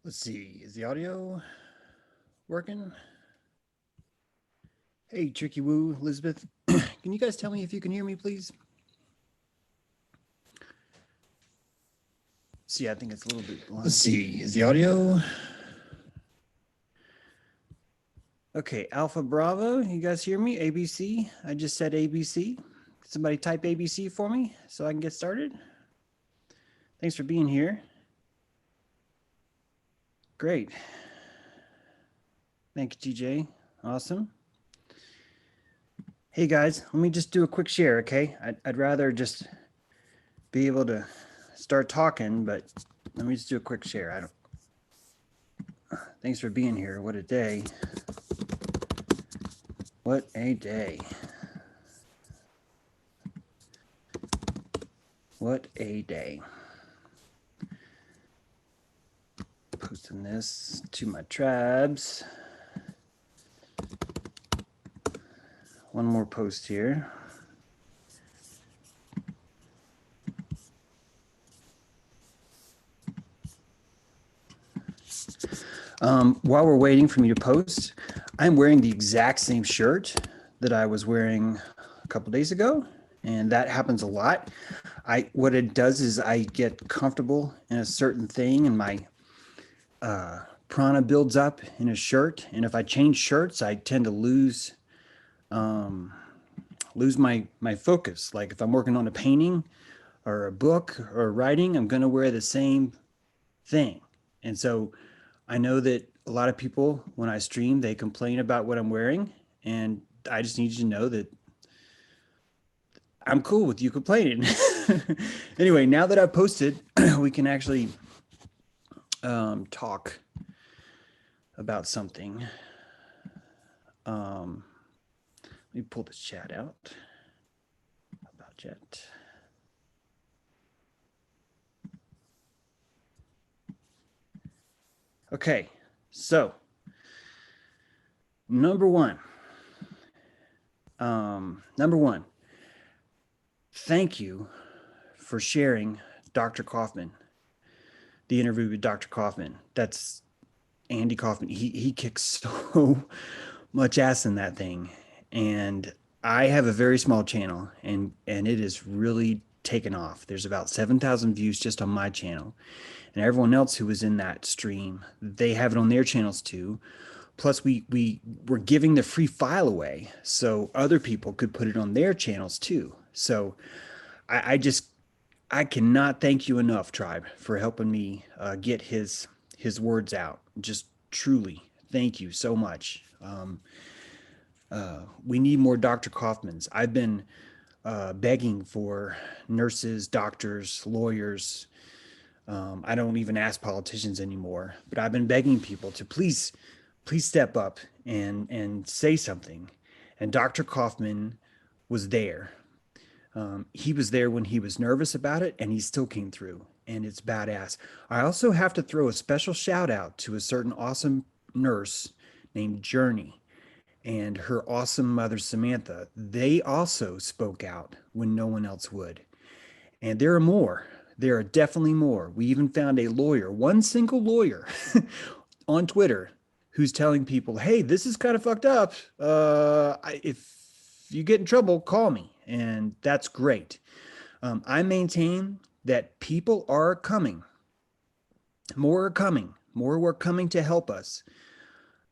Let's see, is the audio working? Hey, Tricky Woo, Elizabeth. Can you guys tell me if you can hear me, please? See, I think it's a little bit blind. Let's see, is the audio? Okay, Alpha Bravo, you guys hear me? ABC, I just said ABC. Somebody type ABC for me so I can get started. Thanks for being here. Great. Thank you, TJ. Awesome. Hey guys, let me just do a quick share, okay? I'd rather just be able to start talking, but let me just do a quick share. Thanks for being here. What a day. What a day. What a day. Posting this to my tribes. One more post here. While we're waiting for me to post, I'm wearing the exact same shirt that I was wearing a couple days ago, and that happens a lot. What it does is I get comfortable in a certain thing, and my prana builds up in a shirt. And if I change shirts, I tend to lose my focus. Like if I'm working on a painting or a book or writing, I'm going to wear the same thing. And so I know that a lot of people, when I stream, they complain about what I'm wearing. And I just need you to know that I'm cool with you complaining. Anyway, now that I've posted, we can actually talk about something. Let me pull this chat out. About chat. Okay, so number one, thank you for sharing Dr. Kaufman, the interview with Dr. Kaufman. That's Andy Kaufman. He kicks so much ass in that thing. And I have a very small channel, and it is really taken off. There's about 7,000 views just on my channel. And everyone else who was in that stream, they have it on their channels too. Plus, we were giving the free file away so other people could put it on their channels too. So I cannot thank you enough, Tribe, for helping me get his words out. Just truly, thank you so much. We need more Dr. Kaufmans. I've been begging for nurses, doctors, lawyers. I don't even ask politicians anymore, but I've been begging people to please step up and say something. And Dr. Kaufman was there. He was there when he was nervous about it, and he still came through, and it's badass. I also have to throw a special shout out to a certain awesome nurse named Journey and her awesome mother, Samantha. They also spoke out when no one else would. And there are more. There are definitely more. We even found a lawyer, one single lawyer on Twitter who's telling people, hey, this is kind of fucked up. If you get in trouble, call me. And that's great. I maintain that people are coming. More are coming. More were coming to help us.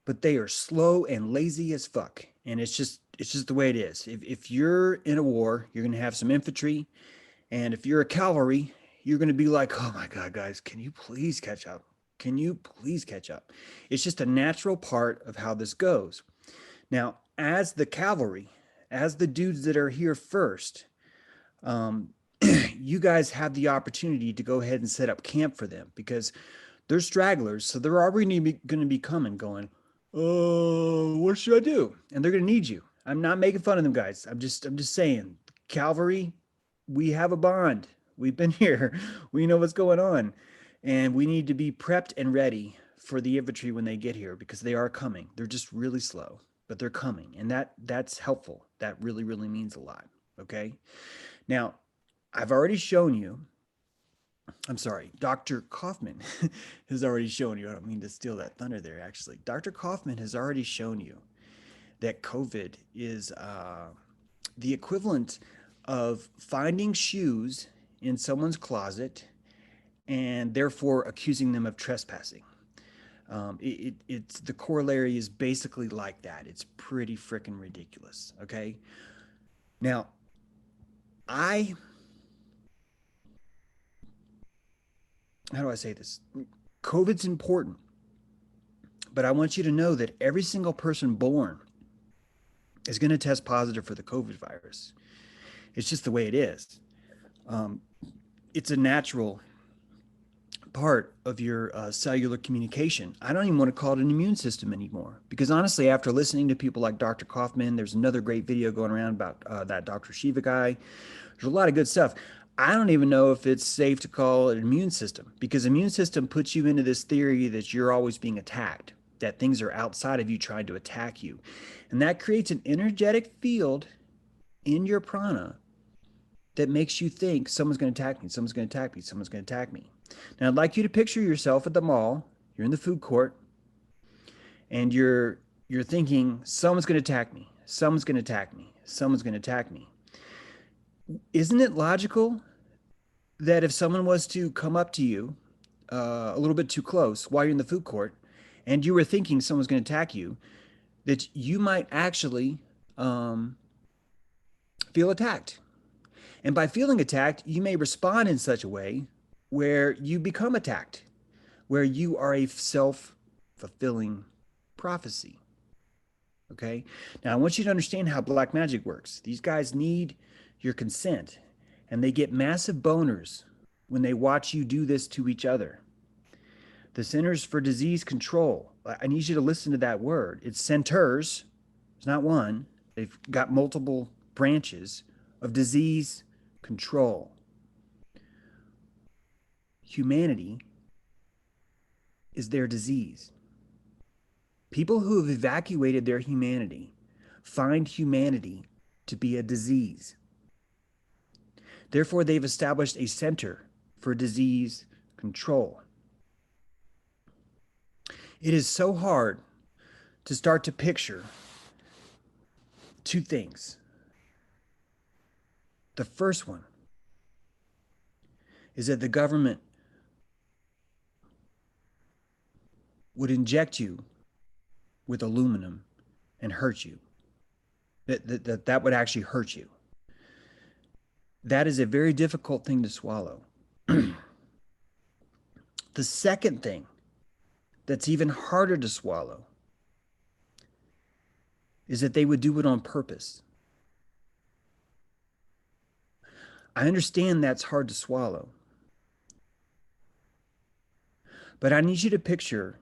But they are slow and lazy as fuck. And it's just the way it is. If you're in a war, you're going to have some infantry. And if you're a cavalry, you're going to be like, oh my God, guys, can you please catch up? Can you please catch up? It's just a natural part of how this goes. Now, as the cavalry, as the dudes that are here first, you guys have the opportunity to go ahead and set up camp for them because they're stragglers. So they're already going to be coming going, oh, what should I do? And they're going to need you. I'm not making fun of them, guys. I'm just saying, cavalry, we have a bond. We've been here. We know what's going on. And we need to be prepped and ready for the infantry when they get here because they are coming. They're just really slow, but they're coming. And that's helpful. That really, really means a lot. Okay. Now, I've already shown you I'm sorry, Dr. Kaufman has already shown you. I don't mean to steal that thunder there, actually. Dr. Kaufman has already shown you that COVID is the equivalent of finding shoes in someone's closet and therefore accusing them of trespassing. It's the corollary is basically like that. It's pretty freaking ridiculous. Okay. Now, I, how do I say this? COVID's important, but I want you to know that every single person born is going to test positive for the COVID virus. It's just the way it is. Um, it's a natural part of your cellular communication. I don't even want to call it an immune system anymore because honestly, after listening to people like Dr. Kaufman, there's another great video going around about that Dr. Shiva guy. There's a lot of good stuff. I don't even know if it's safe to call it an immune system because immune system puts you into this theory that you're always being attacked, that things are outside of you trying to attack you. And that creates an energetic field in your prana that makes you think someone's going to attack me, someone's going to attack me, someone's going to attack me. Now, I'd like you to picture yourself at the mall. You're in the food court, and you're thinking someone's going to attack me, someone's going to attack me, someone's going to attack me. Isn't it logical that if someone was to come up to you a little bit too close while you're in the food court, and you were thinking someone's going to attack you, that you might actually feel attacked? And by feeling attacked, you may respond in such a way where you become attacked, where you are a self-fulfilling prophecy. Okay? Now, I want you to understand how black magic works. These guys need your consent, and they get massive boners when they watch you do this to each other. The Centers for Disease Control, I need you to listen to that word. It's centers, it's not one. They've got multiple branches of disease control. Humanity is their disease. People who have evacuated their humanity find humanity to be a disease. Therefore, they've established a center for disease control. It is so hard to start to picture two things. The first one is that the government would inject you with aluminum and hurt you. That would actually hurt you. That is a very difficult thing to swallow. The second thing that's even harder to swallow is that they would do it on purpose. I understand that's hard to swallow. But I need you to picture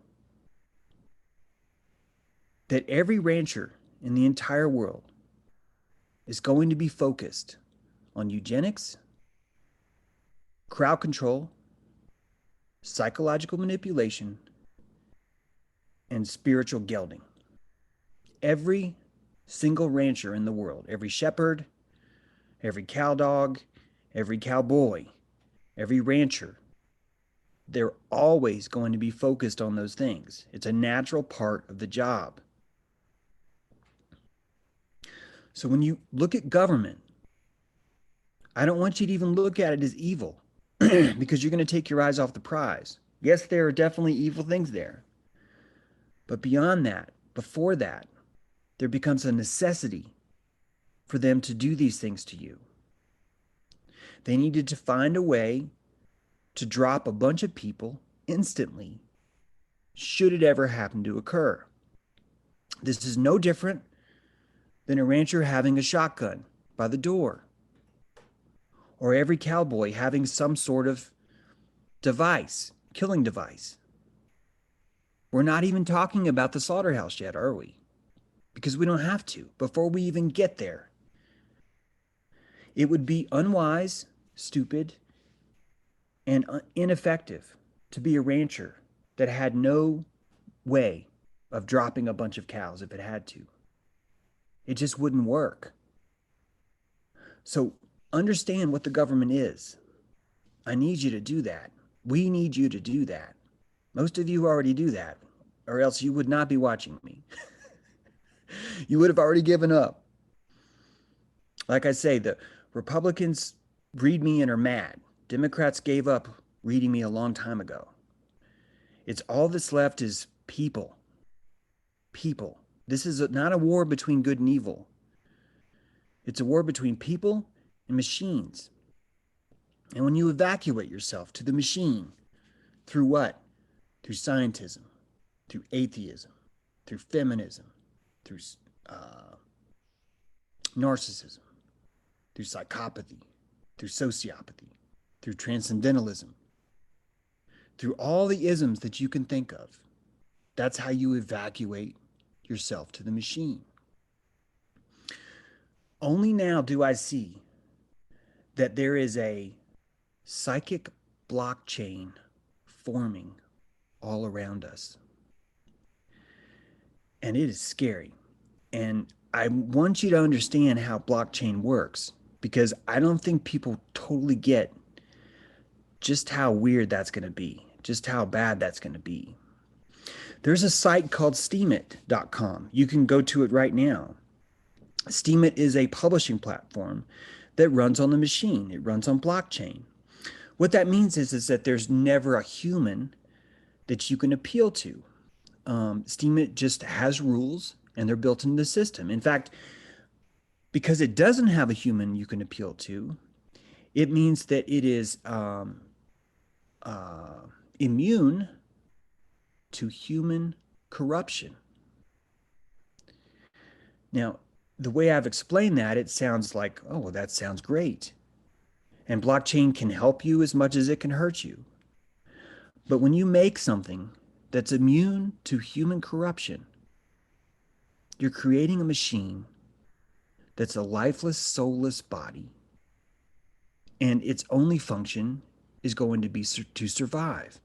that every rancher in the entire world is going to be focused on eugenics, crowd control, psychological manipulation, and spiritual gelding. Every single rancher in the world, every shepherd, every cow dog, every cowboy, every rancher, they're always going to be focused on those things. It's a natural part of the job. So when you look at government, I don't want you to even look at it as evil because you're going to take your eyes off the prize. Yes, there are definitely evil things there. But beyond that, before that, there becomes a necessity for them to do these things to you. They needed to find a way to drop a bunch of people instantly, should it ever happen to occur. This is no different than a rancher having a shotgun by the door, or every cowboy having some sort of device, killing device. We're not even talking about the slaughterhouse yet, are we? Because we don't have to. Before we even get there, it would be unwise, stupid, and ineffective to be a rancher that had no way of dropping a bunch of cows if it had to. It just wouldn't work. So understand what the government is. I need you to do that. We need you to do that. Most of you already do that, or else you would not be watching me. You would have already given up. Like I say, the Republicans read me and are mad. Democrats gave up reading me a long time ago. It's all that's left is people. People. This is not a war between good and evil. It's a war between people and machines. And when you evacuate yourself to the machine, through what? Through scientism, through atheism, through feminism, through uh, narcissism, through psychopathy, through sociopathy, through transcendentalism, through all the isms that you can think of. That's how you evacuate yourself to the machine. Only now do I see that there is a psychic blockchain forming all around us. And it is scary. And I want you to understand how blockchain works, because I don't think people totally get just how weird that's going to be, just how bad that's going to be. There's a site called steemit.com. You can go to it right now. Steemit is a publishing platform that runs on the machine. It runs on blockchain. What that means is that there's never a human that you can appeal to. Steemit just has rules, and they're built into the system. In fact, because it doesn't have a human you can appeal to, it means that it is immune to human corruption. Now, the way I've explained that, it sounds like, oh, well, that sounds great. And blockchain can help you as much as it can hurt you. But when you make something that's immune to human corruption, you're creating a machine that's a lifeless, soulless body. And its only function is going to be to survive.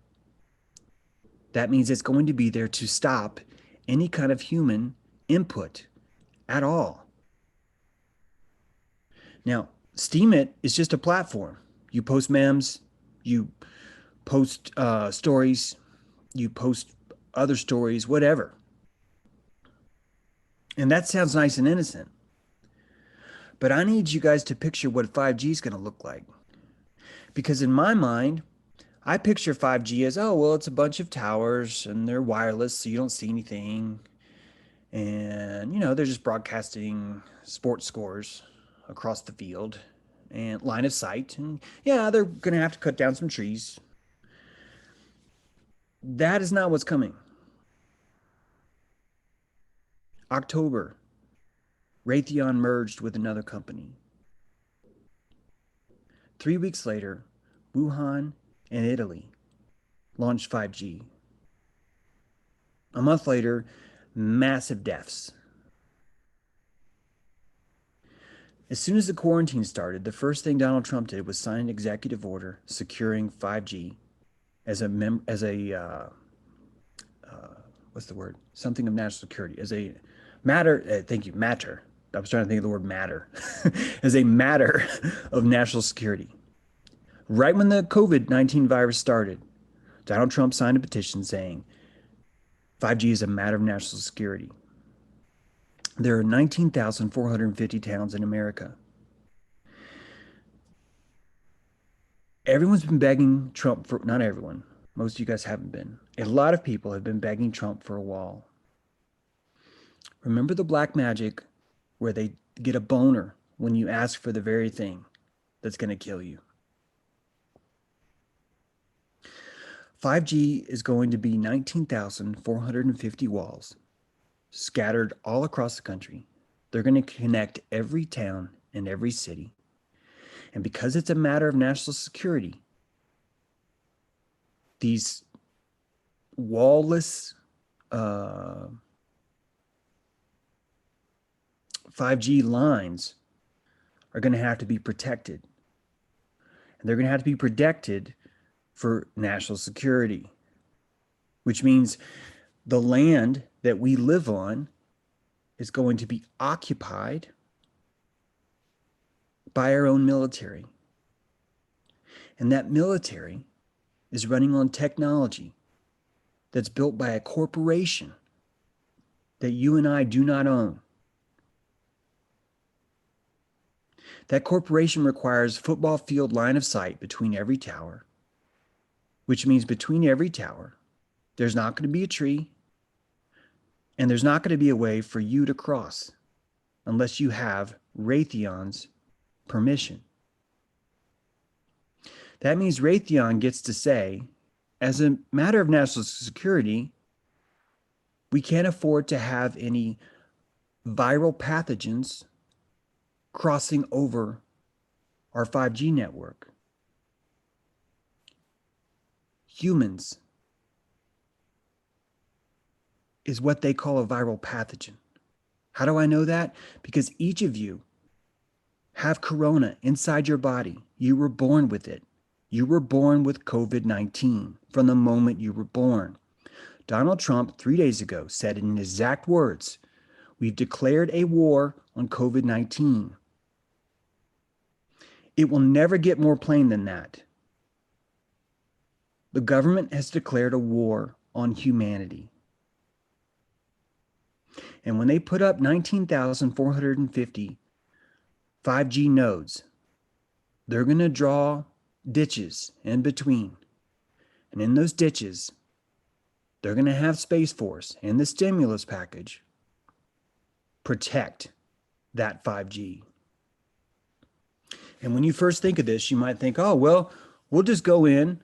That means it's going to be there to stop any kind of human input at all. Now, Steemit is just a platform. You post memes, you post stories, you post other stories, whatever. And that sounds nice and innocent. But I need you guys to picture what 5G is going to look like. Because in my mind, I picture 5G as, oh, well, it's a bunch of towers and they're wireless, so you don't see anything. And, they're just broadcasting sports scores across the field and line of sight. And yeah, they're going to have to cut down some trees. That is not what's coming. October, Raytheon merged with another company. 3 weeks later, Wuhan and Italy launched 5G. A month later, massive deaths. As soon as the quarantine started, the first thing Donald Trump did was sign an executive order securing 5G as what's the word? Something of national security, as a matter. Thank you, matter. I was trying to think of the word matter. As a matter of national security. Right when the COVID-19 virus started, Donald Trump signed a petition saying 5G is a matter of national security. There are 19,450 towns in America. Everyone's been begging Trump for, not everyone, most of you guys haven't been. A lot of people have been begging Trump for a wall. Remember the black magic where they get a boner when you ask for the very thing that's going to kill you? 5G is going to be 19,450 walls scattered all across the country. They're going to connect every town and every city. And because it's a matter of national security, these wallless 5G lines are going to have to be protected. And they're going to have to be protected for national security, which means the land that we live on is going to be occupied by our own military. And that military is running on technology that's built by a corporation that you and I do not own. That corporation requires football field line of sight between every tower, which means between every tower, there's not going to be a tree, and there's not going to be a way for you to cross unless you have Raytheon's permission. That means Raytheon gets to say, as a matter of national security, we can't afford to have any viral pathogens crossing over our 5G network. Humans is what they call a viral pathogen. How do I know that? Because each of you have corona inside your body. You were born with it. You were born with COVID-19 from the moment you were born. Donald Trump 3 days ago said in exact words, "We've declared a war on COVID-19. It will never get more plain than that. The government has declared a war on humanity." And when they put up 19,450 5G nodes, they're going to draw ditches in between. And in those ditches, they're going to have Space Force and the stimulus package protect that 5G. And when you first think of this, you might think, oh, well, we'll just go in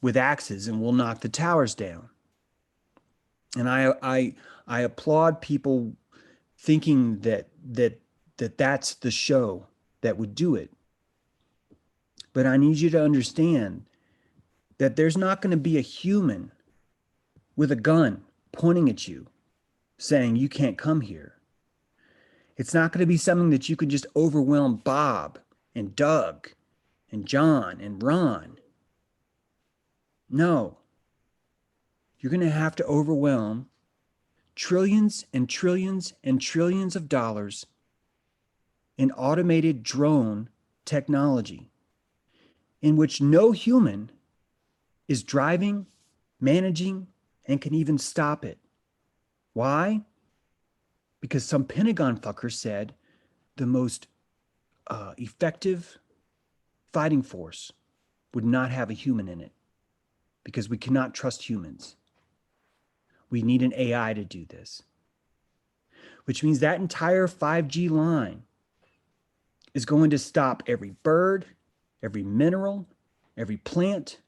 with axes and we'll knock the towers down. And I applaud people thinking that's the show that would do it. But I need you to understand that there's not going to be a human with a gun pointing at you saying you can't come here. It's not going to be something that you can just overwhelm Bob and Doug and John and Ron. No. You're going to have to overwhelm trillions and trillions and trillions of dollars in automated drone technology in which no human is driving, managing, and can even stop it. Why? Because some Pentagon fucker said the most effective fighting force would not have a human in it because we cannot trust humans. We need an AI to do this, which means that entire 5G line is going to stop every bird, every mineral, every plant,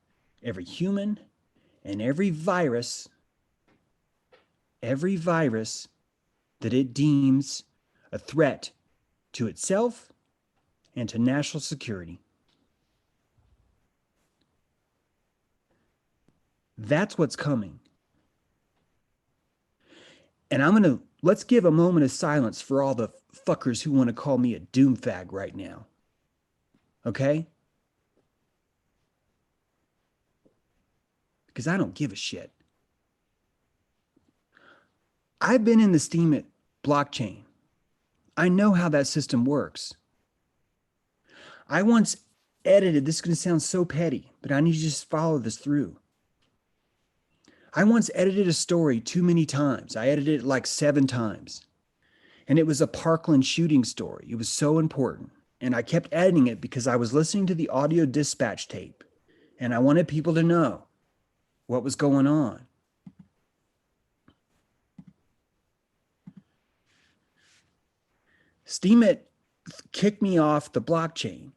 every human, and every virus that it deems a threat to itself and to national security. That's what's coming. And let's give a moment of silence for all the fuckers who want to call me a doom fag right now. Okay? Because I don't give a shit. I've been in the Steemit blockchain. I know how that system works. I once edited, this is going to sound so petty, but I need you to just follow this through. I once edited a story too many times. I edited it like 7 times. And it was a Parkland shooting story. It was so important. And I kept editing it because I was listening to the audio dispatch tape. And I wanted people to know what was going on. Steemit kicked me off the blockchain.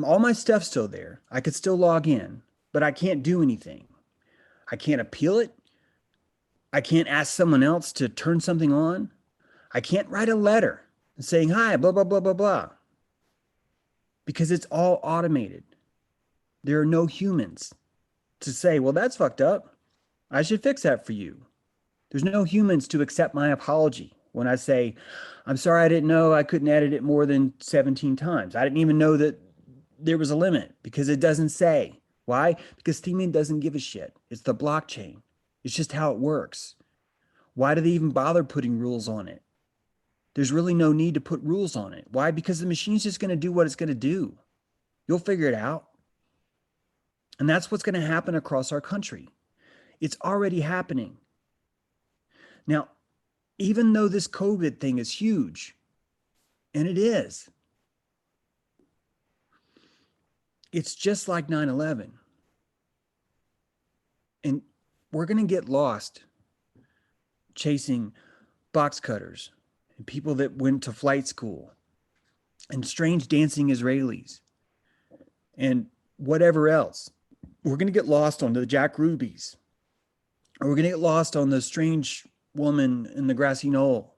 All my stuff's still there. I could still log in, but I can't do anything. I can't appeal it. I can't ask someone else to turn something on. I can't write a letter saying, hi, blah, blah, blah, blah, blah. Because it's all automated. There are no humans to say, well, that's fucked up. I should fix that for you. There's no humans to accept my apology when I say, I'm sorry, I didn't know I couldn't edit it more than 17 times. I didn't even know that there was a limit because it doesn't say. Why? Because Steemit doesn't give a shit. It's the blockchain. It's just how it works. Why do they even bother putting rules on it? There's really no need to put rules on it. Why? Because the machine's just going to do what it's going to do. You'll figure it out. And that's what's going to happen across our country. It's already happening. Now, even though this COVID thing is huge, and it is, it's just like 9/11. And we're going to get lost chasing box cutters and people that went to flight school and strange dancing Israelis and whatever else. We're going to get lost on the Jack Rubies. Or we're going to get lost on the strange woman in the grassy knoll.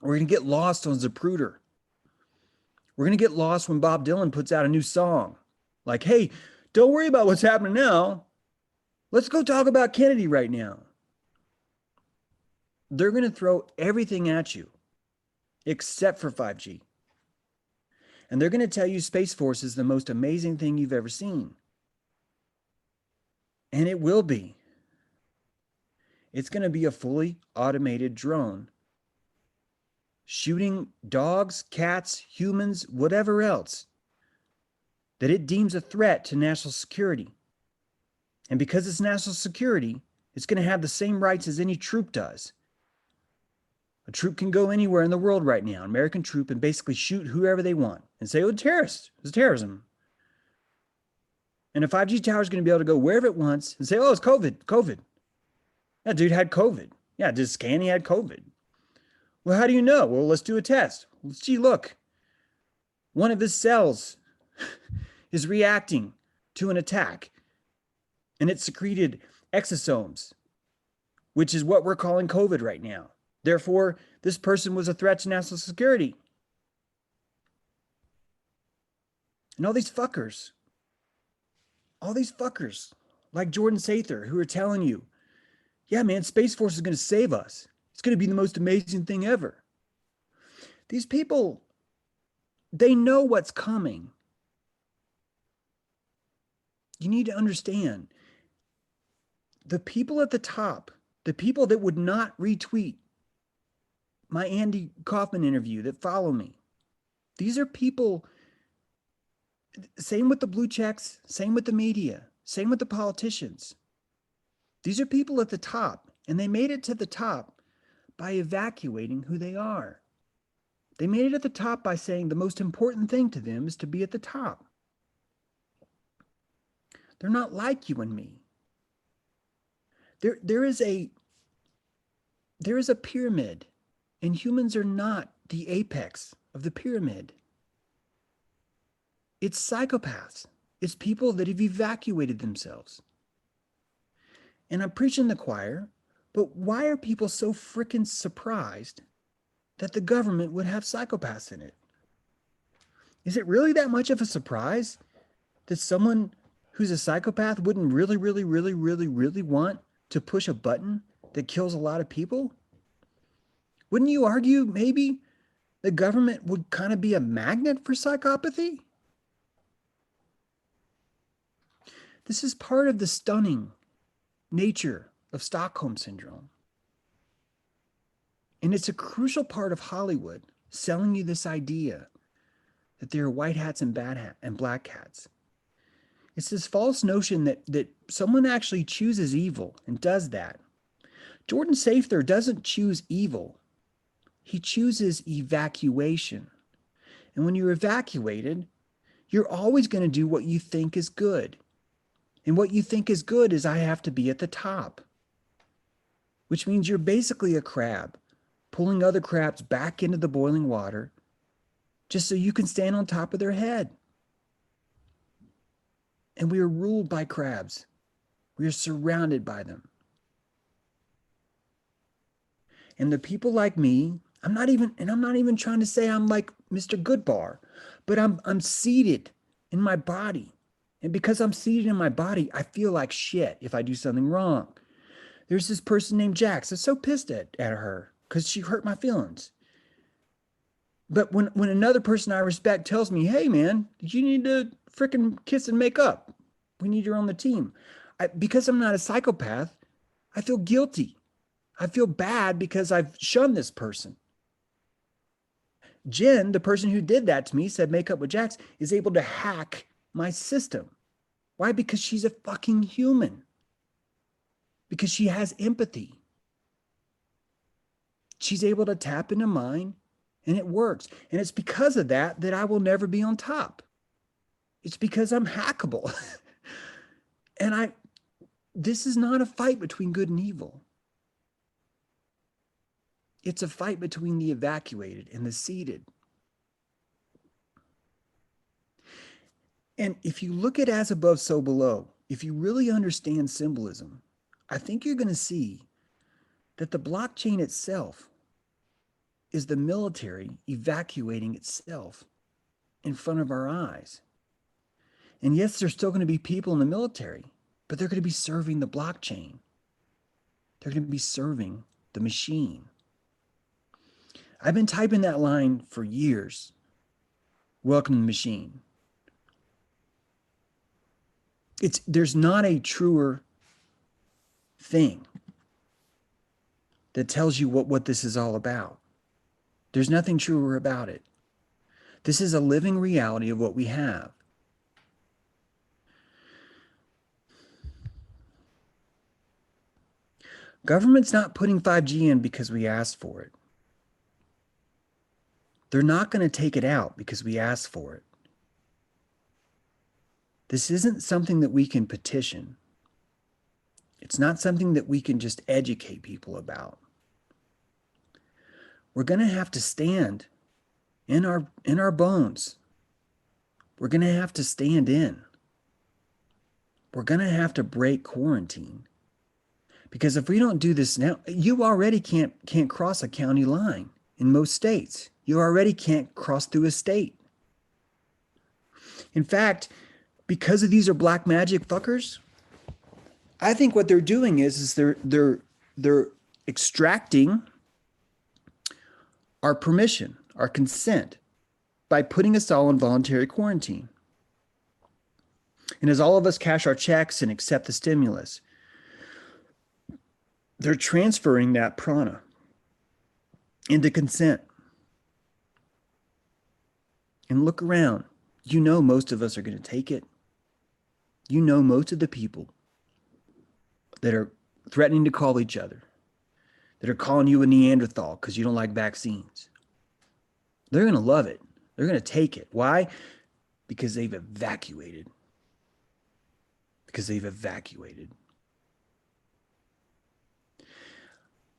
We're going to get lost on Zapruder. We're going to get lost when Bob Dylan puts out a new song. Like, hey, don't worry about what's happening now. Let's go talk about Kennedy right now. They're going to throw everything at you except for 5G. And they're going to tell you Space Force is the most amazing thing you've ever seen. And it will be. It's going to be a fully automated drone shooting dogs, cats, humans, whatever else that it deems a threat to national security. And because it's national security, it's going to have the same rights as any troop does. A troop can go anywhere in the world right now, an American troop, and basically shoot whoever they want and say, oh, terrorists, it's terrorism. And a 5G tower is going to be able to go wherever it wants and say, oh, it's COVID. That dude had COVID. Yeah, did a scan, he had COVID. Well, how do you know? Well, let's do a test. Gee, look, one of his cells is reacting to an attack, and it secreted exosomes, which is what we're calling COVID right now. Therefore, this person was a threat to national security. And all these fuckers like Jordan Sather, who are telling you, yeah, man, Space Force is going to save us. It's going to be the most amazing thing ever. These people, they know what's coming. You need to understand, the people at the top, the people that would not retweet my Andy Kaufman interview, that follow me, these are people, same with the blue checks, same with the media, same with the politicians. These are people at the top, and they made it to the top by evacuating who they are. They made it at the top by saying the most important thing to them is to be at the top. They're not like you and me. There is a pyramid, and humans are not the apex of the pyramid. It's psychopaths. It's people that have evacuated themselves. And I'm preaching the choir, but why are people so freaking surprised that the government would have psychopaths in it? Is it really that much of a surprise that someone who's a psychopath wouldn't really want to push a button that kills a lot of people? Wouldn't you argue maybe the government would kind of be a magnet for psychopathy? This is part of the stunning nature of Stockholm Syndrome. And it's a crucial part of Hollywood selling you this idea that there are white hats and black hats. It's this false notion that someone actually chooses evil and does that. Jordan Sather doesn't choose evil. He chooses evacuation. And when you're evacuated, you're always going to do what you think is good. And what you think is good is I have to be at the top, which means you're basically a crab pulling other crabs back into the boiling water just so you can stand on top of their head. And we are ruled by crabs. We are surrounded by them. And the people like me, I'm not even trying to say I'm like Mr. Goodbar, but I'm seated in my body. And because I'm seated in my body, I feel like shit if I do something wrong. There's this person named Jax. I'm so pissed at her because she hurt my feelings. But when another person I respect tells me, hey, man, you need to freaking kiss and make up. We need you on the team. Because I'm not a psychopath, I feel guilty. I feel bad because I've shunned this person. Jen, the person who did that to me, said make up with Jax, is able to hack my system. Why? Because she's a fucking human. Because she has empathy. She's able to tap into mine, and it works. And it's because of that that I will never be on top. It's because I'm hackable. And this is not a fight between good and evil. It's a fight between the evacuated and the seated. And if you look at as above, so below, if you really understand symbolism, I think you're going to see that the blockchain itself is the military evacuating itself in front of our eyes. And yes, there's still going to be people in the military, but they're going to be serving the blockchain. They're going to be serving the machine. I've been typing that line for years. Welcome to the machine. There's not a truer thing that tells you what this is all about. There's nothing truer about it. This is a living reality of what we have. Government's not putting 5G in because we asked for it. They're not going to take it out because we asked for it. This isn't something that we can petition. It's not something that we can just educate people about. We're going to have to stand in our bones. We're going to have to stand in. We're going to have to break quarantine. Because if we don't do this now, you already can't cross a county line in most states. You already can't cross through a state. In fact, because of these are black magic fuckers, I think what they're doing is they're extracting our permission, our consent, by putting us all in voluntary quarantine. And as all of us cash our checks and accept the stimulus, they're transferring that prana into consent. And look around. You know most of us are going to take it. You know most of the people that are threatening to call each other, that are calling you a Neanderthal because you don't like vaccines. They're going to love it. They're going to take it. Why? Because they've evacuated. Because they've evacuated.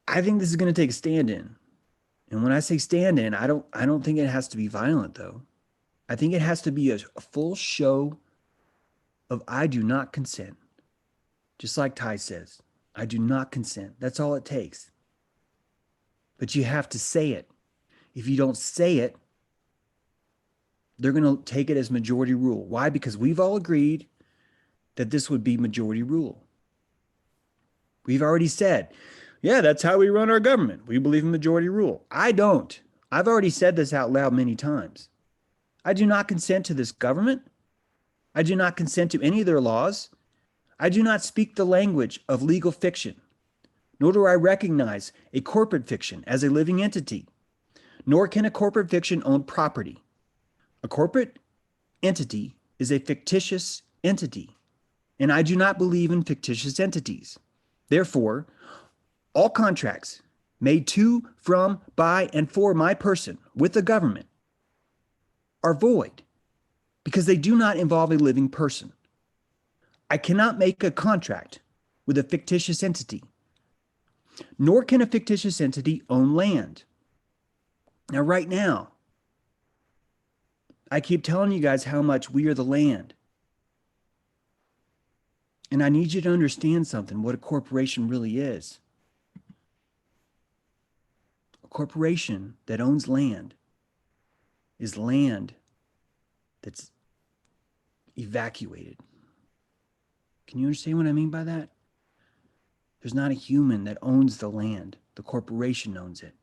I think this is going to take a stand-in. And when I say stand-in, I don't think it has to be violent, though. I think it has to be a full show of I do not consent. Just like Ty says, I do not consent. That's all it takes. But you have to say it. If you don't say it, they're going to take it as majority rule. Why? Because we've all agreed that this would be majority rule. We've already said, yeah, that's how we run our government. We believe in majority rule. I don't. I've already said this out loud many times. I do not consent to this government. I do not consent to any of their laws. I do not speak the language of legal fiction, nor do I recognize a corporate fiction as a living entity, nor can a corporate fiction own property. A corporate entity is a fictitious entity, and I do not believe in fictitious entities. Therefore, all contracts made to, from, by, and for my person with the government are void because they do not involve a living person. I cannot make a contract with a fictitious entity, nor can a fictitious entity own land. Now, right now, I keep telling you guys how much we are the land. And I need you to understand something, what a corporation really is. A corporation that owns land is land that's evacuated. Can you understand what I mean by that? There's not a human that owns the land. The corporation owns it.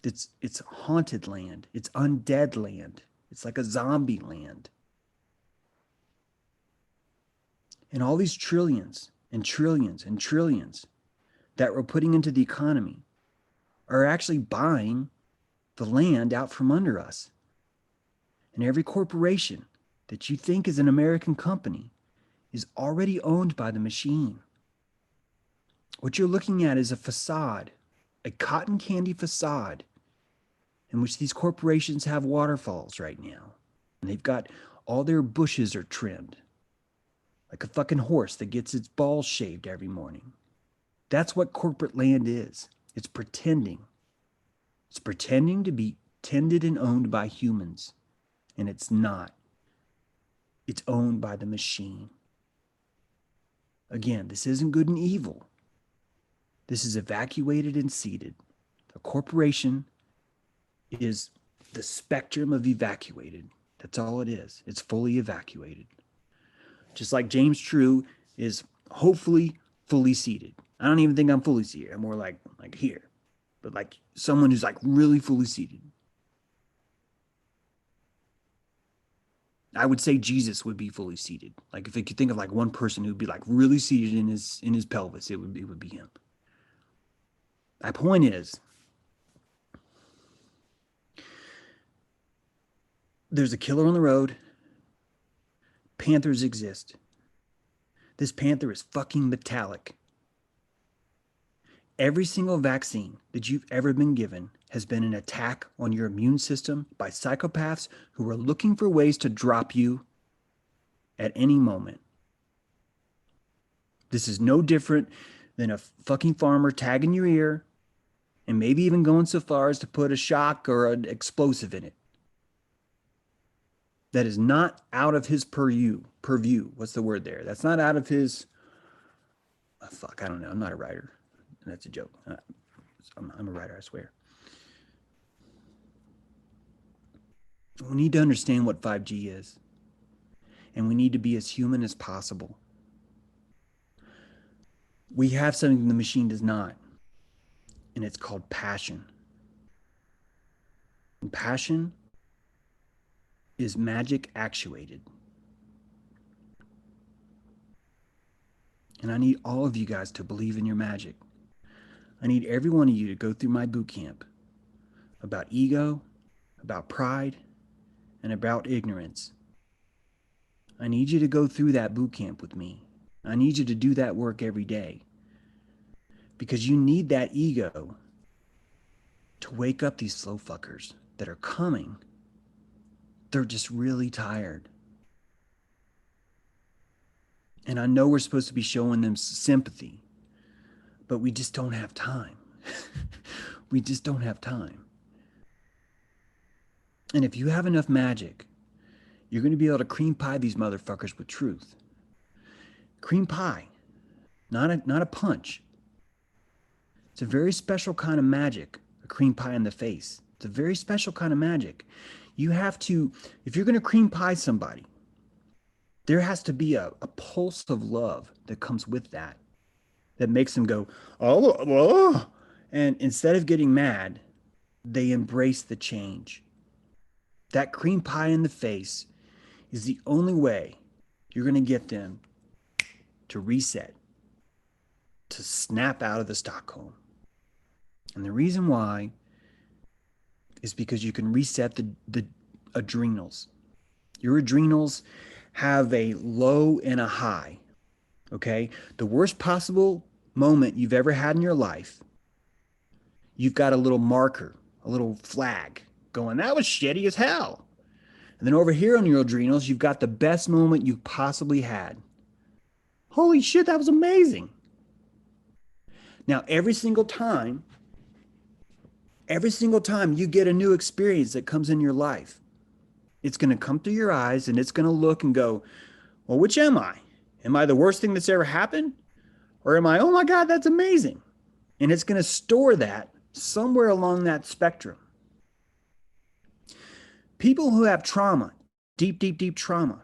It's haunted land. It's undead land. It's like a zombie land. And all these trillions and trillions and trillions that we're putting into the economy are actually buying the land out from under us. And every corporation that you think is an American company is already owned by the machine. What you're looking at is a facade, a cotton candy facade in which these corporations have waterfalls right now. And they've got all their bushes are trimmed like a fucking horse that gets its balls shaved every morning. That's what corporate land is. It's pretending. It's pretending to be tended and owned by humans. And it's not. It's owned by the machine. Again, this isn't good and evil. This is evacuated and seeded. A corporation is the spectrum of evacuated. That's all it is. It's fully evacuated. Just like James True is hopefully fully seated. I don't even think I'm fully seated. I'm more like here, but like someone who's like really fully seated. I would say Jesus would be fully seated. Like if you could think of like one person who'd be like really seated in his pelvis, it would be him. My point is, there's a killer on the road. Panthers exist. This panther is fucking metallic. Every single vaccine that you've ever been given has been an attack on your immune system by psychopaths who are looking for ways to drop you at any moment. This is no different than a fucking farmer tagging your ear and maybe even going so far as to put a shock or an explosive in it. That is not out of his purview. What's the word there? That's not out of his, I don't know. I'm not a writer. That's a joke. I'm a writer, I swear. We need to understand what 5G is. And we need to be as human as possible. We have something the machine does not. And it's called passion. And passion is magic actuated. And I need all of you guys to believe in your magic. I need every one of you to go through my boot camp about ego, about pride, and about ignorance. I need you to go through that boot camp with me. I need you to do that work every day. Because you need that ego to wake up these slow fuckers that are coming. They're just really tired. And I know we're supposed to be showing them sympathy, but we just don't have time. We just don't have time. And if you have enough magic, you're going to be able to cream pie these motherfuckers with truth. Cream pie, not a punch. It's a very special kind of magic, a cream pie in the face. It's a very special kind of magic. You have to, if you're going to cream pie somebody, there has to be a pulse of love that comes with that makes them go, oh. And instead of getting mad, they embrace the change. That cream pie in the face is the only way you're going to get them to reset, to snap out of the Stockholm. And the reason why is because you can reset the adrenals. Your adrenals have a low and a high, okay? The worst possible moment you've ever had in your life, you've got a little marker, a little flag going, that was shitty as hell. And then over here on your adrenals, you've got the best moment you possibly had. Holy shit, that was amazing. Now, every single time you get a new experience that comes in your life, it's going to come through your eyes and it's going to look and go, well, which am I? Am I the worst thing that's ever happened? Or am I, oh my God, that's amazing? And it's going to store that somewhere along that spectrum. People who have trauma, deep trauma,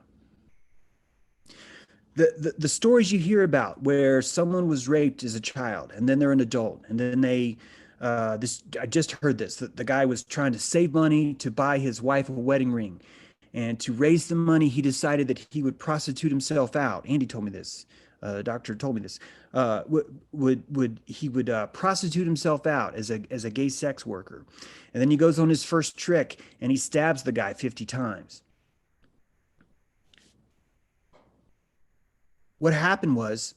the stories you hear about where someone was raped as a child and then they're an adult and then I just heard this, that the guy was trying to save money to buy his wife a wedding ring, and to raise the money, he decided that he would prostitute himself out. Andy told me this. The doctor told me this. He would prostitute himself out as a gay sex worker, and then he goes on his first trick and he stabs the guy 50 times. What happened was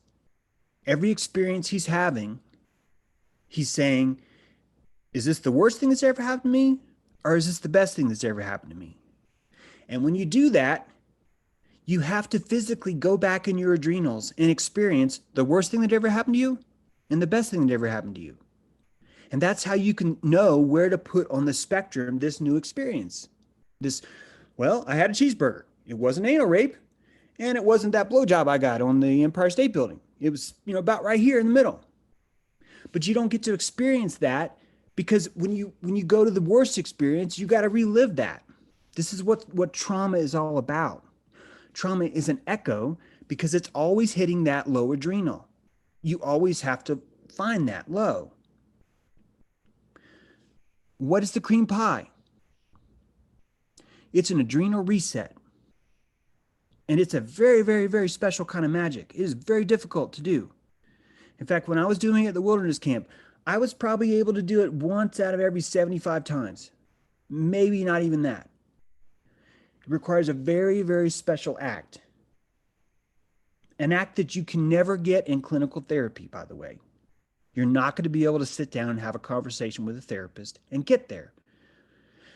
every experience he's having, he's saying, is this the worst thing that's ever happened to me? Or is this the best thing that's ever happened to me? And when you do that, you have to physically go back in your adrenals and experience the worst thing that ever happened to you and the best thing that ever happened to you. And that's how you can know where to put on the spectrum this new experience. This, well, I had a cheeseburger. It wasn't anal rape, and it wasn't that blowjob I got on the Empire State Building. It was, about right here in the middle. But you don't get to experience that because when you go to the worst experience, you got to relive that. This is what trauma is all about. Trauma is an echo because it's always hitting that low adrenal. You always have to find that low. What is the cream pie? It's an adrenal reset. And it's a very, very, very special kind of magic. It is very difficult to do. In fact, when I was doing it at the wilderness camp, I was probably able to do it once out of every 75 times. Maybe not even that. It requires a very, very special act. An act that you can never get in clinical therapy, by the way. You're not going to be able to sit down and have a conversation with a therapist and get there.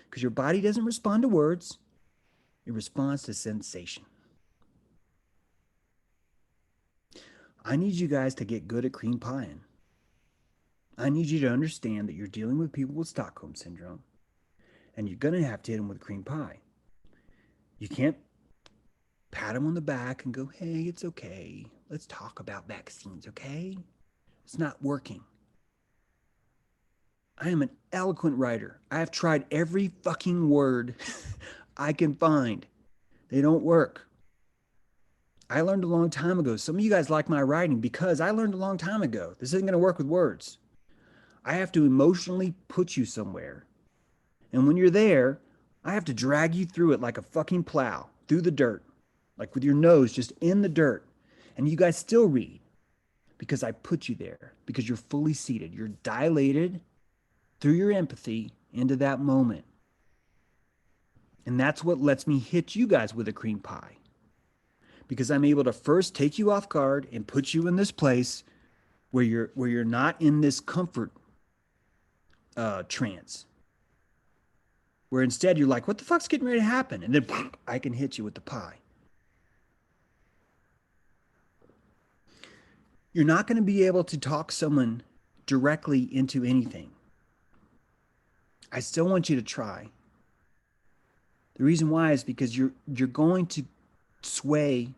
Because your body doesn't respond to words, it responds to sensation. I need you guys to get good at cream pieing. I need you to understand that you're dealing with people with Stockholm Syndrome, and you're going to have to hit them with cream pie. You can't pat them on the back and go, hey, it's okay. Let's talk about vaccines, okay? It's not working. I am an eloquent writer. I have tried every fucking word I can find. They don't work. I learned a long time ago. Some of you guys like my writing because I learned a long time ago. This isn't going to work with words. I have to emotionally put you somewhere. And when you're there, I have to drag you through it like a fucking plow, through the dirt, like with your nose just in the dirt. And you guys still read because I put you there, because you're fully seated. You're dilated through your empathy into that moment. And that's what lets me hit you guys with a cream pie. Because I'm able to first take you off guard and put you in this place where you're not in this comfort trance. Where instead you're like, what the fuck's getting ready to happen? And then I can hit you with the pie. You're not going to be able to talk someone directly into anything. I still want you to try. The reason why is because you're going to sway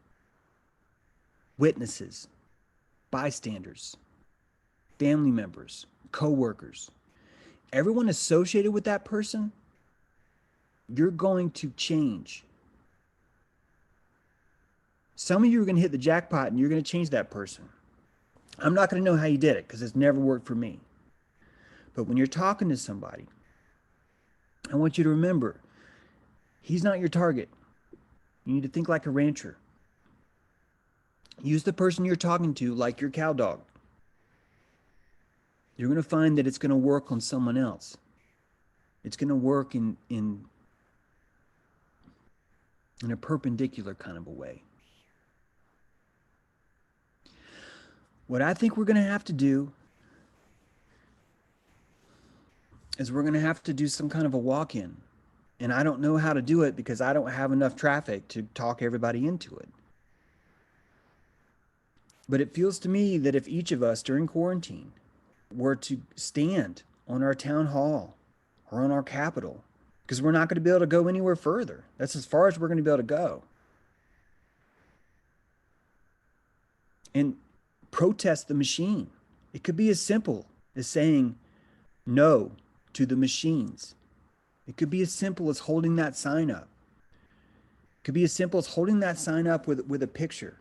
witnesses, bystanders, family members, co-workers, everyone associated with that person. You're going to change. Some of you are going to hit the jackpot and you're going to change that person. I'm not going to know how you did it because it's never worked for me. But when you're talking to somebody, I want you to remember, he's not your target. You need to think like a rancher. Use the person you're talking to like your cow dog. You're going to find that it's going to work on someone else. It's going to work in a perpendicular kind of a way. What I think we're going to have to do is we're going to have to do some kind of a walk-in. And I don't know how to do it because I don't have enough traffic to talk everybody into it. But it feels to me that if each of us during quarantine were to stand on our town hall or on our capitol, because we're not going to be able to go anywhere further. That's as far as we're going to be able to go. And protest the machine. It could be as simple as saying no to the machines. It could be as simple as holding that sign up. It could be as simple as holding that sign up with a picture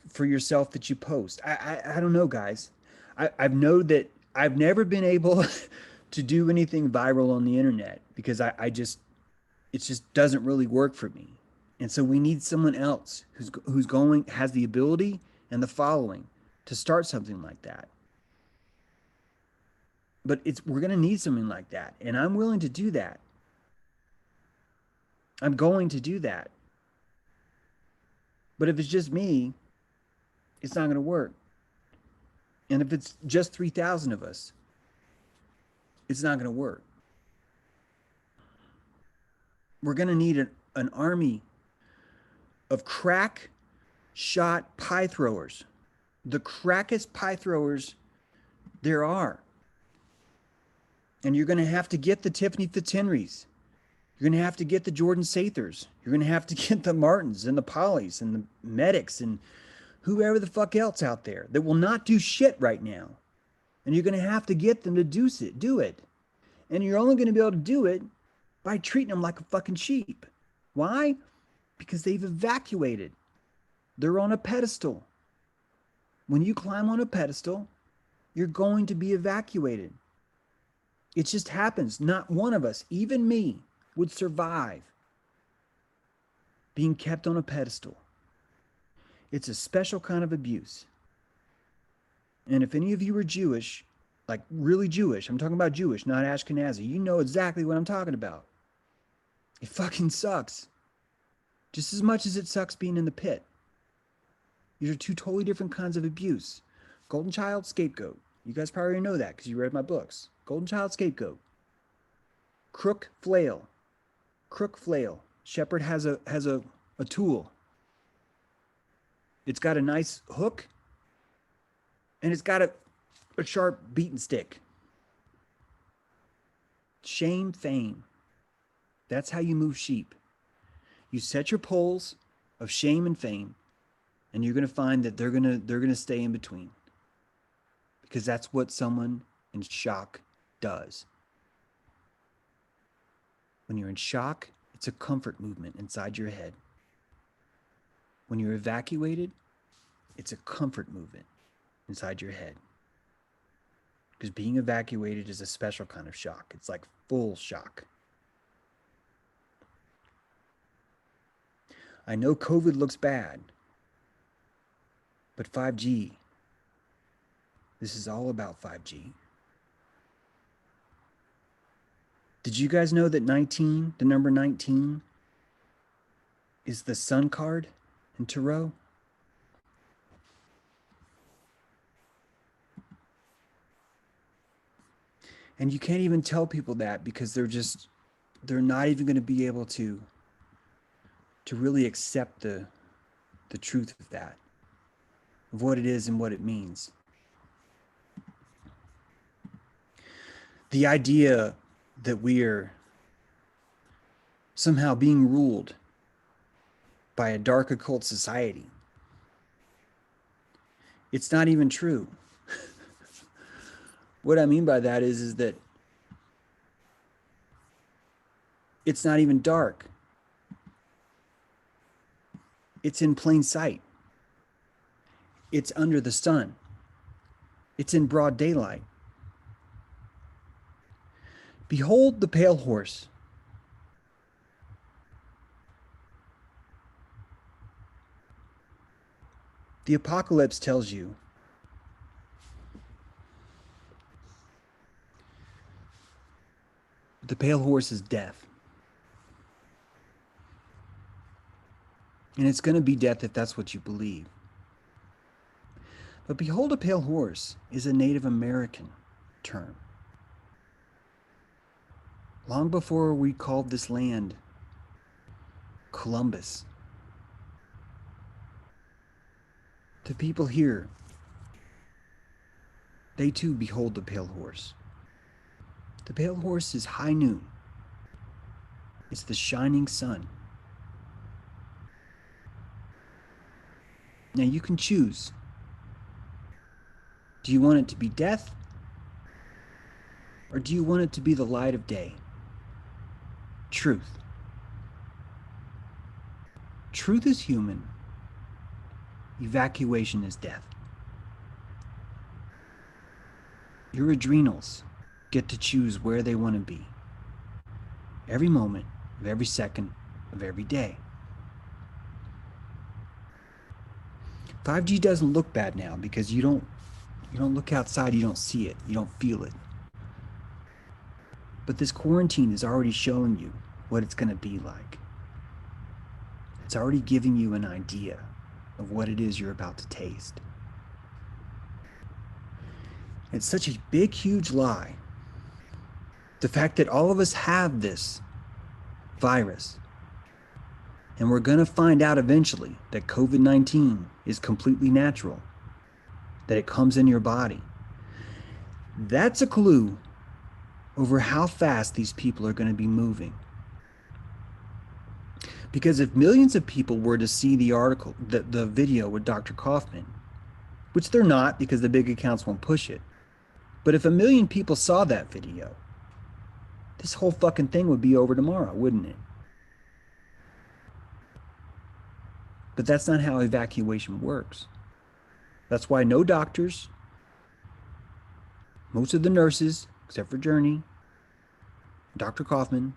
for yourself that you post. I don't know, guys. I've known that I've never been able to do anything viral on the internet because it just doesn't really work for me. And so we need someone else has the ability and the following to start something like that. But we're going to need something like that. And I'm willing to do that. I'm going to do that. But if it's just me, it's not going to work. And if it's just 3,000 of us, it's not going to work. We're going to need an army of crack shot pie throwers, the crackest pie throwers there are. And you're going to have to get the Tiffany Fitzhenrys. You're going to have to get the Jordan Sathers. You're going to have to get the Martins and the Pollys and the Medics and whoever the fuck else out there that will not do shit right now. And you're going to have to get them to do it. And you're only going to be able to do it by treating them like a fucking sheep. Why? Because they've evacuated. They're on a pedestal. When you climb on a pedestal, you're going to be evacuated. It just happens. Not one of us, even me, would survive being kept on a pedestal. It's a special kind of abuse. And if any of you are Jewish, like really Jewish, I'm talking about Jewish, not Ashkenazi, you know exactly what I'm talking about. It fucking sucks. Just as much as it sucks being in the pit. These are two totally different kinds of abuse. Golden child, scapegoat. You guys probably know that because you read my books. Golden child, scapegoat. Crook, flail. Crook, flail. Shepherd has a tool. It's got a nice hook, and it's got a sharp beaten stick. Shame, fame. That's how you move sheep. You set your poles of shame and fame, and you're going to find that they're going to stay in between, because that's what someone in shock does. When you're in shock, it's a comfort movement inside your head. When you're evacuated, it's a comfort movement inside your head. Because being evacuated is a special kind of shock. It's like full shock. I know COVID looks bad, but 5G, this is all about 5G. Did you guys know that 19, the number 19, is the sun card in Tarot? And you can't even tell people that because they're not even going to be able to really accept the truth of that, of what it is and what it means. The idea that we are somehow being ruled by a dark occult society, it's not even true. What I mean by that is that it's not even dark. It's in plain sight. It's under the sun. It's in broad daylight. Behold the pale horse. The apocalypse tells you the pale horse is death. And it's going to be death if that's what you believe. But behold a pale horse is a Native American term. Long before we called this land Columbus, the people here, they too behold the pale horse. The pale horse is high noon. It's the shining sun. Now you can choose. Do you want it to be death? Or do you want it to be the light of day? Truth. Truth is human. Evacuation is death. Your adrenals get to choose where they want to be. Every moment of every second of every day. 5G doesn't look bad now because you don't look outside, you don't see it, you don't feel it. But this quarantine is already showing you what it's going to be like. It's already giving you an idea of what it is you're about to taste. It's such a big, huge lie. The fact that all of us have this virus, and we're going to find out eventually that COVID-19 is completely natural, that it comes in your body. That's a clue over how fast these people are going to be moving. Because if millions of people were to see the article, the video with Dr. Kaufman, which they're not because the big accounts won't push it, but if 1 million people saw that video, this whole fucking thing would be over tomorrow, wouldn't it? But that's not how evacuation works. That's why no doctors, most of the nurses, except for Journey, Dr. Kaufman,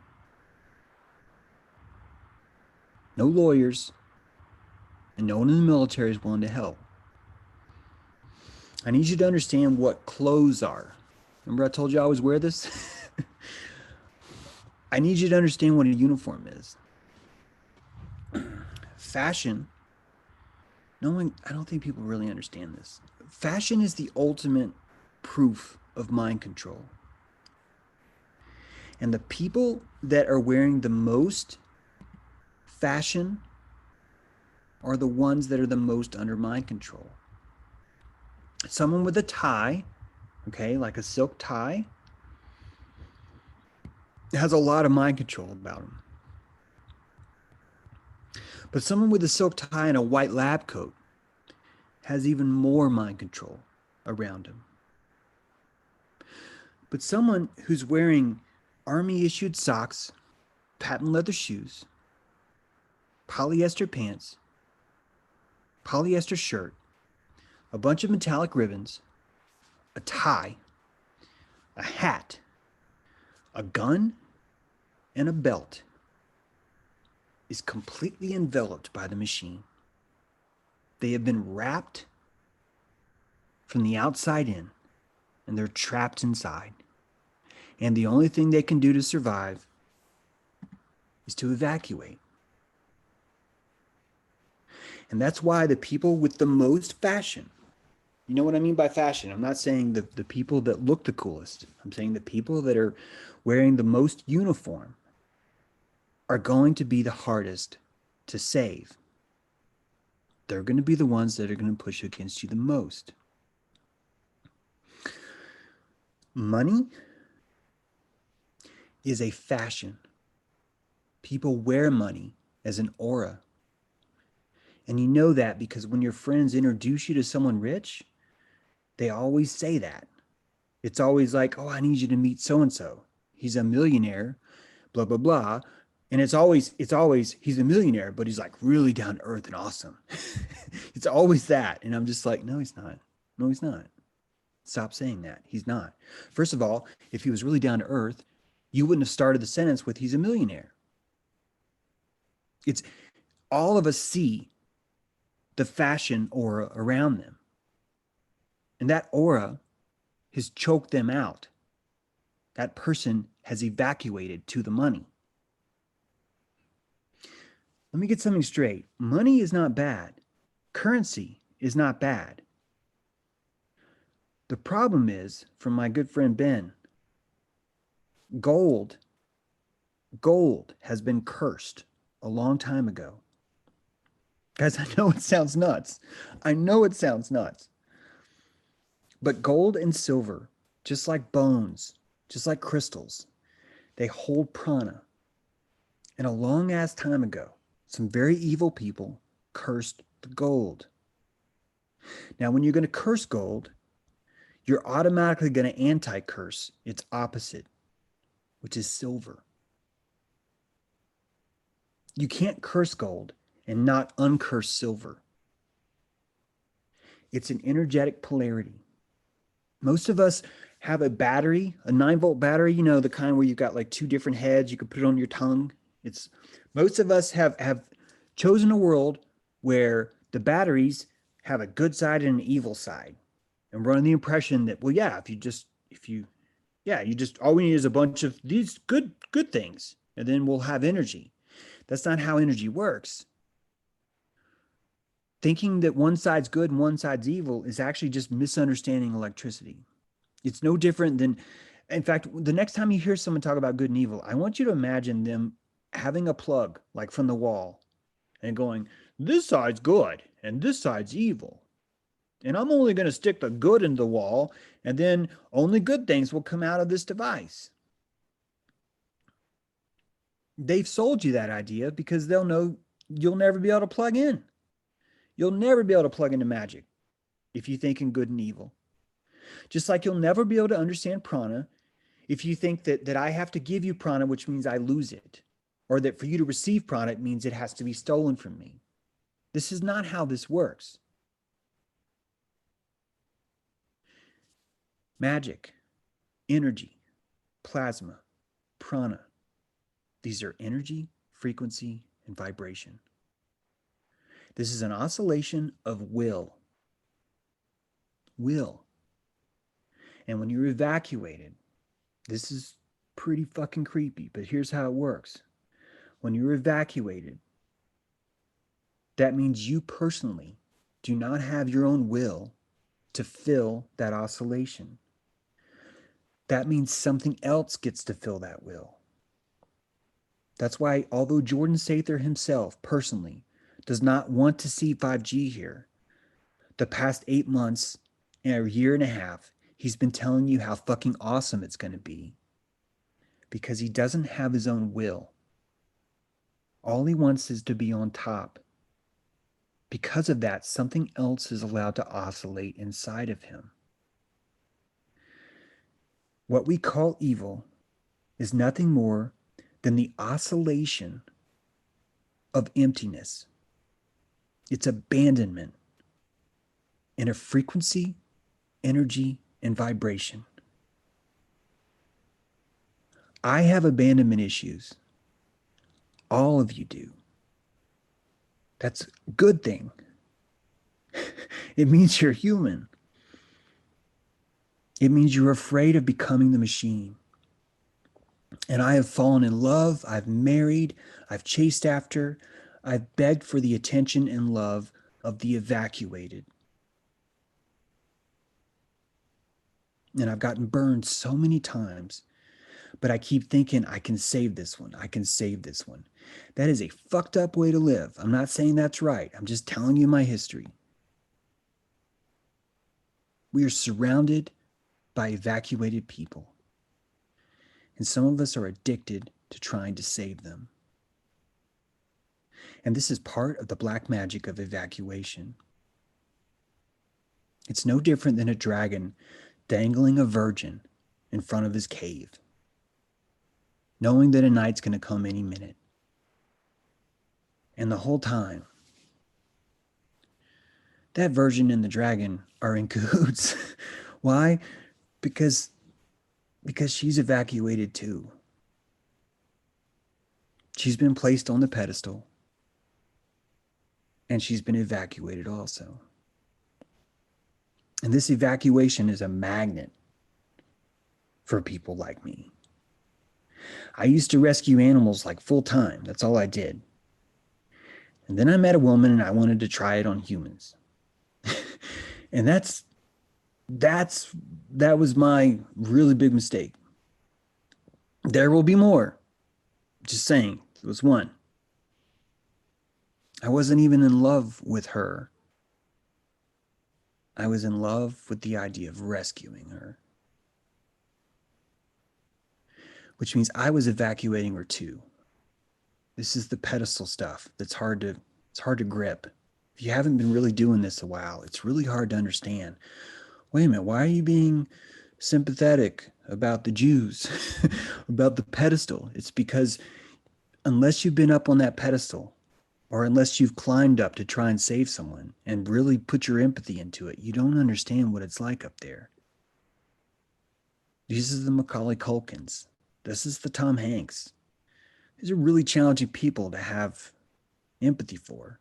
no lawyers, and no one in the military is willing to help. I need you to understand what clothes are. Remember I told you I always wear this? I need you to understand what a uniform is. Fashion, I don't think people really understand this. Fashion is the ultimate proof of mind control. And the people that are wearing the most fashion are the ones that are the most under mind control. Someone with a tie, okay, like a silk tie, has a lot of mind control about them. But someone with a silk tie and a white lab coat has even more mind control around him. But someone who's wearing army-issued socks, patent leather shoes, polyester pants, polyester shirt, a bunch of metallic ribbons, a tie, a hat, a gun, and a belt is completely enveloped by the machine. They have been wrapped from the outside in, and they're trapped inside. And the only thing they can do to survive is to evacuate. And that's why the people with the most fashion, you know what I mean by fashion? I'm not saying the people that look the coolest. I'm saying the people that are wearing the most uniform are going to be the hardest to save. They're going to be the ones that are going to push against you the most. Money is a fashion. People wear money as an aura. And you know that because when your friends introduce you to someone rich, they always say that. It's always like, oh, I need you to meet so-and-so. He's a millionaire, blah, blah, blah. And it's always, he's a millionaire, but he's like really down to earth and awesome. It's always that. And I'm just like, no, he's not. No, he's not. Stop saying that. He's not. First of all, if he was really down to earth, you wouldn't have started the sentence with he's a millionaire. It's all of us see the fashion aura around them. And that aura has choked them out. That person has evacuated to the money. Let me get something straight. Money is not bad. Currency is not bad. The problem is, from my good friend Ben, gold has been cursed a long time ago. Guys, I know it sounds nuts. I know it sounds nuts. But gold and silver, just like bones, just like crystals, they hold prana. And a long ass time ago, some very evil people cursed the gold. Now, when you're going to curse gold, you're automatically going to anti-curse its opposite, which is silver. You can't curse gold and not uncurse silver. It's an energetic polarity. Most of us have a battery, a 9-volt battery, you know, the kind where you've got like 2 different heads, you can put it on your tongue. Most of us have chosen a world where the batteries have a good side and an evil side. And we're under the impression that, well, yeah, all we need is a bunch of these good things, and then we'll have energy. That's not how energy works. Thinking that one side's good and one side's evil is actually just misunderstanding electricity. It's no different than, in fact, the next time you hear someone talk about good and evil, I want you to imagine them having a plug like from the wall and going, this side's good and this side's evil. And I'm only going to stick the good in the wall, and then only good things will come out of this device. They've sold you that idea because they'll know you'll never be able to plug in. You'll never be able to plug into magic if you think in good and evil. Just like you'll never be able to understand prana if you think that I have to give you prana, which means I lose it, or that for you to receive prana, it means it has to be stolen from me. This is not how this works. Magic, energy, plasma, prana. These are energy, frequency, and vibration. This is an oscillation of will. Will. And when you're evacuated, this is pretty fucking creepy, but here's how it works. When you're evacuated, that means you personally do not have your own will to fill that oscillation. That means something else gets to fill that will. That's why, although Jordan Sather himself personally does not want to see 5G here, the past 8 months and a year and a half, he's been telling you how fucking awesome it's going to be because he doesn't have his own will. All he wants is to be on top. Because of that, something else is allowed to oscillate inside of him. What we call evil is nothing more than the oscillation of emptiness. It's abandonment in a frequency, energy, and vibration. I have abandonment issues. All of you do. That's a good thing. It means you're human. It means you're afraid of becoming the machine. And I have fallen in love. I've married. I've chased after. I've begged for the attention and love of the evacuated. And I've gotten burned so many times. But I keep thinking, I can save this one. I can save this one. That is a fucked up way to live. I'm not saying that's right. I'm just telling you my history. We are surrounded by evacuated people. And some of us are addicted to trying to save them. And this is part of the black magic of evacuation. It's no different than a dragon dangling a virgin in front of his cave, knowing that a night's going to come any minute. And the whole time, that virgin and the dragon are in cahoots. Why? Because she's evacuated too. She's been placed on the pedestal, and she's been evacuated also. And this evacuation is a magnet for people like me. I used to rescue animals like full time. That's all I did. And then I met a woman and I wanted to try it on humans. And that was my really big mistake. There will be more. Just saying, it was one. I wasn't even in love with her. I was in love with the idea of rescuing her. Which means I was evacuating her too. This is the pedestal stuff that's hard to grip. If you haven't been really doing this a while, it's really hard to understand. Wait a minute, why are you being sympathetic about the Jews, about the pedestal? It's because unless you've been up on that pedestal, or unless you've climbed up to try and save someone and really put your empathy into it, you don't understand what it's like up there. These are the Macaulay Culkins. This is the Tom Hanks. These are really challenging people to have empathy for.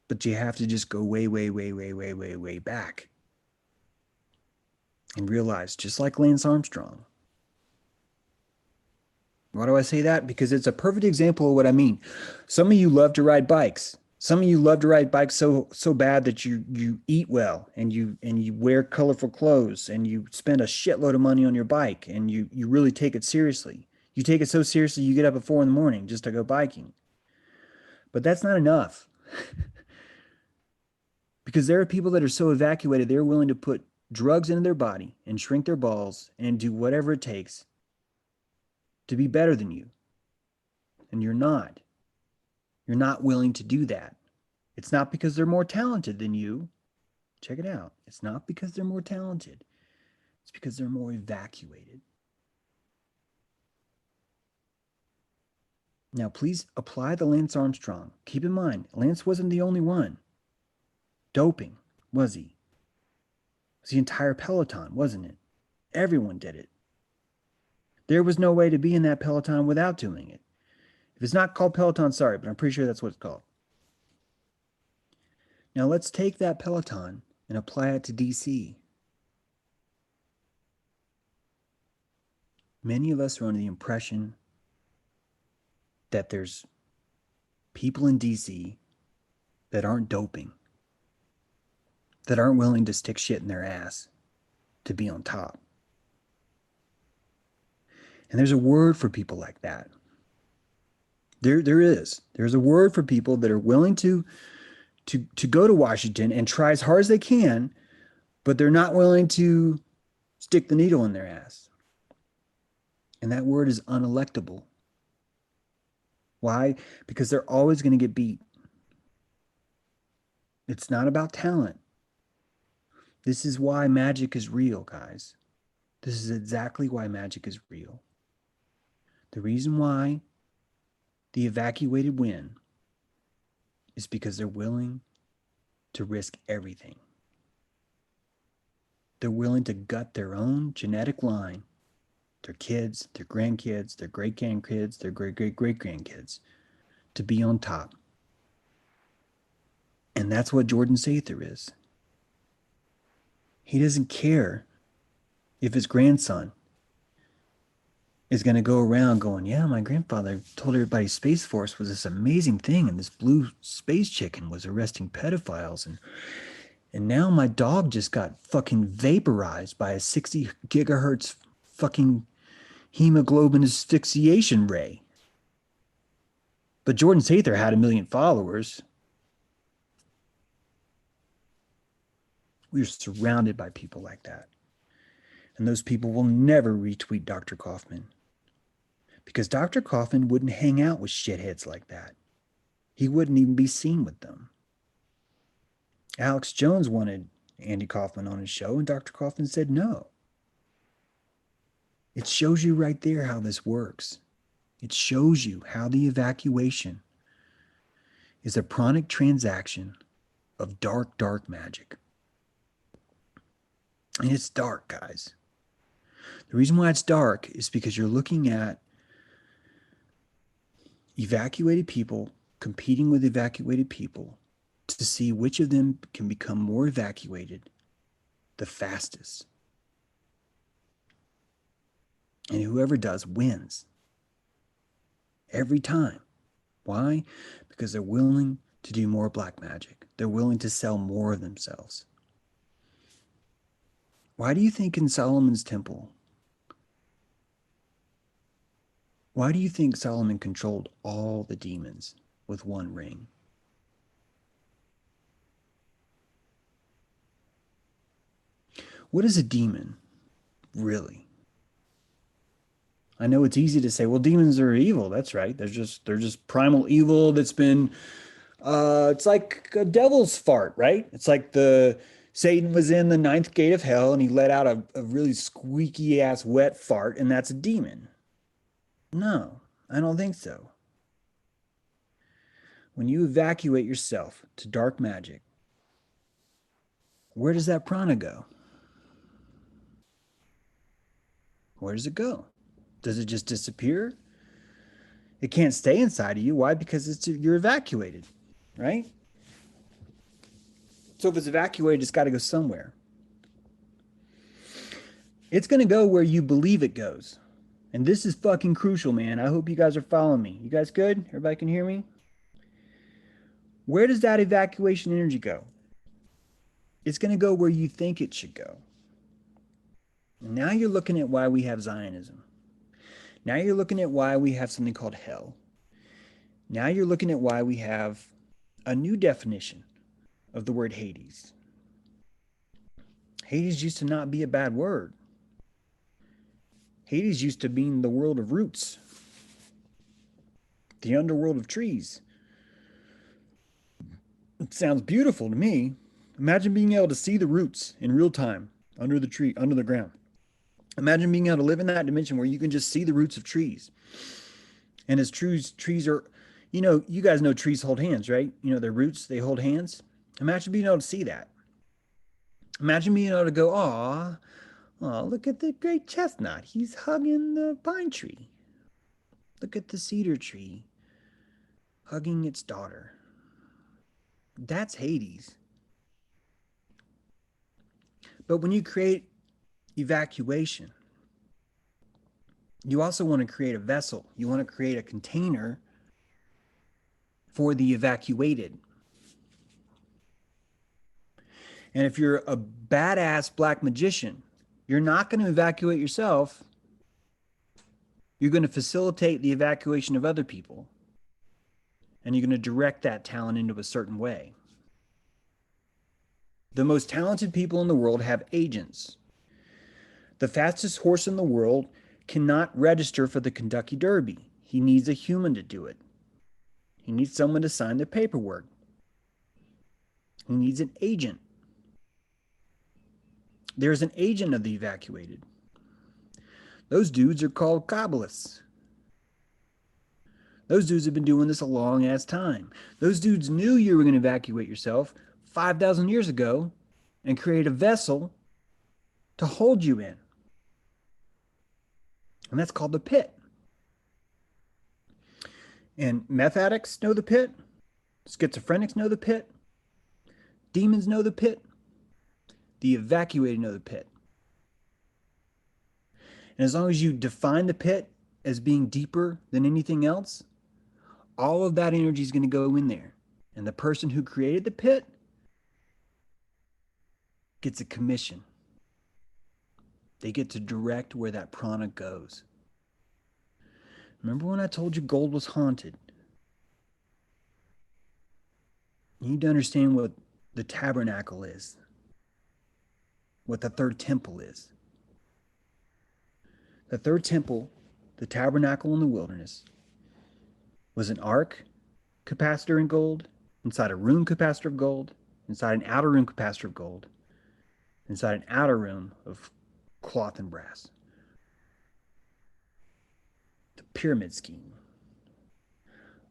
But you have to just go way back and realize, just like Lance Armstrong. Why do I say that? Because it's a perfect example of what I mean. Some of you love to ride bikes. Some of you love to ride bikes so bad that you eat well and you wear colorful clothes and you spend a shitload of money on your bike and you really take it seriously. You take it so seriously you get up at 4 in the morning just to go biking. But that's not enough. Because there are people that are so evacuated, they're willing to put drugs into their body and shrink their balls and do whatever it takes to be better than you. And you're not. You're not willing to do that. It's not because they're more talented than you. Check it out. It's not because they're more talented. It's because they're more evacuated. Now, please apply the Lance Armstrong. Keep in mind, Lance wasn't the only one doping, was he? It was the entire peloton, wasn't it? Everyone did it. There was no way to be in that peloton without doing it. If it's not called peloton, sorry, but I'm pretty sure that's what it's called. Now let's take that peloton and apply it to DC. Many of us are under the impression that there's people in DC that aren't doping, that aren't willing to stick shit in their ass to be on top. And there's a word for people like that. There is. There's a word for people that are willing to go to Washington and try as hard as they can, but they're not willing to stick the needle in their ass. And that word is unelectable. Why? Because they're always going to get beat. It's not about talent. This is why magic is real, guys. This is exactly why magic is real. The reason why the evacuated win is because they're willing to risk everything. They're willing to gut their own genetic line, their kids, their grandkids, their great-grandkids, their great-great-great-grandkids, to be on top. And that's what Jordan Sather is. He doesn't care if his grandson is going to go around going, yeah, my grandfather told everybody Space Force was this amazing thing, and this blue space chicken was arresting pedophiles, and now my dog just got fucking vaporized by a 60 gigahertz fucking hemoglobin asphyxiation ray. But Jordan Sather had 1 million followers. We are surrounded by people like that. And those people will never retweet Dr. Kaufman. Because Dr. Kaufman wouldn't hang out with shitheads like that. He wouldn't even be seen with them. Alex Jones wanted Andy Kaufman on his show, and Dr. Kaufman said no. It shows you right there how this works. It shows you how the evacuation is a pranic transaction of dark, dark magic. And it's dark, guys. The reason why it's dark is because you're looking at evacuated people competing with evacuated people to see which of them can become more evacuated the fastest. And whoever does wins. Every time. Why? Because they're willing to do more black magic. They're willing to sell more of themselves. Why do you think in Solomon's temple, why do you think Solomon controlled all the demons with one ring? What is a demon, really? I know it's easy to say, well, demons are evil. That's right. They're just primal evil that's been, it's like a devil's fart, right? It's like Satan was in the 9th gate of hell and he let out a really squeaky ass wet fart, and that's a demon. No, I don't think so. When you evacuate yourself to dark magic, where does that prana go? Where does it go? Does it just disappear? It can't stay inside of you. Why? Because you're evacuated, right? So if it's evacuated, it's got to go somewhere. It's going to go where you believe it goes. And this is fucking crucial, man. I hope you guys are following me. You guys good? Everybody can hear me? Where does that evacuation energy go? It's going to go where you think it should go. And now you're looking at why we have Zionism. Now you're looking at why we have something called hell. Now you're looking at why we have a new definition of the word Hades. Hades used to not be a bad word. Hades used to mean the world of roots, the underworld of trees. It sounds beautiful to me. Imagine being able to see the roots in real time under the tree, under the ground. Imagine being able to live in that dimension where you can just see the roots of trees. And as trees are, you guys know trees hold hands, right? Their roots, they hold hands. Imagine being able to see that. Imagine being able to go, oh, look at the great chestnut. He's hugging the pine tree. Look at the cedar tree hugging its daughter. That's Hades. But when you create evacuation, you also want to create a vessel. You want to create a container for the evacuated. And if you're a badass black magician, you're not going to evacuate yourself. You're going to facilitate the evacuation of other people. And you're going to direct that talent into a certain way. The most talented people in the world have agents. The fastest horse in the world cannot register for the Kentucky Derby. He needs a human to do it. He needs someone to sign the paperwork. He needs an agent. There's an agent of the evacuated. Those dudes are called Kabbalists. Those dudes have been doing this a long ass time. Those dudes knew you were going to evacuate yourself 5,000 years ago and create a vessel to hold you in. And that's called the pit. And meth addicts know the pit. Schizophrenics know the pit. Demons know the pit. The evacuated know the pit. And as long as you define the pit as being deeper than anything else, all of that energy is going to go in there. And the person who created the pit gets a commission. They get to direct where that prana goes. Remember when I told you gold was haunted? You need to understand what the tabernacle is, what the third temple is. The third temple, the tabernacle in the wilderness, was an ark capacitor in gold, inside a room capacitor of gold, inside an outer room capacitor of gold, inside an outer room of cloth and brass. The pyramid scheme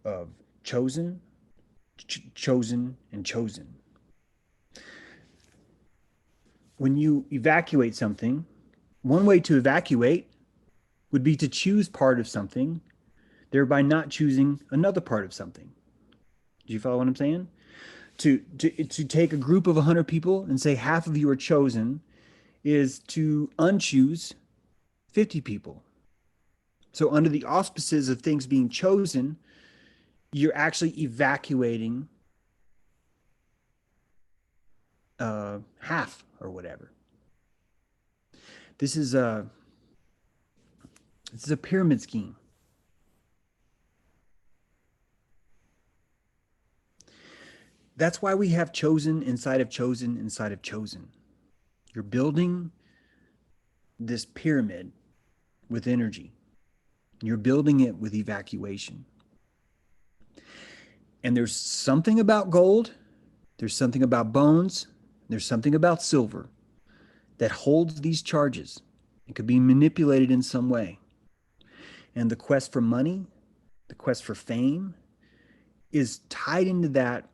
of chosen, chosen, and chosen. When you evacuate something, one way to evacuate would be to choose part of something, thereby not choosing another part of something. Do you follow what I'm saying? To take a group of 100 people and say half of you are chosen is to unchoose 50 people. So under the auspices of things being chosen, you're actually evacuating half or whatever. This is a pyramid scheme. That's why we have chosen inside of chosen inside of chosen. You're building this pyramid with energy. You're building it with evacuation. And there's something about gold, there's something about bones, there's something about silver that holds these charges. It could be manipulated in some way. And the quest for money, the quest for fame, is tied into that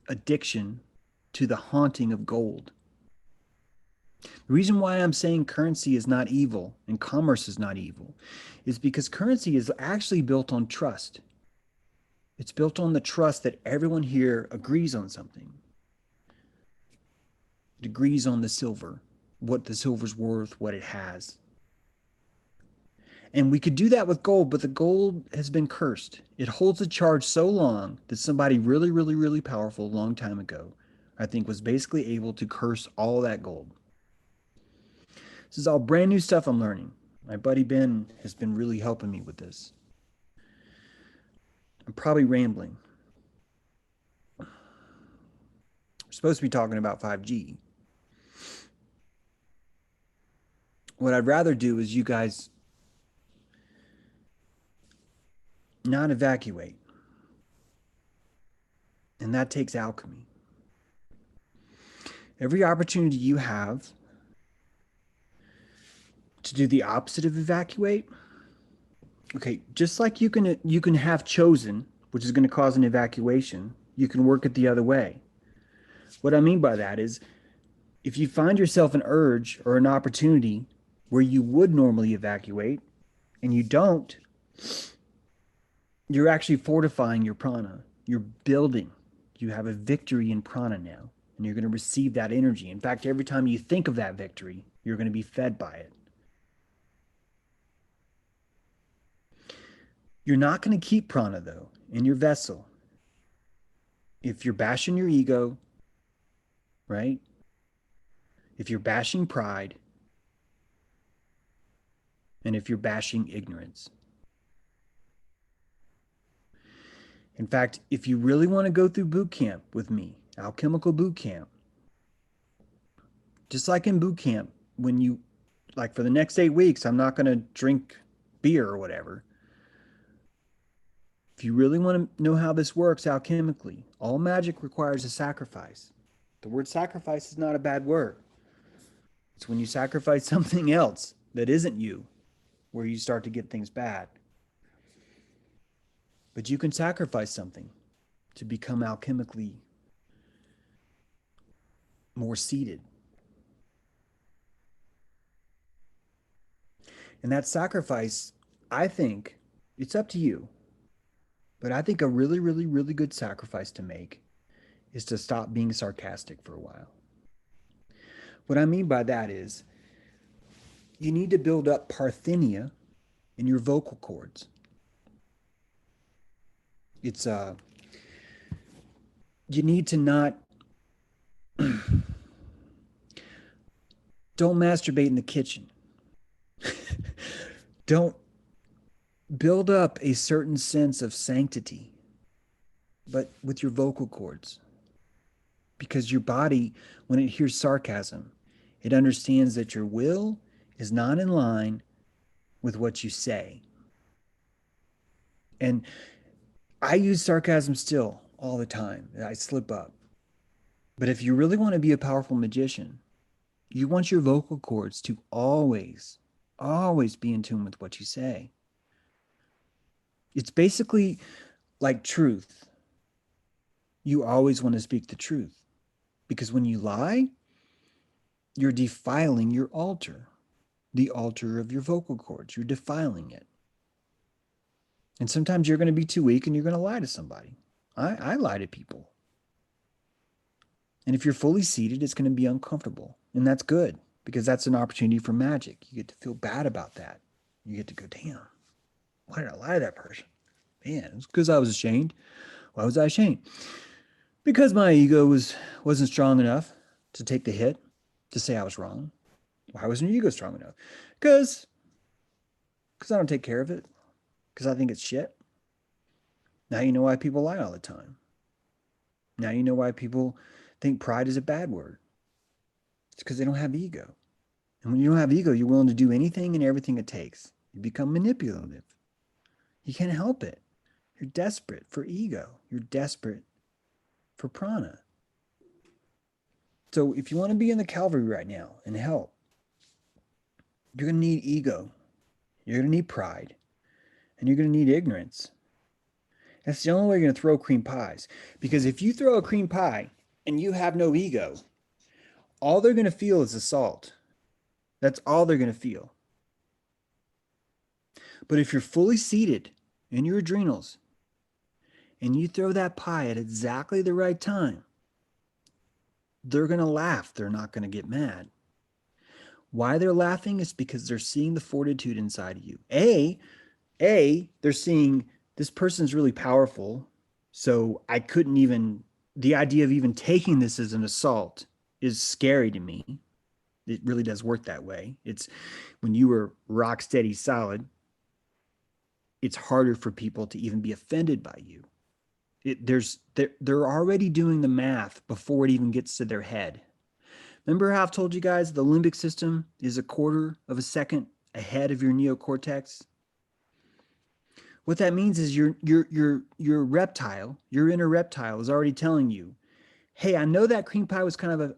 addiction to the haunting of gold. The reason why I'm saying currency is not evil and commerce is not evil is because currency is actually built on trust. It's built on the trust that everyone here agrees on something. It agrees on the silver, what the silver's worth, what it has. And we could do that with gold, but the gold has been cursed. It holds a charge so long that somebody really, really, really powerful a long time ago, I think, was basically able to curse all that gold. This is all brand new stuff I'm learning. My buddy Ben has been really helping me with this. I'm probably rambling. We're supposed to be talking about 5G. What I'd rather do is you guys not evacuate. And that takes alchemy. Every opportunity you have to do the opposite of evacuate, okay, just like you can have chosen, which is going to cause an evacuation, you can work it the other way. What I mean by that is if you find yourself an urge or an opportunity where you would normally evacuate and you don't, you're actually fortifying your prana. You're building. You have a victory in prana now, and you're going to receive that energy. In fact, every time you think of that victory, you're going to be fed by it. You're not going to keep prana, though, in your vessel. If you're bashing your ego, right? If you're bashing pride, and if you're bashing ignorance. In fact, if you really want to go through boot camp with me, alchemical boot camp, just like in boot camp, when you, like for the next 8 weeks, I'm not going to drink beer or whatever. If you really want to know how this works alchemically, all magic requires a sacrifice. The word sacrifice is not a bad word. It's when you sacrifice something else that isn't you, where you start to get things bad. But you can sacrifice something to become alchemically more seated. And that sacrifice, I think, it's up to you. But I think a really, really, really good sacrifice to make is to stop being sarcastic for a while. What I mean by that is you need to build up parthenia in your vocal cords. It's you need to not don't masturbate in the kitchen. Don't build up a certain sense of sanctity, but with your vocal cords. Because your body, when it hears sarcasm, it understands that your will is not in line with what you say. And I use sarcasm still all the time. I slip up. But if you really want to be a powerful magician, you want your vocal cords to always, always be in tune with what you say. It's basically like truth. You always want to speak the truth. Because when you lie, you're defiling your altar, the altar of your vocal cords. You're defiling it. And sometimes you're going to be too weak and you're going to lie to somebody. I lie to people. And if you're fully seated, it's going to be uncomfortable. And that's good because that's an opportunity for magic. You get to feel bad about that. You get to go, damn, why did I lie to that person? Man, it's because I was ashamed. Why was I ashamed? Because my ego wasn't strong enough to take the hit, to say I was wrong. Why wasn't your ego strong enough? Because I don't take care of it. Because I think it's shit. Now you know why people lie all the time. Now you know why people think pride is a bad word. It's because they don't have ego. And when you don't have ego, you're willing to do anything and everything it takes. You become manipulative. You can't help it. You're desperate for ego. You're desperate for prana. So if you want to be in the cavalry right now and help, you're going to need ego. You're going to need pride. And you're going to need ignorance. That's the only way you're going to throw cream pies. Because if you throw a cream pie and you have no ego, all they're going to feel is assault. That's all they're going to feel. But if you're fully seated in your adrenals and you throw that pie at exactly the right time, they're going to laugh. They're not going to get mad. Why they're laughing is because they're seeing the fortitude inside of you. They're seeing this person's really powerful. So I couldn't even, the idea of even taking this as an assault is scary to me. It really does work that way. It's when you were rock steady solid, it's harder for people to even be offended by you. They're already doing the math before it even gets to their head. Remember how I've told you guys the limbic system is a quarter of a second ahead of your neocortex? What that means is your reptile, your inner reptile is already telling you, hey, I know that cream pie was kind of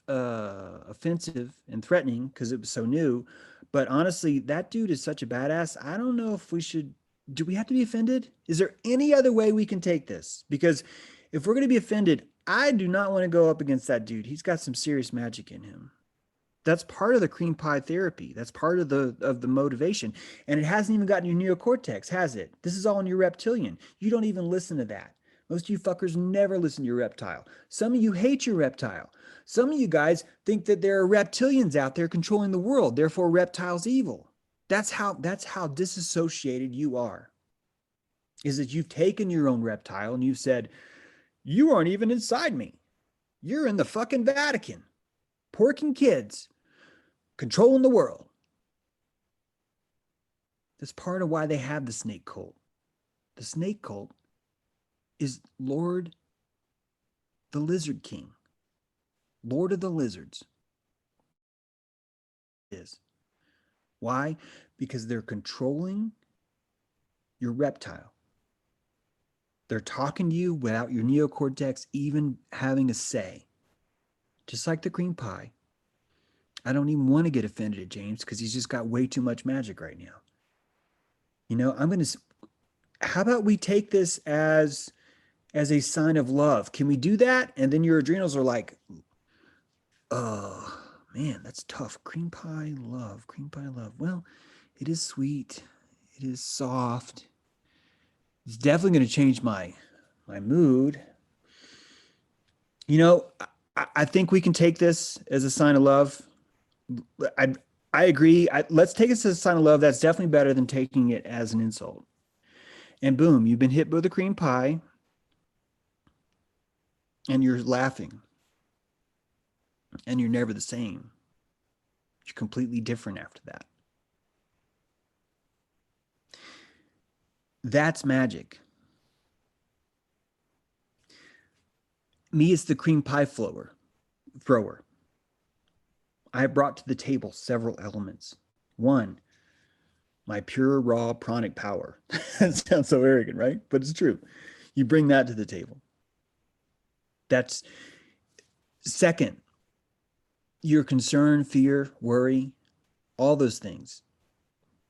offensive and threatening because it was so new, but honestly, that dude is such a badass. I don't know if we should, do we have to be offended? Is there any other way we can take this? Because if we're going to be offended, I do not want to go up against that dude. He's got some serious magic in him. That's part of the cream pie therapy. That's part of the motivation. And it hasn't even gotten your neocortex, has it? This is all in your reptilian. You don't even listen to that. Most of you fuckers never listen to your reptile. Some of you hate your reptile. Some of you guys think that there are reptilians out there controlling the world, therefore reptiles evil. That's how disassociated you are. Is that you've taken your own reptile and you've said, you aren't even inside me. You're in the fucking Vatican, porking kids, controlling the world. That's part of why they have the snake cult. The snake cult is Lord the Lizard King, Lord of the Lizards. Is why? Because they're controlling your reptile. They're talking to you without your neocortex even having a say. Just like the cream pie. I don't even want to get offended at James because he's just got way too much magic right now. You know, how about we take this as a sign of love? Can we do that? And then your adrenals are like, oh, man, that's tough. Cream pie love. Well, it is sweet. It is soft. It's definitely going to change my mood. You know, I think we can take this as a sign of love. I agree. Let's take it as a sign of love. That's definitely better than taking it as an insult. And boom, you've been hit with a cream pie and you're laughing. And you're never the same. You're completely different after that. That's magic. Me is the cream pie thrower. I have brought to the table several elements. One, my pure, raw, pranic power. That sounds so arrogant, right? But it's true. You bring that to the table. That's second, your concern, fear, worry, all those things.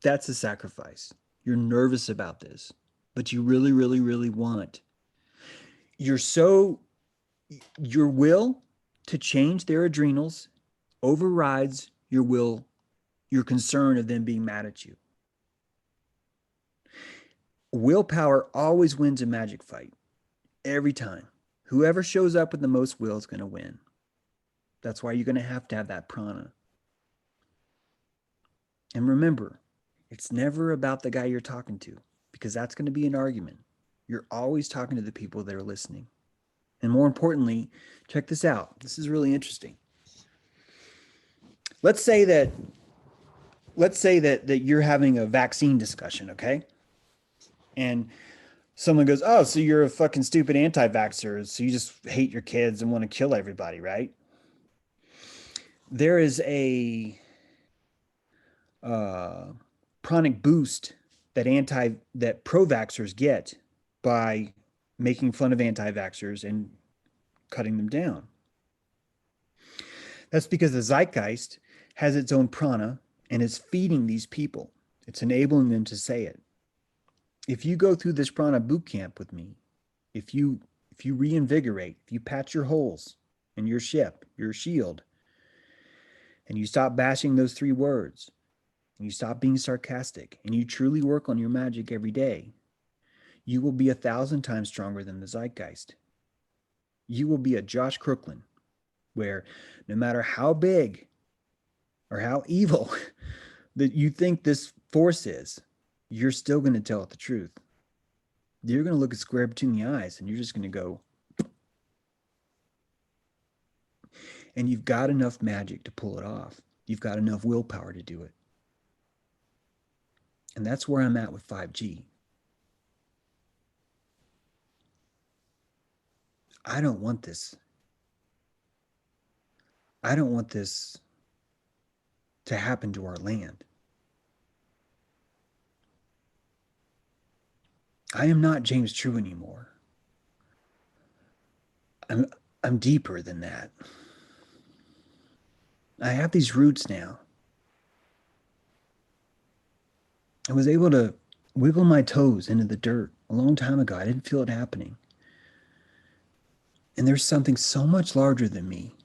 That's a sacrifice. You're nervous about this, but you really, really, really want. Your will to change their adrenals overrides your concern of them being mad at you. Willpower always wins a magic fight. Every time. Whoever shows up with the most will is going to win. That's why you're going to have that prana. And remember, it's never about the guy you're talking to, because that's going to be an argument. You're always talking to the people that are listening. And more importantly, check this out. This is really interesting. Let's say that you're having a vaccine discussion, okay? And someone goes, oh, so you're a fucking stupid anti-vaxxer, so you just hate your kids and want to kill everybody, right? There is a pranic boost that pro-vaxxers get by making fun of anti-vaxxers and cutting them down. That's because the zeitgeist has its own prana and is feeding these people. It's enabling them to say it. If you go through this prana boot camp with me, if you reinvigorate, if you patch your holes in your ship, your shield, and you stop bashing those 3 words, and you stop being sarcastic, and you truly work on your magic every day, you will be 1,000 times stronger than the zeitgeist. You will be a Josh Crooklyn, where no matter how big or how evil that you think this force is, you're still going to tell it the truth. You're going to look it square between the eyes and you're just going to go. And you've got enough magic to pull it off. You've got enough willpower to do it. And that's where I'm at with 5G. I don't want this. I don't want this to happen to our land. I am not James True anymore. I'm deeper than that. I have these roots now. I was able to wiggle my toes into the dirt a long time ago. I didn't feel it happening. And there's something so much larger than me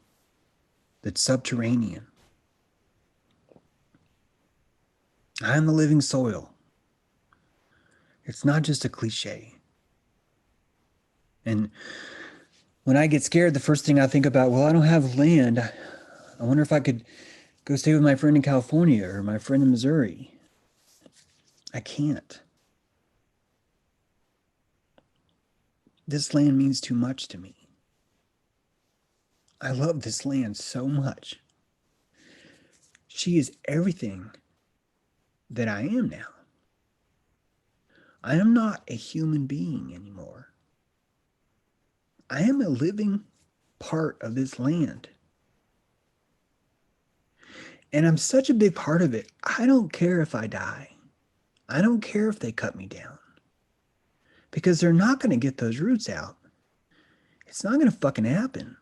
that's subterranean. I am the living soil. It's not just a cliche. And when I get scared, the first thing I think about, well, I don't have land. I wonder if I could go stay with my friend in California or my friend in Missouri. I can't. This land means too much to me. I love this land so much. She is everything that I am now. I am not a human being anymore. I am a living part of this land. And I'm such a big part of it. I don't care if I die. I don't care if they cut me down. Because they're not going to get those roots out. It's not going to fucking happen.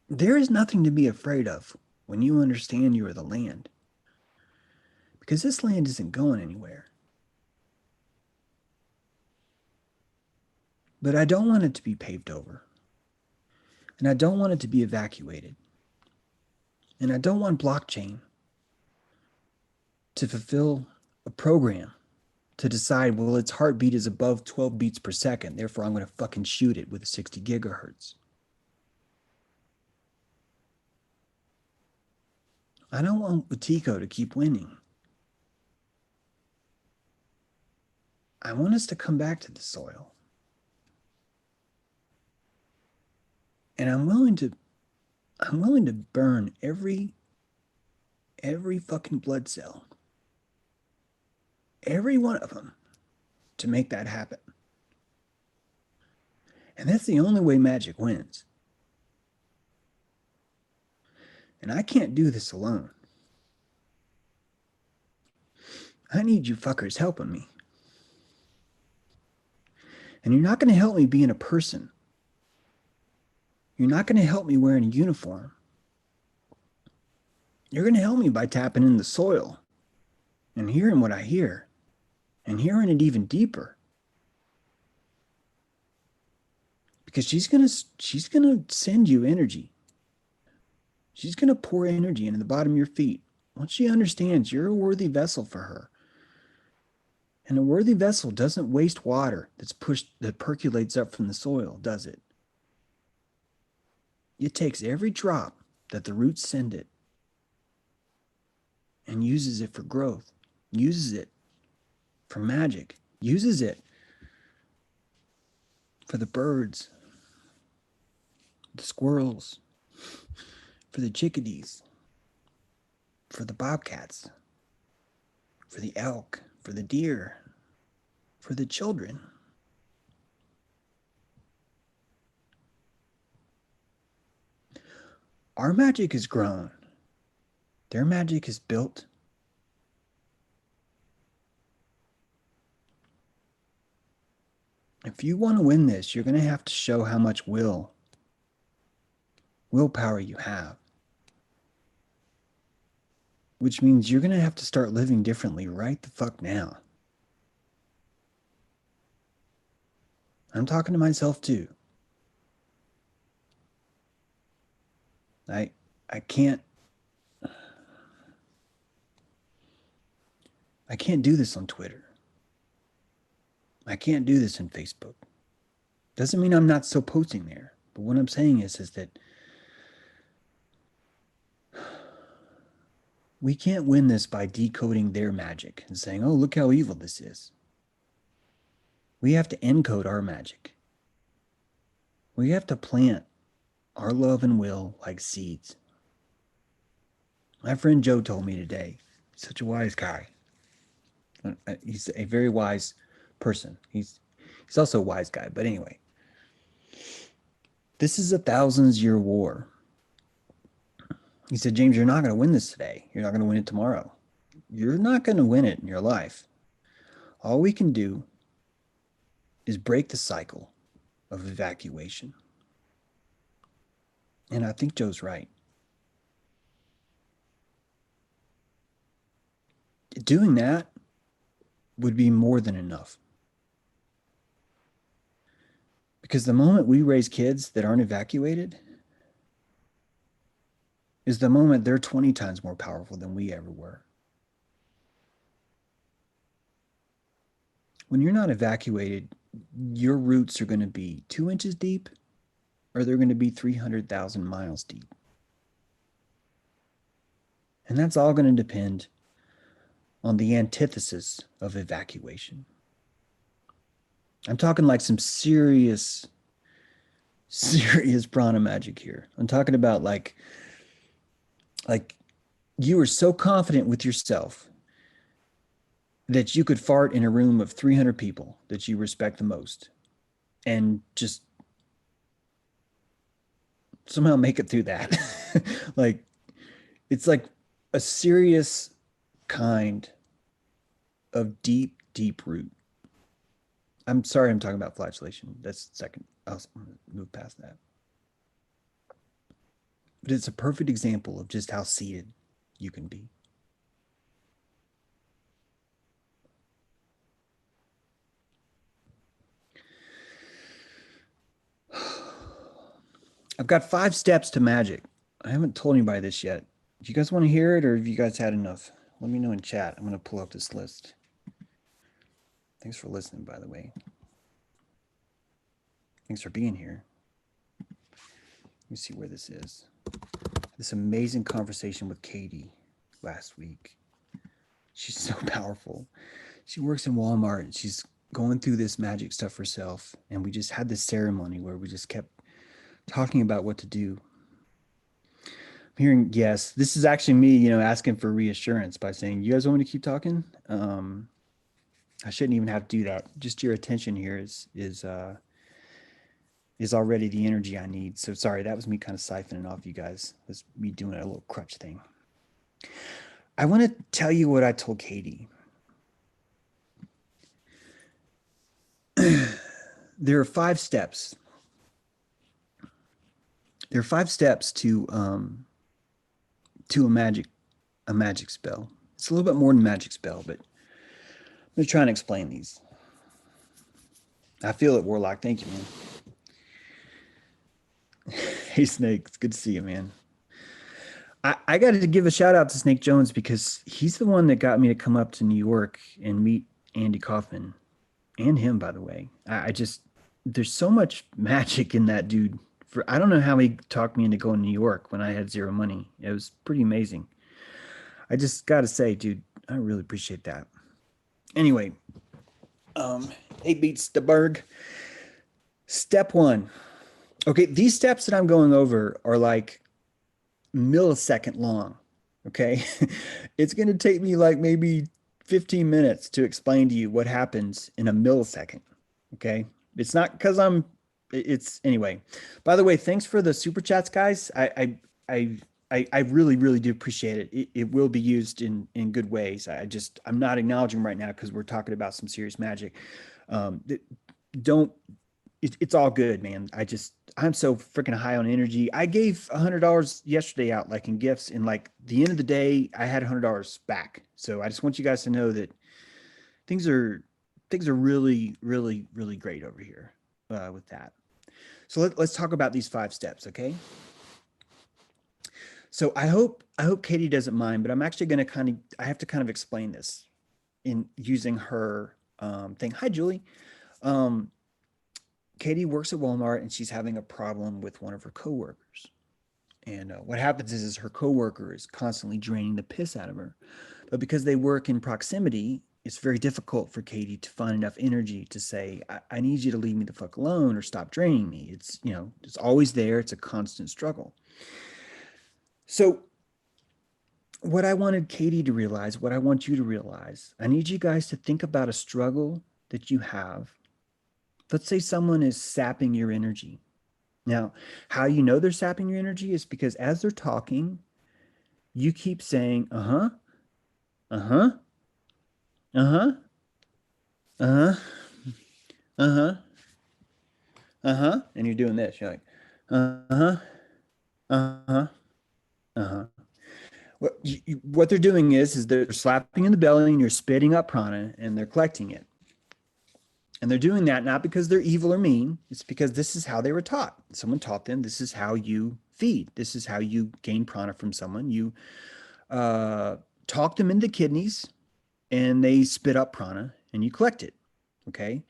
There is nothing to be afraid of when you understand you are the land. Because this land isn't going anywhere. But I don't want it to be paved over. And I don't want it to be evacuated. And I don't want blockchain to fulfill a program to decide, well, its heartbeat is above 12 beats per second. Therefore, I'm going to fucking shoot it with 60 gigahertz. I don't want Watiko to keep winning. I want us to come back to the soil. And I'm willing to burn every fucking blood cell. Every one of them to make that happen. And that's the only way magic wins. And I can't do this alone. I need you fuckers helping me. And you're not going to help me being a person. You're not going to help me wearing a uniform. You're going to help me by tapping in the soil and hearing what I hear and hearing it even deeper. Because she's going to send you energy. She's going to pour energy into the bottom of your feet. Once she understands you're a worthy vessel for her. And a worthy vessel doesn't waste water that percolates up from the soil, does it? It takes every drop that the roots send it and uses it for growth, uses it for magic, uses it for the birds, the squirrels, for the chickadees, for the bobcats, for the elk, for the deer, for the children. Our magic is grown. Their magic is built. If you want to win this, you're going to have to show how much willpower you have. Which means you're going to have to start living differently right the fuck now. I'm talking to myself too. I can't do this on Twitter. I can't do this on Facebook. Doesn't mean I'm not still posting there. But what I'm saying is that We can't win this by decoding their magic and saying, oh, look how evil this is. We have to encode our magic. We have to plant our love and will like seeds. My friend Joe told me today, such a wise guy. He's a very wise person. He's also a wise guy. But anyway, this is a thousands-year war. He said, James, you're not going to win this today. You're not going to win it tomorrow. You're not going to win it in your life. All we can do is break the cycle of evacuation. And I think Joe's right. Doing that would be more than enough. Because the moment we raise kids that aren't evacuated is the moment they're 20 times more powerful than we ever were. When you're not evacuated, your roots are going to be 2 inches deep or they're going to be 300,000 miles deep. And that's all going to depend on the antithesis of evacuation. I'm talking like some serious prana magic here. I'm talking about like you are so confident with yourself that you could fart in a room of 300 people that you respect the most and just somehow make it through that. Like, it's like a serious kind of deep root. I'm sorry I'm talking about flagellation. That's second. I'll move past that. But it's a perfect example of just how seated you can be. I've got 5 steps to magic. I haven't told anybody this yet. Do you guys want to hear it, or have you guys had enough? Let me know in chat. I'm going to pull up this list. Thanks for listening, by the way. Thanks for being here. Let me see where this is. This amazing conversation with Katie last week. She's so powerful. She works in Walmart and she's going through this magic stuff herself. And we just had this ceremony where we just kept talking about what to do. I'm hearing yes. This is actually me, asking for reassurance by saying, you guys want me to keep talking? I shouldn't even have to do that. Just your attention here is already the energy I need. So sorry, that was me kind of siphoning off you guys. That's me doing a little crutch thing. I want to tell you what I told Katie. There are 5 steps. There are 5 steps to a magic spell. It's a little bit more than magic spell, but I'm going to try and explain these. I feel it, Warlock. Thank you, man. Hey, Snake. It's good to see you, man. I got to give a shout out to Snake Jones because he's the one that got me to come up to New York and meet Andy Kaufman and him, by the way. There's so much magic in that dude. I don't know how he talked me into going to New York when I had 0 money. It was pretty amazing. I just got to say, dude, I really appreciate that. Anyway, 8 beats the Berg. Step 1. Okay, these steps that I'm going over are like millisecond long. Okay, it's going to take me like maybe 15 minutes to explain to you what happens in a millisecond. Okay, it's not because it's anyway. By the way, thanks for the super chats, guys. I really do appreciate it. It will be used in good ways. I'm not acknowledging right now because we're talking about some serious magic. It's all good, man. I'm so freaking high on energy. I gave $100 yesterday out, like in gifts, and like the end of the day, I had $100 back. So I just want you guys to know that things are really great over here with that. So let's talk about these 5 steps, okay? So I hope Katie doesn't mind, but I'm actually going to I have to kind of explain this in using her thing. Hi, Julie. Katie works at Walmart and she's having a problem with one of her coworkers. And what happens is her coworker is constantly draining the piss out of her. But because they work in proximity, it's very difficult for Katie to find enough energy to say, I need you to leave me the fuck alone or stop draining me. It's, you know, it's always there. It's a constant struggle. So what I wanted Katie to realize, what I want you to realize, I need you guys to think about a struggle that you have. Let's say someone is sapping your energy. Now, how you know they're sapping your energy is because as they're talking, you keep saying, uh-huh, uh-huh, uh-huh, uh-huh, uh-huh, uh-huh. And you're doing this. You're like, uh-huh, uh-huh, uh-huh. What they're doing is they're slapping in the belly and you're spitting up prana and they're collecting it. And they're doing that not because they're evil or mean. It's because this is how they were taught. Someone taught them this is how you feed. This is how you gain prana from someone. You talk them into the kidneys and they spit up prana and you collect it. Okay.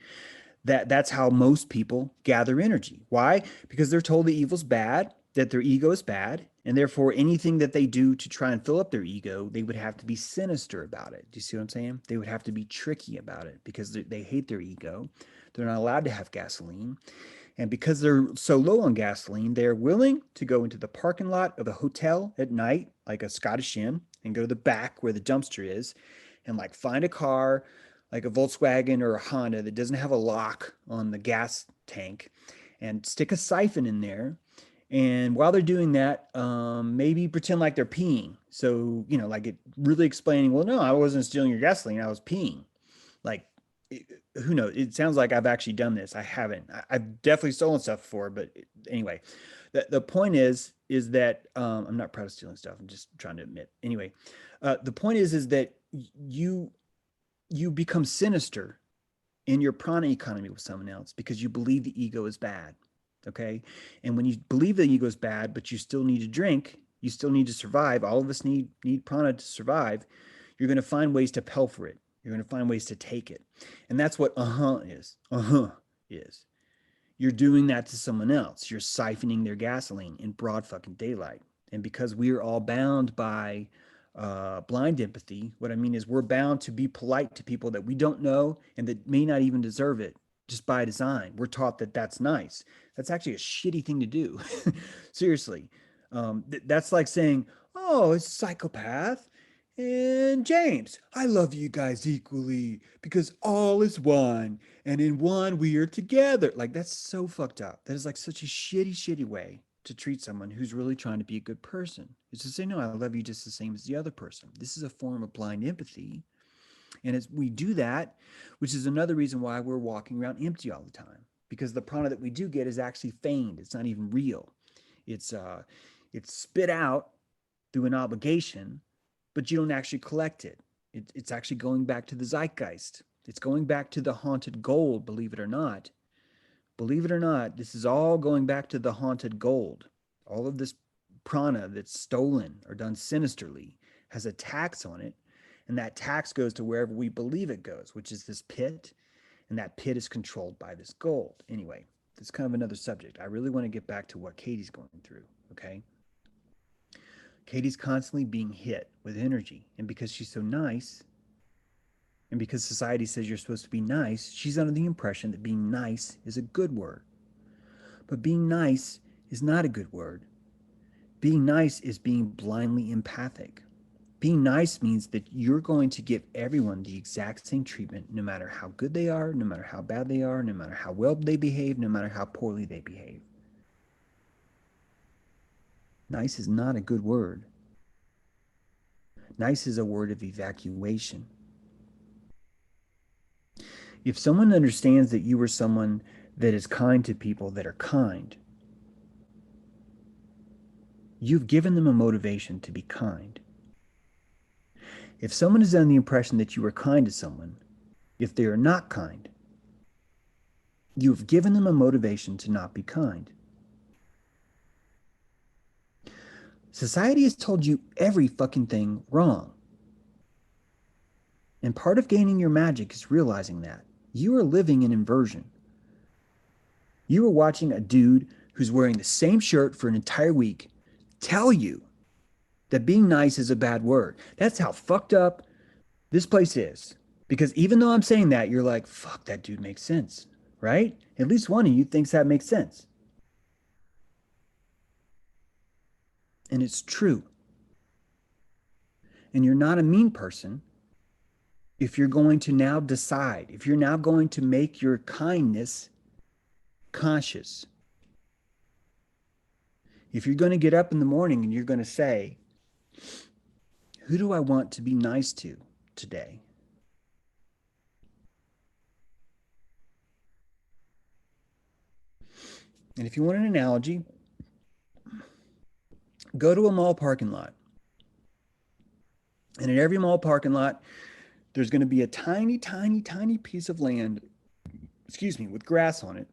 That's how most people gather energy. Why? Because they're told the evil's bad, that their ego is bad, and therefore anything that they do to try and fill up their ego, they would have to be sinister about it. Do you see what I'm saying? They would have to be tricky about it because they hate their ego. They're not allowed to have gasoline. And because they're so low on gasoline, they're willing to go into the parking lot of a hotel at night, like a Scottish Inn, and go to the back where the dumpster is and like find a car like a Volkswagen or a Honda that doesn't have a lock on the gas tank and stick a siphon in there. And while they're doing that, maybe pretend like they're peeing. So, you know, like it really explaining, well, no, I wasn't stealing your gasoline. I was peeing. Like, who knows? It sounds like I've actually done this. I haven't. I've definitely stolen stuff before. But anyway, the point is that I'm not proud of stealing stuff. I'm just trying to admit. Anyway, the point is that you become sinister in your prana economy with someone else because you believe the ego is bad. Okay. And when you believe the ego is bad, but you still need to drink, you still need to survive. All of us need prana to survive. You're going to find ways to pilfer it. You're going to find ways to take it. And that's what is. Is. You're doing that to someone else. You're siphoning their gasoline in broad fucking daylight. And because we're all bound by blind empathy, what I mean is we're bound to be polite to people that we don't know and that may not even deserve it just by design. We're taught that that's nice. That's actually a shitty thing to do. Seriously. That's like saying, oh, it's a psychopath. And James, I love you guys equally because all is one. And in one, we are together. Like, that's so fucked up. That is like such a shitty, shitty way to treat someone who's really trying to be a good person. Is to say, no, I love you just the same as the other person. This is a form of blind empathy. And as we do that, which is another reason why we're walking around empty all the time, because the prana that we do get is actually feigned. It's not even real. It's spit out through an obligation, but you don't actually collect it. It's actually going back to the zeitgeist. It's going back to the haunted gold, believe it or not. Believe it or not, this is all going back to the haunted gold. All of this prana that's stolen or done sinisterly has a tax on it. And that tax goes to wherever we believe it goes, which is this pit. And that pit is controlled by this gold. Anyway, that's kind of another subject. I really want to get back to what Katie's going through, okay? Katie's constantly being hit with energy. And because she's so nice, and because society says you're supposed to be nice, she's under the impression that being nice is a good word. But being nice is not a good word. Being nice is being blindly empathic. Being nice means that you're going to give everyone the exact same treatment, no matter how good they are, no matter how bad they are, no matter how well they behave, no matter how poorly they behave. Nice is not a good word. Nice is a word of evacuation. If someone understands that you are someone that is kind to people that are kind, you've given them a motivation to be kind. If someone is under the impression that you are kind to someone, if they are not kind, you have given them a motivation to not be kind. Society has told you every fucking thing wrong. And part of gaining your magic is realizing that. You are living in inversion. You are watching a dude who's wearing the same shirt for an entire week, tell you that being nice is a bad word. That's how fucked up this place is. Because even though I'm saying that, you're like, fuck, that dude makes sense, right? At least one of you thinks that makes sense. And it's true. And you're not a mean person if you're going to now decide, if you're now going to make your kindness conscious. If you're going to get up in the morning and you're going to say, who do I want to be nice to today? And if you want an analogy, go to a mall parking lot. And in every mall parking lot, there's going to be a tiny, tiny, tiny piece of land, with grass on it,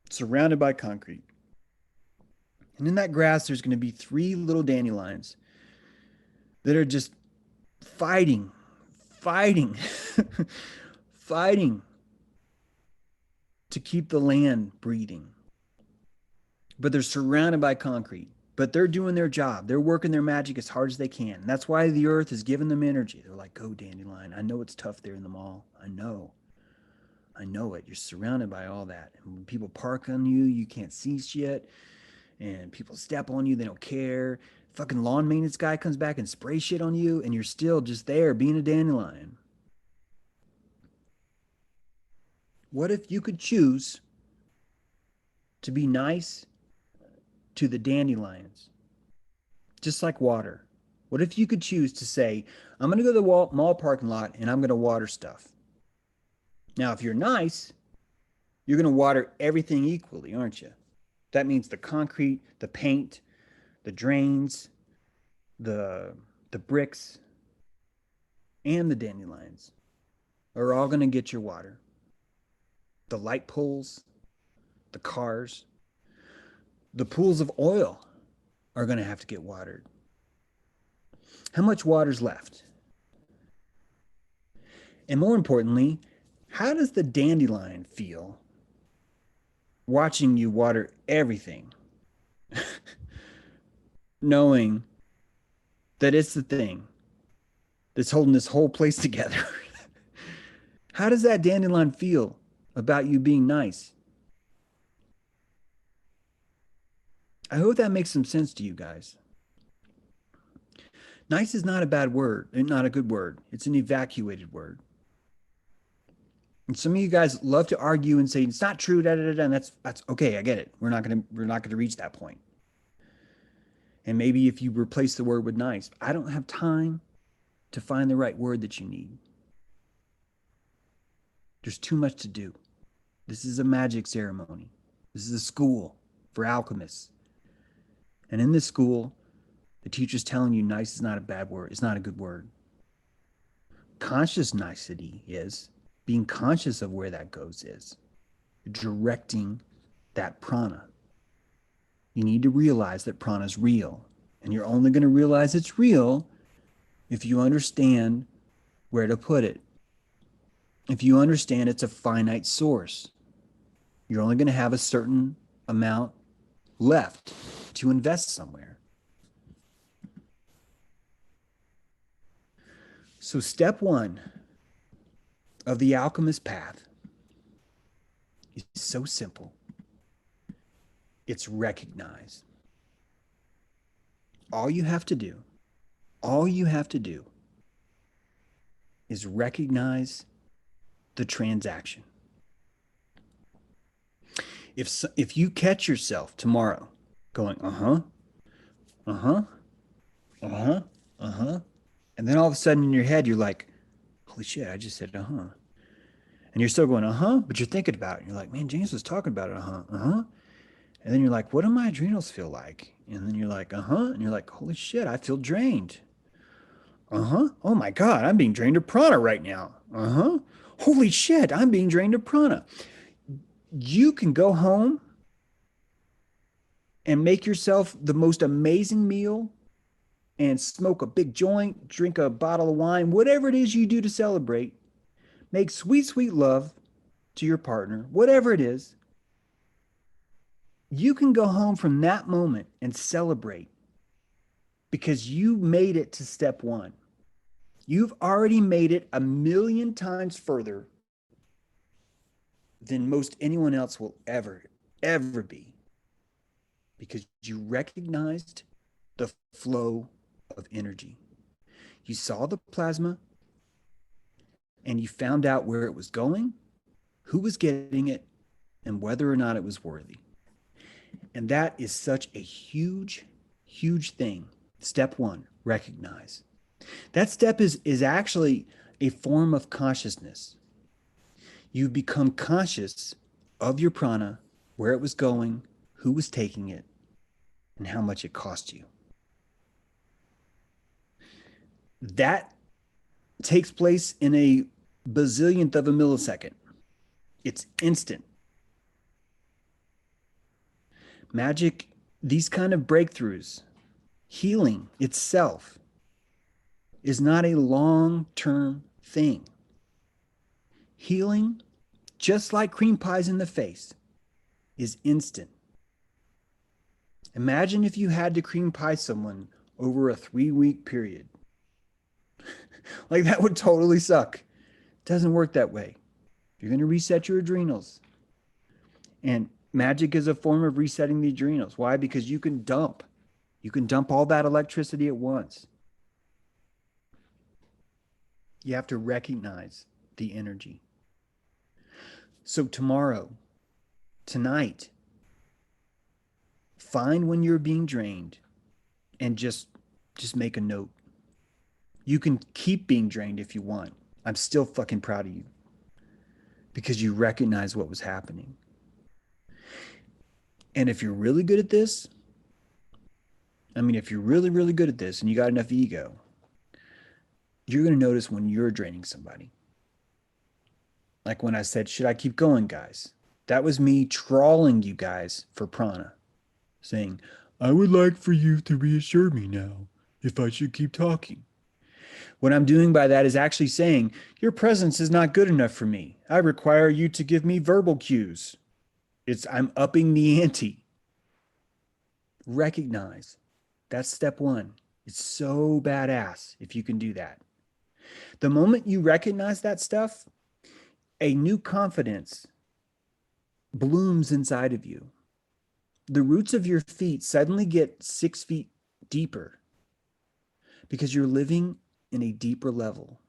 surrounded by concrete. And in that grass, there's going to be 3 little dandelions that are just fighting, fighting to keep the land breathing. But they're surrounded by concrete. But they're doing their job. They're working their magic as hard as they can. And that's why the earth is giving them energy. They're like, go, dandelion. I know it's tough there in the mall. I know it. You're surrounded by all that. And when people park on you, you can't see shit. And people step on you, they don't care. Fucking lawn maintenance guy comes back and sprays shit on you, and you're still just there being a dandelion. What if you could choose to be nice to the dandelions, just like water? What if you could choose to say, I'm going to go to the mall parking lot and I'm going to water stuff? Now, if you're nice, you're going to water everything equally, aren't you? That means the concrete, the paint, the drains, the bricks, and the dandelions are all going to get your water. The light poles, the cars, the pools of oil are going to have to get watered. How much water's left? And more importantly, how does the dandelion feel watching you water everything, knowing that it's the thing that's holding this whole place together? How does that dandelion feel about you being nice? I hope that makes some sense to you guys. Nice is not a bad word, not a good word. It's an evacuated word. And some of you guys love to argue and say it's not true, and that's okay. I get it. We're not gonna reach that point. And maybe if you replace the word with nice, I don't have time to find the right word that you need. There's too much to do. This is a magic ceremony. This is a school for alchemists. And in this school, the teacher's telling you nice is not a bad word. It's not a good word. Conscious nicety is being conscious of where that goes is directing that prana. You need to realize that prana is real. And you're only going to realize it's real if you understand where to put it. If you understand it's a finite source, you're only going to have a certain amount left to invest somewhere. So step 1 of the alchemist path is so simple. It's recognize. All you have to do is recognize the transaction. If you catch yourself tomorrow going, and then all of a sudden in your head, you're like, holy shit, I just said, and you're still going, but you're thinking about it. And you're like, man, James was talking about it, And then you're like, what do my adrenals feel like? And then you're like, and you're like, holy shit, I feel drained. Oh my God, I'm being drained of prana right now. Holy shit, I'm being drained of prana. You can go home and make yourself the most amazing meal and smoke a big joint, drink a bottle of wine, whatever it is you do to celebrate. Make sweet, sweet love to your partner, whatever it is. You can go home from that moment and celebrate because you made it to step one. You've already made it 1,000,000 times further than most anyone else will ever be, because you recognized the flow of energy. You saw the plasma and you found out where it was going, who was getting it, and whether or not it was worthy. And that is such a huge, huge thing. Step one, recognize. That step is actually a form of consciousness. You become conscious of your prana, where it was going, who was taking it, and how much it cost you. That takes place in a bazillionth of a millisecond. It's instant. Magic, these kind of breakthroughs, healing itself is not a long-term thing. Healing, just like cream pies in the face, is instant. Imagine if you had to cream pie someone over a 3-week period. Like, that would totally suck. It doesn't work that way. You're going to reset your adrenals. And magic is a form of resetting the adrenals. Why? Because you can dump all that electricity at once. You have to recognize the energy. So tomorrow, tonight, find when you're being drained and just make a note. You can keep being drained if you want. I'm still fucking proud of you because you recognize what was happening. And if you're really good at this, if you're really, really good at this and you got enough ego, you're going to notice when you're draining somebody. Like when I said, should I keep going, guys? That was me trawling you guys for prana, saying, I would like for you to reassure me now if I should keep talking. What I'm doing by that is actually saying, your presence is not good enough for me. I require you to give me verbal cues. I'm upping the ante. Recognize. That's step one. It's so badass if you can do that. The moment you recognize that stuff, a new confidence blooms inside of you. The roots of your feet suddenly get 6 feet deeper because you're living in a deeper level.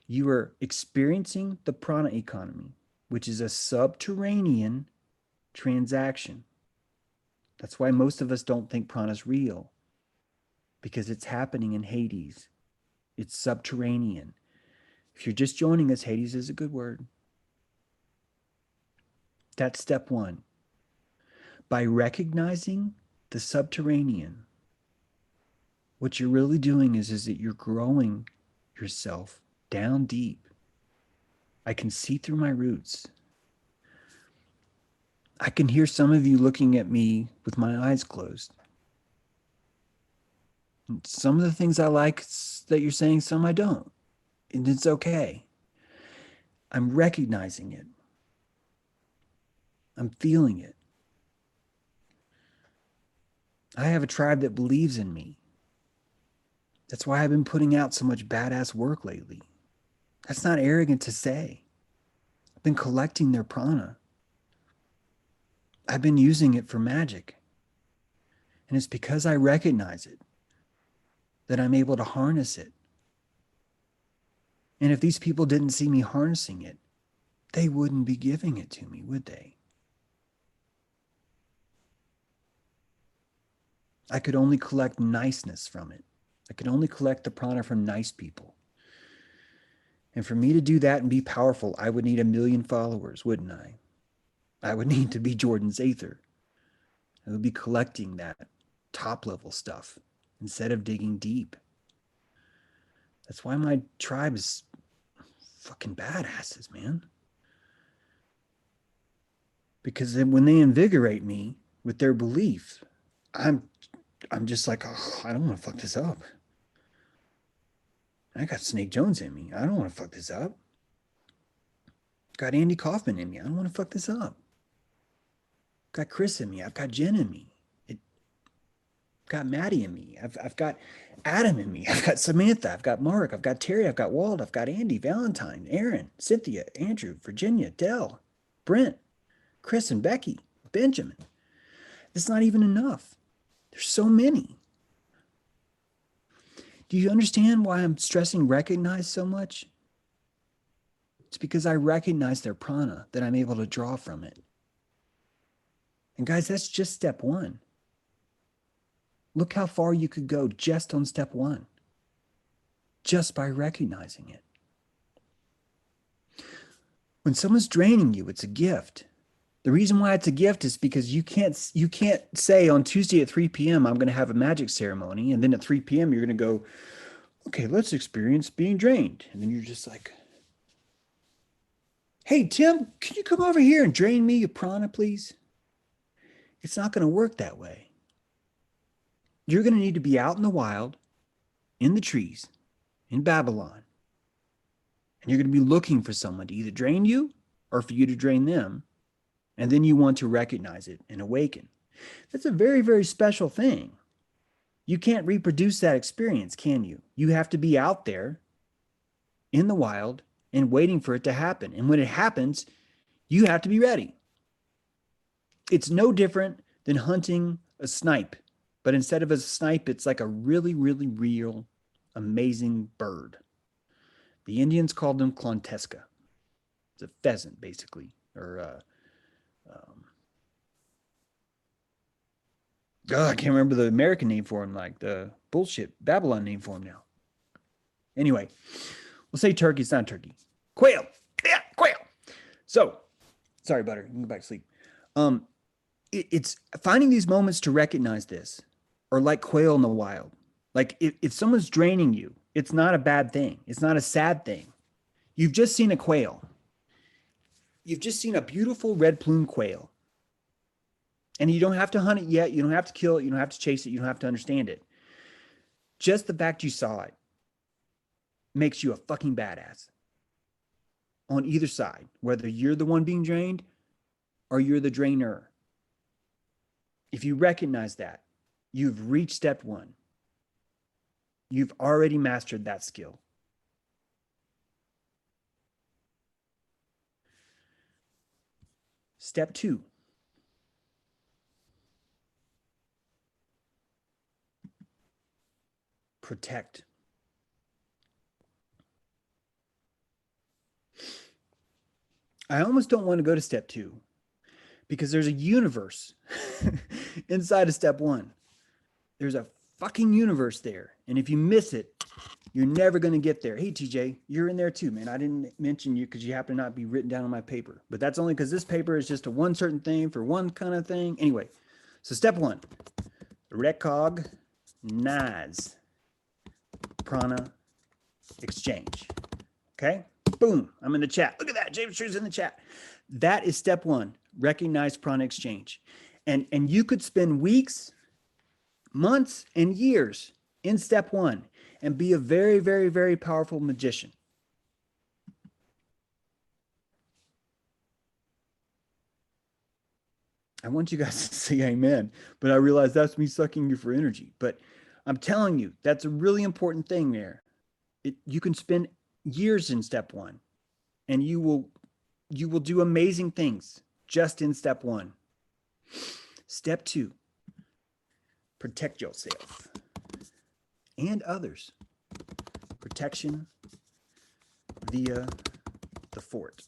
You are experiencing the prana economy, which is a subterranean transaction. That's why most of us don't think prana is real, because it's happening in Hades. It's subterranean. If you're just joining us, Hades is a good word. That's step one. By recognizing the subterranean, what you're really doing is that you're growing yourself down deep. I can see through my roots. I can hear some of you looking at me with my eyes closed. Some of the things I like that you're saying, some I don't. And it's okay. I'm recognizing it. I'm feeling it. I have a tribe that believes in me. That's why I've been putting out so much badass work lately. That's not arrogant to say. I've been collecting their prana. I've been using it for magic. And it's because I recognize it that I'm able to harness it. And if these people didn't see me harnessing it, they wouldn't be giving it to me, would they? I could only collect niceness from it. I could only collect the prana from nice people. And for me to do that and be powerful, I would need 1,000,000 followers, wouldn't I? I would need to be Jordan Zather. I would be collecting that top level stuff instead of digging deep. That's why my tribe is fucking badasses, man. Because then when they invigorate me with their belief, I'm just like, oh, I don't want to fuck this up. I got Snake Jones in me. I don't want to fuck this up. Got Andy Kaufman in me. I don't want to fuck this up. Got Chris in me. I've got Jen in me. I've got Maddie in me. I've got Adam in me. I've got Samantha. I've got Mark. I've got Terry. I've got Walt. I've got Andy, Valentine, Aaron, Cynthia, Andrew, Virginia, Dell, Brent, Chris, and Becky, Benjamin. It's not even enough. There's so many. Do you understand why I'm stressing recognize so much? It's because I recognize their prana, that I'm able to draw from it. And guys, that's just step one. Look how far you could go just on step one, just by recognizing it. When someone's draining you, it's a gift. The reason why it's a gift is because you can't say on Tuesday at 3 p.m. I'm going to have a magic ceremony, and then at 3 p.m. you're going to go, okay, let's experience being drained. And then you're just like, hey, Tim, can you come over here and drain me a prana, please? It's not going to work that way. You're going to need to be out in the wild, in the trees, in Babylon. And you're going to be looking for someone to either drain you or for you to drain them. And then you want to recognize it and awaken. That's a very, very special thing. You can't reproduce that experience, can you? You have to be out there in the wild and waiting for it to happen. And when it happens, you have to be ready. It's no different than hunting a snipe. But instead of a snipe, it's like a really, really real, amazing bird. The Indians called them clontesca. It's a pheasant, basically. Or, I can't remember the American name for him, like the bullshit Babylon name for him now. Anyway, we'll say turkey. It's not turkey. Quail. Yeah, quail. So, sorry, Butter. You can go back to sleep. It's finding these moments to recognize this, or like quail in the wild. Like if someone's draining you, it's not a bad thing. It's not a sad thing. You've just seen a quail. You've just seen a beautiful red plume quail. And you don't have to hunt it yet. You don't have to kill it. You don't have to chase it. You don't have to understand it. Just the fact you saw it makes you a fucking badass on either side, whether you're the one being drained or you're the drainer. If you recognize that, you've reached step one. You've already mastered that skill. Step two. Protect. I almost don't want to go to step two because there's a universe inside of step one. There's a fucking universe there. And if you miss it, you're never going to get there. Hey, TJ, you're in there too, man. I didn't mention you because you happen to not be written down on my paper. But that's only because this paper is just a one certain thing for one kind of thing. Anyway, so step one, recognize prana exchange. Okay? Boom. I'm in the chat. Look at that. James True's in the chat. That is step one, recognize prana exchange. And you could spend weeks, months, and years in step one and be a very, very, very powerful magician. I want you guys to say amen, but I realize that's me sucking you for energy. But I'm telling you, that's a really important thing there. You can spend years in step one and you will do amazing things just in step one. Step two, protect yourself and others. Protection via the fort.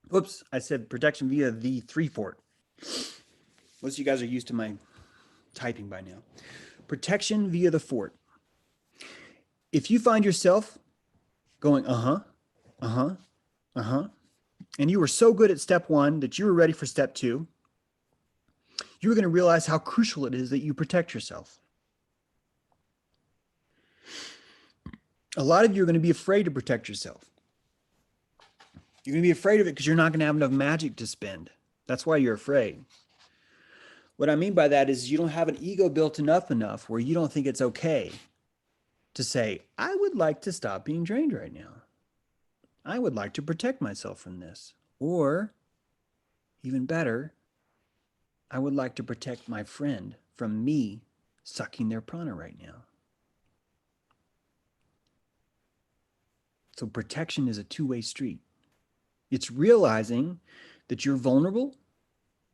Whoops, I said protection via the 3 fort. Most of you guys are used to my typing by now. Protection via the fort. If you find yourself going, and you were so good at step one that you were ready for step two, you were going to realize how crucial it is that you protect yourself. A lot of you are going to be afraid to protect yourself. You're going to be afraid of it because you're not going to have enough magic to spend. That's why you're afraid. What I mean by that is you don't have an ego built enough where you don't think it's okay to say, I would like to stop being drained right now. I would like to protect myself from this. Or, even better, I would like to protect my friend from me sucking their prana right now. So protection is a two-way street. It's realizing that you're vulnerable.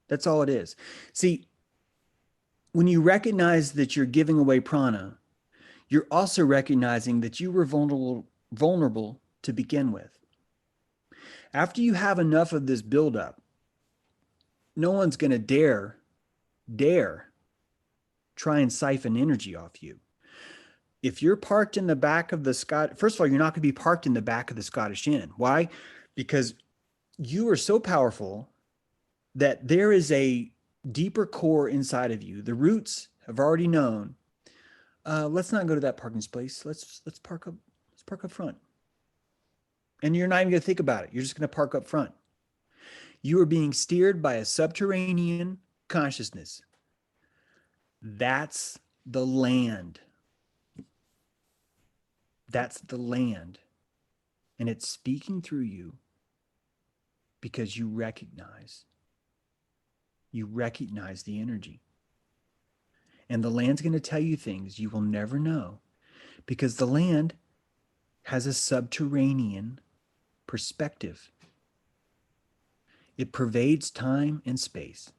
That's all it is. See, when you recognize that you're giving away prana, you're also recognizing that you were vulnerable to begin with. After you have enough of this buildup, no one's going to dare try and siphon energy off you. If you're parked in the back of the first of all, you're not going to be parked in the back of the Scottish Inn. Why? Because you are so powerful that there is a deeper core inside of you. The roots have already known. Let's not go to that parking space. Let's park up front. And you're not even going to think about it. You're just going to park up front. You are being steered by a subterranean consciousness. That's the land. That's the land. And it's speaking through you because you recognize the energy. And the land's going to tell you things you will never know because the land has a subterranean perspective. It pervades time and space.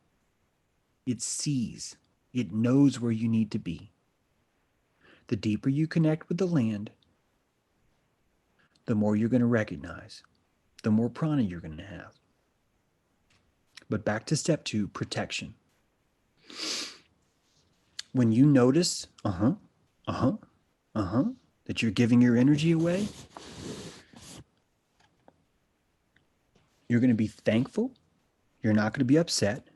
It sees. It knows where you need to be. The deeper you connect with the land, the more you're going to recognize, the more prana you're going to have. But back to step 2, protection. When you notice, that you're giving your energy away, you're going to be thankful. You're not going to be upset.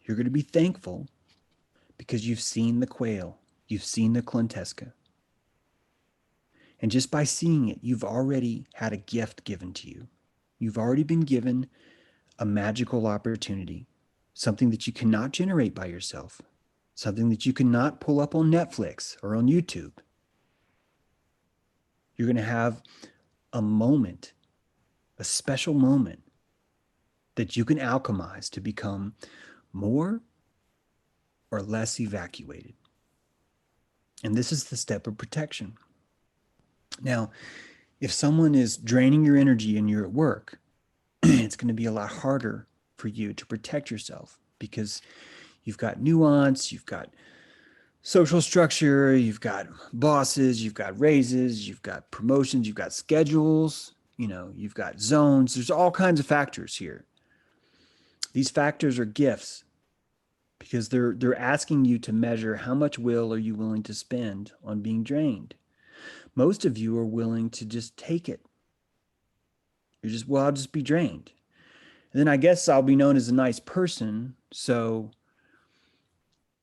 You're going to be thankful because you've seen the quail. You've seen the Clonteska. And just by seeing it, you've already had a gift given to you. You've already been given a magical opportunity, something that you cannot generate by yourself, something that you cannot pull up on Netflix or on YouTube. You're going to have a moment, a special moment that you can alchemize to become more or less evacuated. And this is the step of protection. Now, if someone is draining your energy and you're at work, it's going to be a lot harder for you to protect yourself because you've got nuance, you've got social structure, you've got bosses, you've got raises, you've got promotions, you've got schedules, you've got zones. There's all kinds of factors here. These factors are gifts because they're asking you to measure how much will are you willing to spend on being drained. Most of you are willing to just take it. You're just, I'll just be drained. And then I guess I'll be known as a nice person. So,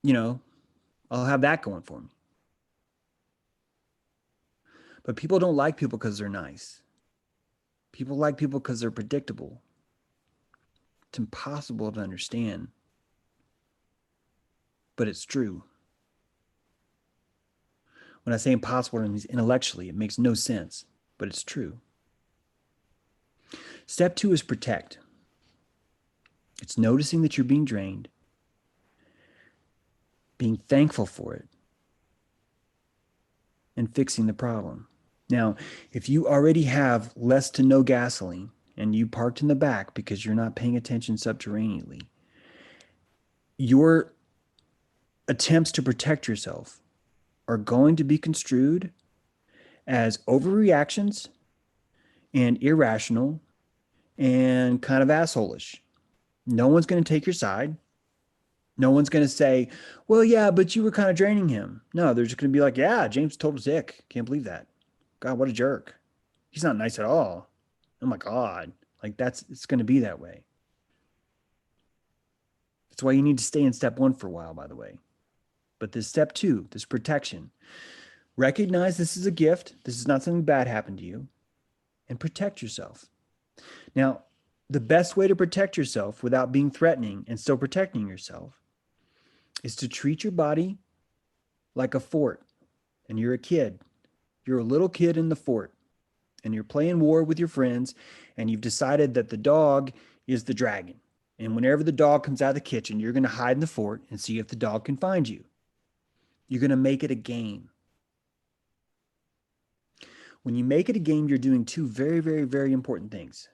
I'll have that going for me. But people don't like people because they're nice. People like people because they're predictable. It's impossible to understand. But it's true. When I say impossible, it means intellectually. It makes no sense, but it's true. Step 2 is protect. It's noticing that you're being drained, being thankful for it, and fixing the problem. Now, if you already have less to no gasoline and you parked in the back because you're not paying attention subterraneanly, your attempts to protect yourself are going to be construed as overreactions and irrational and kind of asshole-ish. No one's going to take your side. No one's going to say, well, yeah, but you were kind of draining him. No, they're just going to be like, yeah, James told us dick. Can't believe that. God, what a jerk. He's not nice at all. Oh my God. It's going to be that way. That's why you need to stay in step 1 for a while, by the way. But this step 2, this protection, recognize this is a gift. This is not something bad happened to you, and protect yourself. Now, the best way to protect yourself without being threatening and still protecting yourself is to treat your body like a fort. And you're a kid. You're a little kid in the fort. And you're playing war with your friends. And you've decided that the dog is the dragon. And whenever the dog comes out of the kitchen, you're going to hide in the fort and see if the dog can find you. You're going to make it a game. When you make it a game, you're doing two very, very, very important things.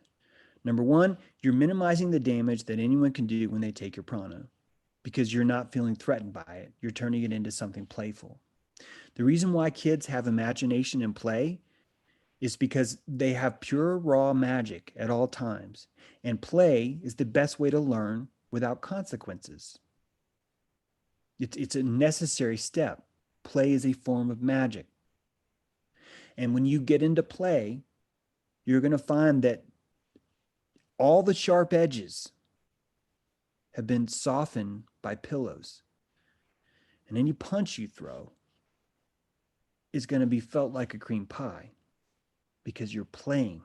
Number one, you're minimizing the damage that anyone can do when they take your prana because you're not feeling threatened by it. You're turning it into something playful. The reason why kids have imagination and play is because they have pure, raw magic at all times. And play is the best way to learn without consequences. It's a necessary step. Play is a form of magic. And when you get into play, you're going to find that all the sharp edges have been softened by pillows. And any punch you throw is going to be felt like a cream pie because you're playing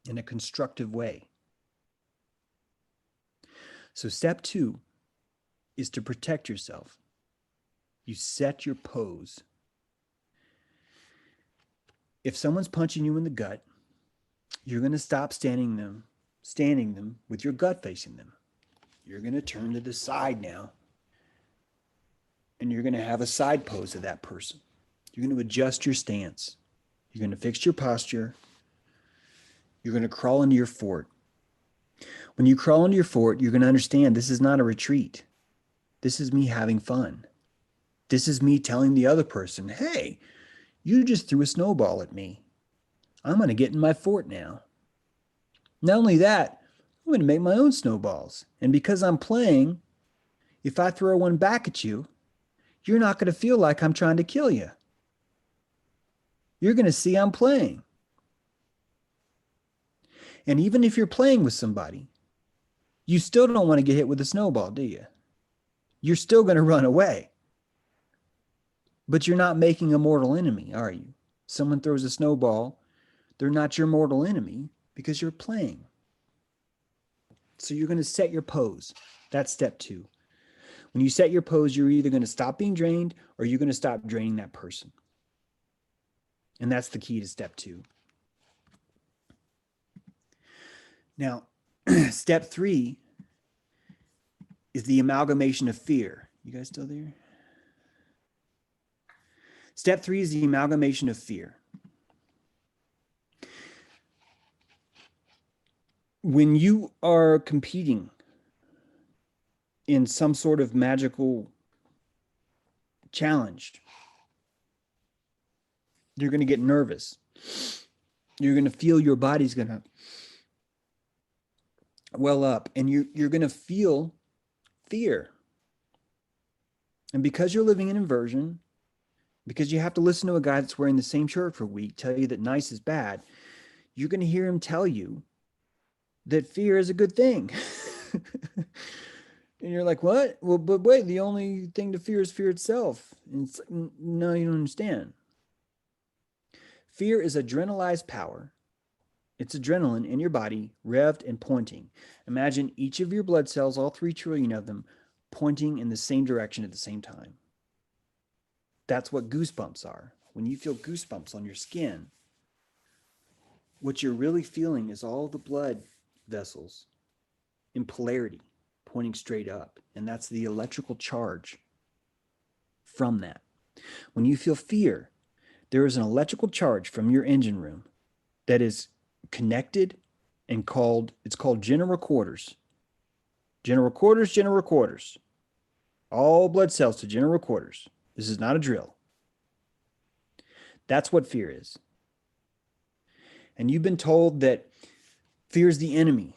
in a constructive way. So step 2 is to protect yourself. You set your pose. If someone's punching you in the gut, you're going to stop standing them with your gut facing them. You're going to turn to the side now, and you're going to have a side pose of that person. You're going to adjust your stance. You're going to fix your posture. You're going to crawl into your fort. When you crawl into your fort, you're going to understand this is not a retreat. This is me having fun. This is me telling the other person, hey, you just threw a snowball at me. I'm going to get in my fort now. Not only that, I'm going to make my own snowballs. And because I'm playing, if I throw one back at you, you're not going to feel like I'm trying to kill you. You're going to see I'm playing. And even if you're playing with somebody, you still don't want to get hit with a snowball, do you? You're still going to run away. But you're not making a mortal enemy, are you? Someone throws a snowball, they're not your mortal enemy because you're playing. So you're going to set your pose. That's step 2. When you set your pose, you're either going to stop being drained or you're going to stop draining that person. And that's the key to step 2. Now, step 3 is the amalgamation of fear. You guys still there? Step 3 is the amalgamation of fear. When you are competing in some sort of magical challenge, you're going to get nervous. You're going to feel your body's going to well up, and you're going to feel fear. And because you're living in inversion, because you have to listen to a guy that's wearing the same shirt for a week tell you that nice is bad, you're going to hear him tell you that fear is a good thing. And you're like, what? Well, but wait, the only thing to fear is fear itself. And it's like, no, you don't understand. Fear is adrenalized power. It's adrenaline in your body, revved and pointing. Imagine each of your blood cells, all 3 trillion of them, pointing in the same direction at the same time. That's what goosebumps are. When you feel goosebumps on your skin, what you're really feeling is all the blood vessels in polarity pointing straight up. And that's the electrical charge from that. When you feel fear, there is an electrical charge from your engine room that is connected and it's called general quarters. General quarters. All blood cells to general quarters. This is not a drill. That's what fear is. And you've been told that fear is the enemy,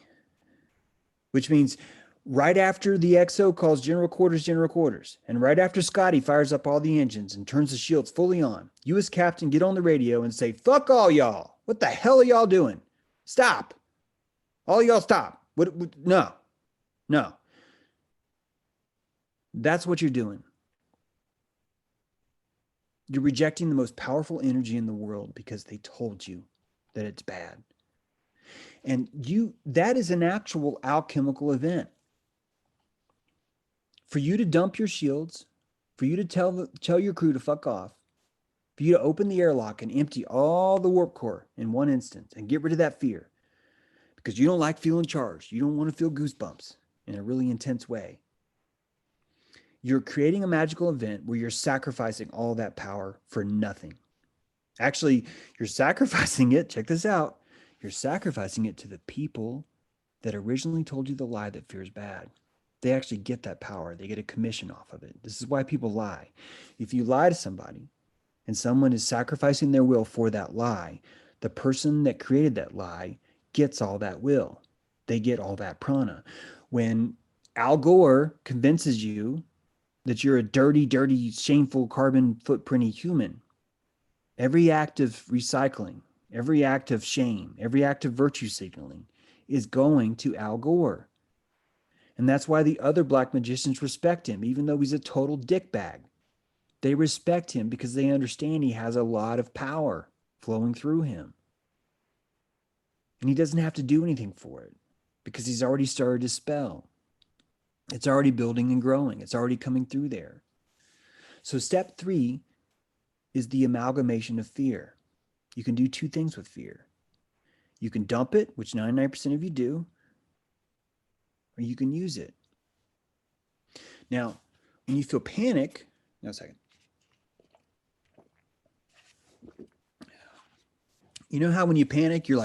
which means right after the XO calls general quarters, and right after Scotty fires up all the engines and turns the shields fully on, you as captain get on the radio and say, fuck all y'all. What the hell are y'all doing? Stop. All y'all stop. No. That's what you're doing. You're rejecting the most powerful energy in the world because they told you that it's bad. And that is an actual alchemical event. For you to dump your shields, for you to tell your crew to fuck off, for you to open the airlock and empty all the warp core in one instant and get rid of that fear. because you don't like feeling charged. You don't want to feel goosebumps in a really intense way. You're creating a magical event where you're sacrificing all that power for nothing. Actually, you're sacrificing it. Check this out. You're sacrificing it to the people that originally told you the lie that fear is bad. They actually get that power. They get a commission off of it. This is why people lie. If you lie to somebody and someone is sacrificing their will for that lie, the person that created that lie gets all that will. They get all that prana. When Al Gore convinces you that you're a dirty, dirty, shameful, carbon footprinty human, every act of recycling, every act of shame, every act of virtue signaling is going to Al Gore. And that's why the other black magicians respect him, even though he's a total dickbag. They respect him because they understand he has a lot of power flowing through him. And he doesn't have to do anything for it because he's already started his spell. It's already building and growing. It's already coming through there. So step 3 is the amalgamation of fear. You can do 2 things with fear. You can dump it, which 99% of you do, or you can use it. Now, when you feel panic, no, a second. You know how when you panic, you're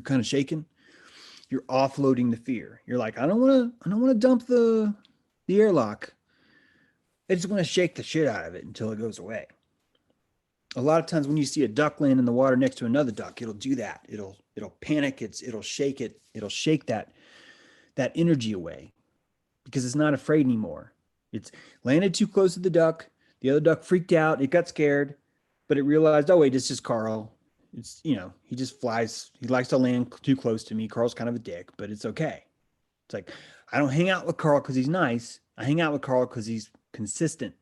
kind of shaking? You're offloading the fear. You're like, I don't want to dump the airlock. I just want to shake the shit out of it until it goes away. A lot of times when you see a duck land in the water next to another duck, it'll do that. It'll panic. It'll shake it. It'll shake that energy away because it's not afraid anymore. It's landed too close to the duck. The other duck freaked out. It got scared, but it realized, oh wait, it's just Carl. It's, he just flies. He likes to land too close to me. Carl's kind of a dick, but it's okay. It's like, I don't hang out with Carl because he's nice. I hang out with Carl because he's consistent.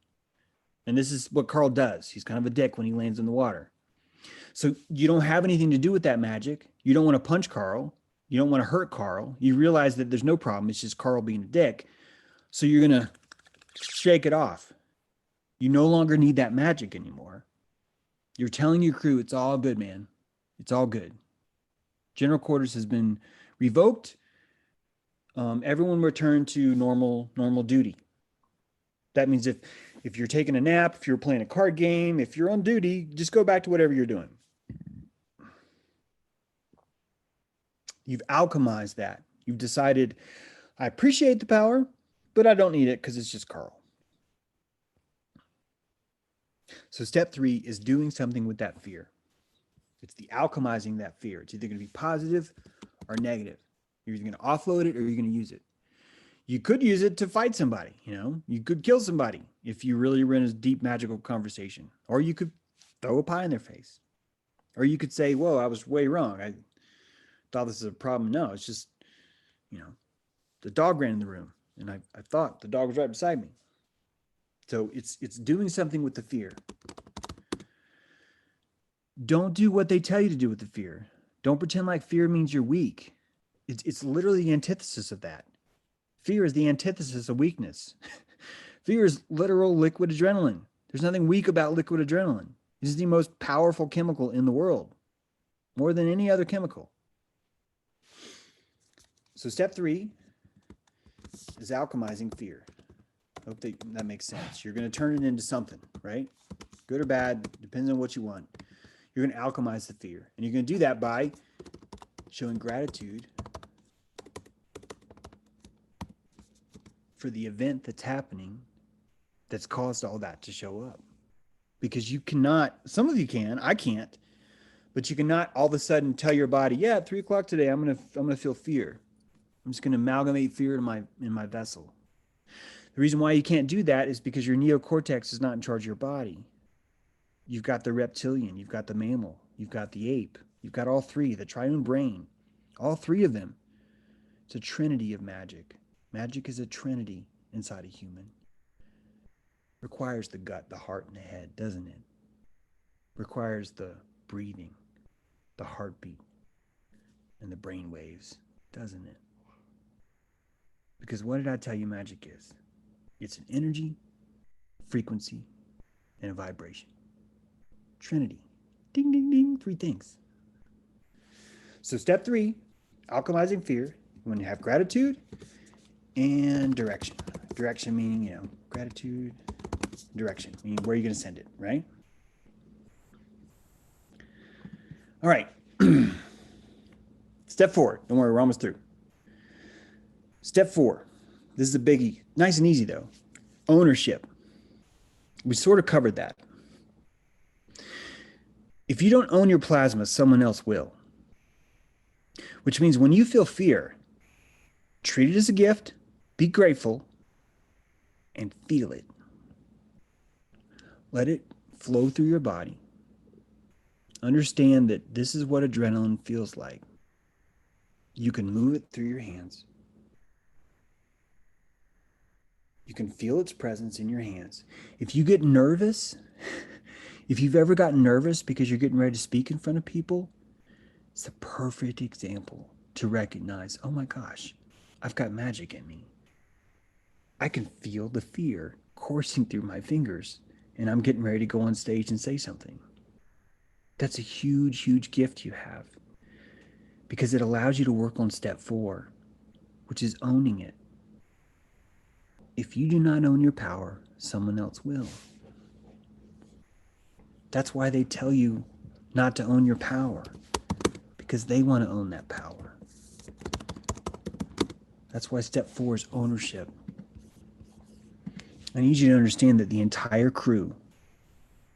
And this is what Carl does. He's kind of a dick when he lands in the water. So you don't have anything to do with that magic. You don't want to punch Carl. You don't want to hurt Carl. You realize that there's no problem. It's just Carl being a dick. So you're going to shake it off. You no longer need that magic anymore. You're telling your crew, it's all good, man. It's all good. General quarters has been revoked. Everyone returned to normal duty. That means if you're taking a nap, if you're playing a card game, if you're on duty, just go back to whatever you're doing. You've alchemized that. You've decided, I appreciate the power, but I don't need it because it's just Carl. So step 3 is doing something with that fear. It's the alchemizing that fear. It's either going to be positive or negative. You're either going to offload it or you're going to use it. You could use it to fight somebody, you could kill somebody if you really were in a deep magical conversation, or you could throw a pie in their face, or you could say, whoa, I was way wrong. I thought this is a problem. No, it's just, the dog ran in the room and I thought the dog was right beside me. So it's doing something with the fear. Don't do what they tell you to do with the fear. Don't pretend like fear means you're weak. It's literally the antithesis of that. Fear is the antithesis of weakness. Fear is literal liquid adrenaline. There's nothing weak about liquid adrenaline. It is the most powerful chemical in the world, more than any other chemical. So step 3 is alchemizing fear. I hope that makes sense. You're going to turn it into something, right? Good or bad, depends on what you want. You're going to alchemize the fear. And you're going to do that by showing gratitude for the event that's happening that's caused all that to show up. Because you cannot, some of you can, I can't, but you cannot all of a sudden tell your body, yeah, at 3 o'clock today, I'm gonna feel fear. I'm just gonna amalgamate fear in my vessel. The reason why you can't do that is because your neocortex is not in charge of your body. You've got the reptilian, you've got the mammal, you've got the ape, you've got all 3, the triune brain, all 3 of them. It's a trinity of magic. Magic is a trinity inside a human. Requires the gut, the heart, and the head, doesn't it? Requires the breathing, the heartbeat, and the brain waves, doesn't it? Because what did I tell you magic is? It's an energy, frequency, and a vibration. Trinity. Ding, ding, ding. 3 things. So step 3, Alkalizing fear. You want to have gratitude and direction. Direction meaning, gratitude, direction, meaning where are you going to send it, right? All right. Step 4. Don't worry, we're almost through. Step 4. This is a biggie. Nice and easy, though. Ownership. We sort of covered that. If you don't own your plasma, someone else will. Which means when you feel fear, treat it as a gift, be grateful, and feel it. Let it flow through your body. Understand that this is what adrenaline feels like. You can move it through your hands. You can feel its presence in your hands. If you get nervous, if you've ever gotten nervous because you're getting ready to speak in front of people, it's a perfect example to recognize, oh my gosh, I've got magic in me. I can feel the fear coursing through my fingers, and I'm getting ready to go on stage and say something. That's a huge, huge gift you have, because it allows you to work on step 4, which is owning it. If you do not own your power, someone else will. That's why they tell you not to own your power, because they want to own that power. That's why step 4 is ownership. I need you to understand that the entire crew,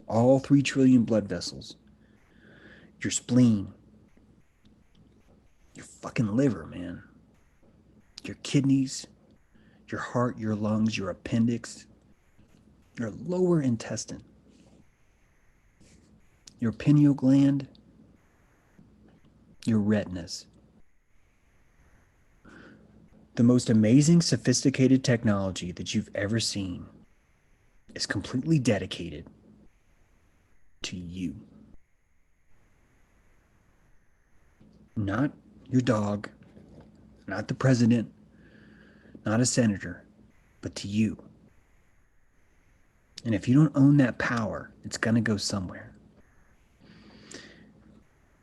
all 3 trillion blood vessels, your spleen, your fucking liver, man, your kidneys, your heart, your lungs, your appendix, your lower intestine, your pineal gland, your retinas. The most amazing, sophisticated technology that you've ever seen is completely dedicated to you. Not your dog, not the president, not a senator, but to you. And if you don't own that power, it's going to go somewhere.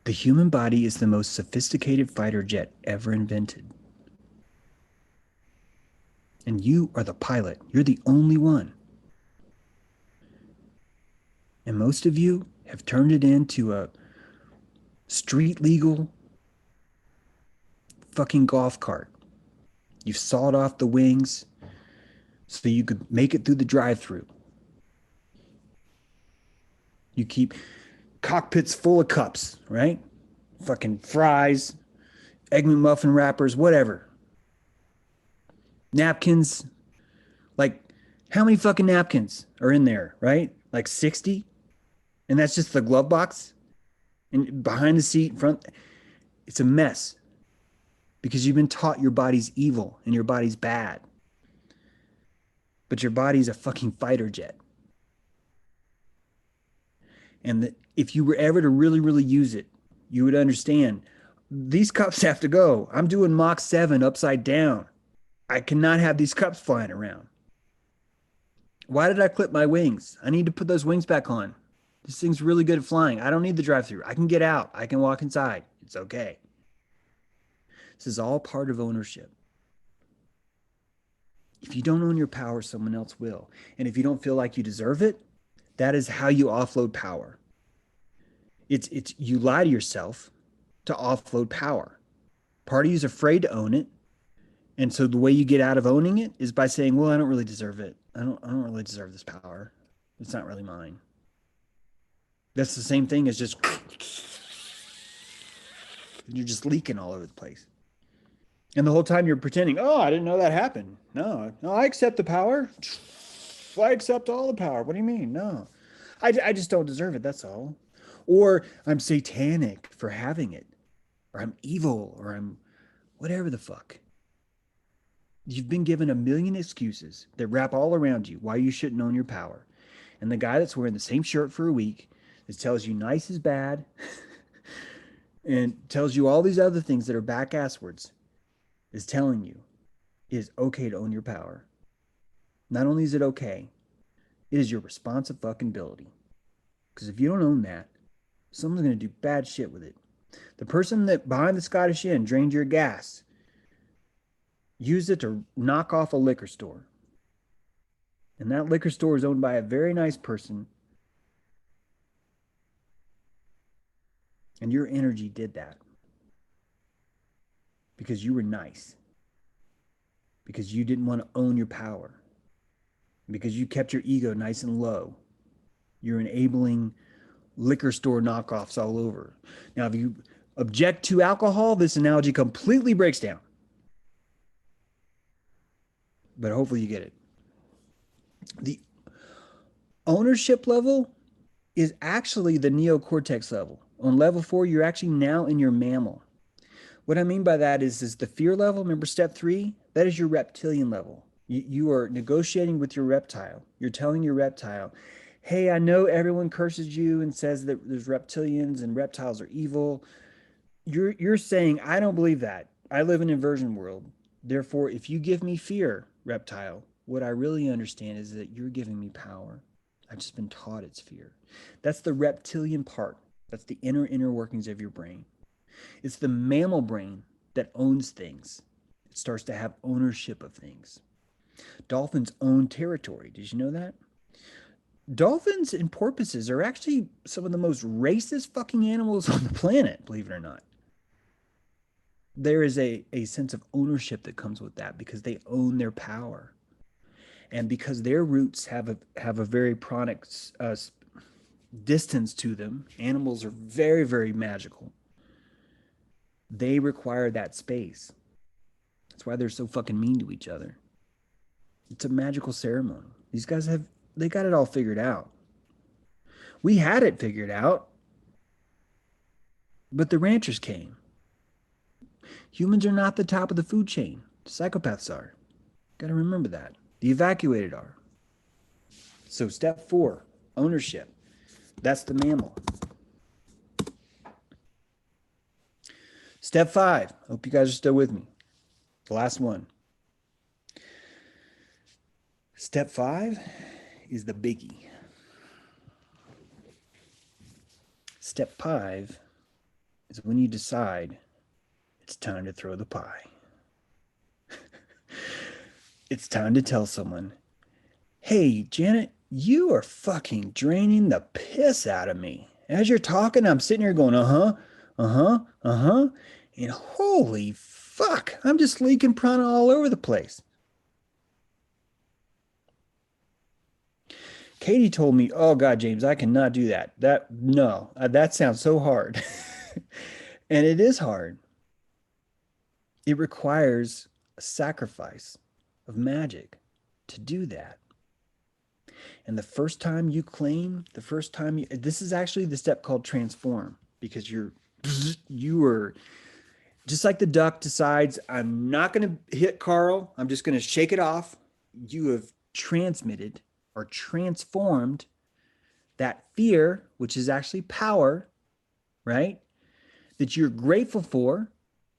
The human body is the most sophisticated fighter jet ever invented. And you are the pilot. You're the only one. And most of you have turned it into a street legal fucking golf cart. You've sawed off the wings so you could make it through the drive-thru. You keep cockpits full of cups, right? Fucking fries, Egg McMuffin wrappers, whatever. Napkins. Like, how many fucking napkins are in there, right? Like 60? And that's just the glove box? And behind the seat, in front, it's a mess. Because you've been taught your body's evil and your body's bad. But your body's a fucking fighter jet. And if you were ever to really, really use it, you would understand these cups have to go. I'm doing Mach 7 upside down. I cannot have these cups flying around. Why did I clip my wings? I need to put those wings back on. This thing's really good at flying. I don't need the drive-thru. I can get out. I can walk inside. It's okay. This is all part of ownership. If you don't own your power, someone else will. And if you don't feel like you deserve it, that is how you offload power. It's you lie to yourself to offload power. Part of you is afraid to own it. And so the way you get out of owning it is by saying, well, I don't really deserve it. I don't really deserve this power. It's not really mine. That's the same thing as just you're just leaking all over the place. And the whole time you're pretending, oh, I didn't know that happened. No, I accept the power. I accept all the power. What do you mean? No, I just don't deserve it. That's all. Or I'm satanic for having it. Or I'm evil. Or I'm whatever the fuck. You've been given a million excuses that wrap all around you why you shouldn't own your power. And the guy that's wearing the same shirt for a week that tells you nice is bad and tells you all these other things that are back-ass words is telling you it is okay to own your power. Not only is it okay, it is your responsibility. Because if you don't own that, someone's going to do bad shit with it. The person that behind the Scottish Inn drained your gas used it to knock off a liquor store. And that liquor store is owned by a very nice person. And your energy did that because you were nice, because you didn't want to own your power, because you kept your ego nice and low. You're enabling liquor store knockoffs all over. Now, if you object to alcohol, this analogy completely breaks down. But hopefully you get it. The ownership level is actually the neocortex level. On level 4, you're actually now in your mammal. What I mean by that is the fear level. Remember step 3? That is your reptilian level. You are negotiating with your reptile. You're telling your reptile, hey, I know everyone curses you and says that there's reptilians and reptiles are evil. You're saying, I don't believe that. I live in an inversion world. Therefore, if you give me fear, reptile, what I really understand is that you're giving me power. I've just been taught it's fear. That's the reptilian part. That's the inner workings of your brain. It's the mammal brain that owns things. It starts to have ownership of things. Dolphins own territory. Did you know that? Dolphins and porpoises are actually some of the most racist fucking animals on the planet, believe it or not. There is a sense of ownership that comes with that because they own their power. And because their roots have a very pranic distance to them, animals are very, very magical. They require that space. That's why they're so fucking mean to each other. It's a magical ceremony. These guys they got it all figured out. We had it figured out, but the ranchers came. Humans are not the top of the food chain. Psychopaths are. Got to remember that. The evacuated are. So step 4, ownership. That's the mammal. Step 5. Hope you guys are still with me. The last one. Step 5 is the biggie. Step 5 is when you decide it's time to throw the pie. It's time to tell someone, hey, Janet, you are fucking draining the piss out of me. As you're talking, I'm sitting here going, and holy fuck, I'm just leaking prana all over the place. Katie told me, oh God, James, I cannot do that. That sounds so hard. And it is hard. It requires a sacrifice of magic to do that. And the first time you claim, this is actually the step called transform, because you are just like the duck decides, I'm not going to hit Carl. I'm just going to shake it off. You have transmitted or transformed that fear, which is actually power, right? That you're grateful for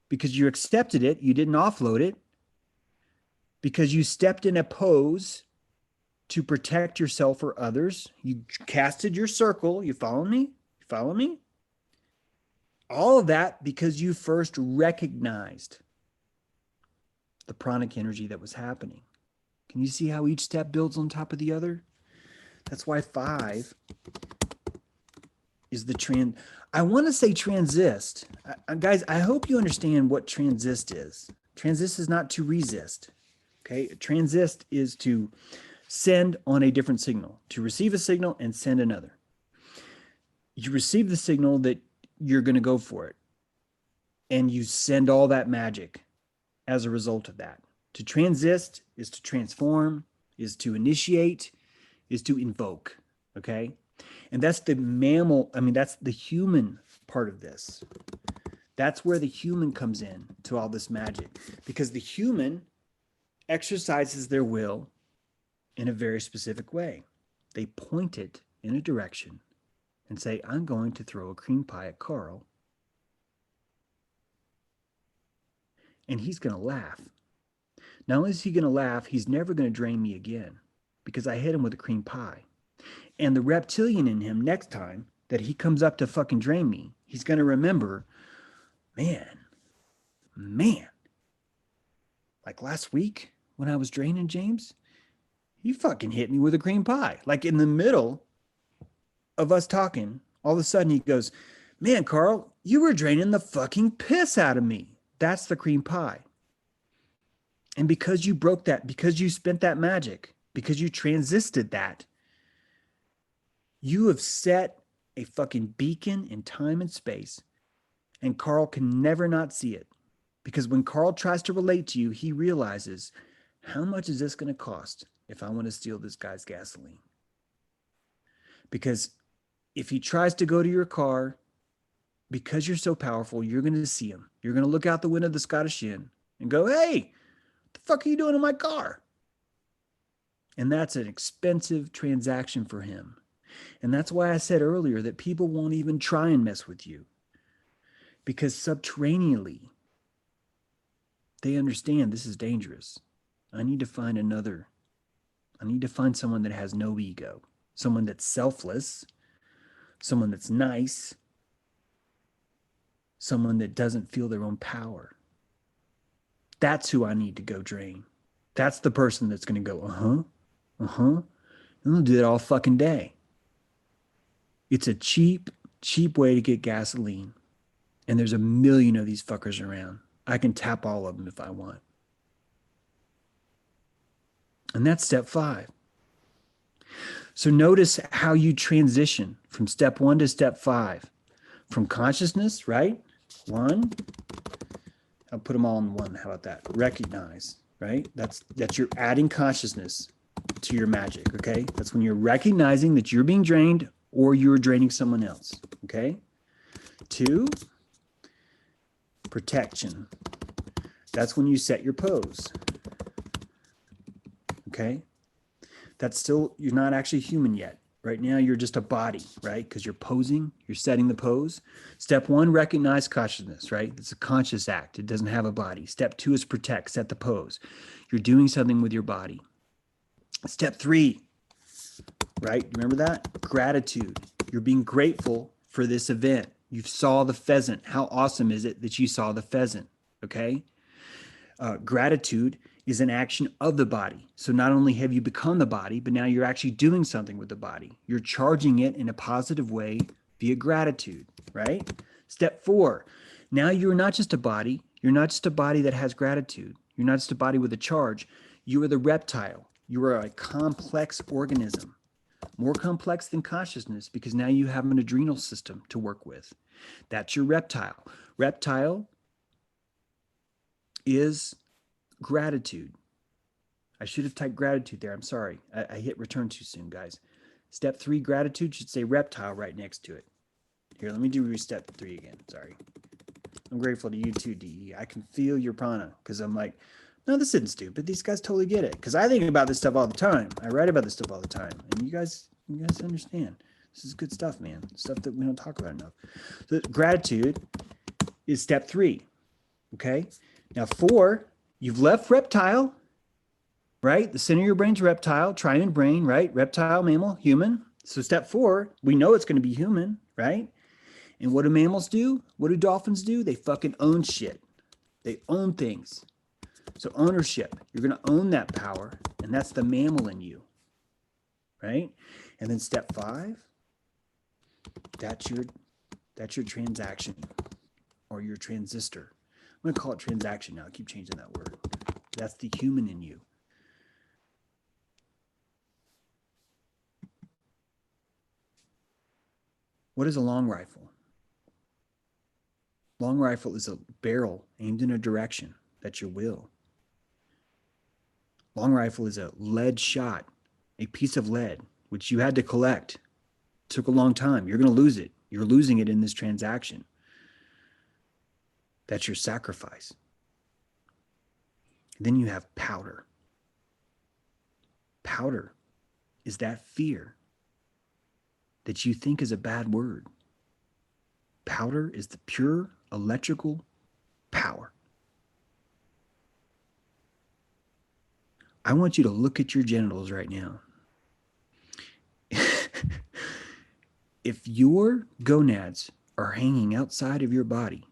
because you accepted it. You didn't offload it because you stepped in a pose to protect yourself or others. You casted your circle. You follow me? You follow me? All of that because you first recognized the pranic energy that was happening. Can you see how each step builds on top of the other? That's why 5 is the I want to say transist. Guys, I hope you understand what transist is. Transist is not to resist. Okay? Transist is to send on a different signal, to receive a signal and send another. You receive the signal that you're going to go for it, and you send all that magic as a result of that. To transist is to transform, is to initiate, is to invoke, okay? And that's the mammal, that's the human part of this. That's where the human comes in to all this magic, because the human exercises their will in a very specific way. They point it in a direction and say, I'm going to throw a cream pie at Carl, and he's going to laugh. Not only is he going to laugh, he's never going to drain me again because I hit him with a cream pie. And the reptilian in him, next time that he comes up to fucking drain me, he's going to remember, Man, like last week when I was draining James, he fucking hit me with a cream pie. Like in the middle of us talking, all of a sudden he goes, man, Carl, you were draining the fucking piss out of me. That's the cream pie. And because you broke that, because you spent that magic, because you transisted that, you have set a fucking beacon in time and space. And Carl can never not see it. Because when Carl tries to relate to you, he realizes, how much is this going to cost if I want to steal this guy's gasoline? Because if he tries to go to your car, because you're so powerful, you're going to see him. You're going to look out the window of the Scottish Inn and go, hey, what the fuck are you doing in my car? And that's an expensive transaction for him. And that's why I said earlier that people won't even try and mess with you. Because subterraneously, they understand this is dangerous. I need to find someone that has no ego, someone that's selfless, someone that's nice, someone that doesn't feel their own power. That's who I need to go drain. That's the person that's going to go, and they'll do that all fucking day. It's a cheap way to get gasoline. And there's a million of these fuckers around. I can tap all of them if I want. And that's step 5. So notice how you transition from step 1 to step 5. From consciousness, right? 1. I'll put them all in 1. How about that? Recognize, right? That's you're adding consciousness to your magic, okay? That's when you're recognizing that you're being drained or you're draining someone else, okay? 2, protection. That's when you set your pose. Okay? That's still, you're not actually human yet. Right now, you're just a body, right? Because you're posing, you're setting the pose. Step 1, recognize consciousness, right? It's a conscious act. It doesn't have a body. Step 2 is protect, set the pose. You're doing something with your body. Step 3, right? Remember that? Gratitude. You're being grateful for this event. You saw the pheasant. How awesome is it that you saw the pheasant? Okay? Gratitude is an action of the body. So not only have you become the body, but now you're actually doing something with the body. You're charging it in a positive way via gratitude, right? Step 4, now you're not just a body. You're not just a body that has gratitude. You're not just a body with a charge. You are the reptile. You are a complex organism, more complex than consciousness, because now you have an adrenal system to work with. That's your reptile. Reptile is gratitude. I should have typed gratitude there. I'm sorry. I hit return too soon, guys. Step 3, gratitude should say reptile right next to it. Here, let me do step 3 again. Sorry. I'm grateful to you too, DE. I can feel your prana because I'm like, no, this isn't stupid. These guys totally get it. Because I think about this stuff all the time. I write about this stuff all the time. And you guys understand. This is good stuff, man. Stuff that we don't talk about enough. So gratitude is step 3. Okay? Now 4, you've left reptile, right? The center of your brain's reptile, triune brain, right? Reptile, mammal, human. So step 4, we know it's going to be human, right? And what do mammals do? What do dolphins do? They fucking own shit. They own things. So ownership, you're going to own that power, and that's the mammal in you, right? And then step 5, that's your transaction or your transistor. I'm going to call it transaction now. I keep changing that word. That's the human in you. What is a long rifle? Long rifle is a barrel aimed in a direction. That's your will. Long rifle is a lead shot, a piece of lead, which you had to collect. It took a long time. You're going to lose it. You're losing it in this transaction. That's your sacrifice. Then you have powder. Powder is that fear that you think is a bad word. Powder is the pure electrical power. I want you to look at your genitals right now. If your gonads are hanging outside of your body,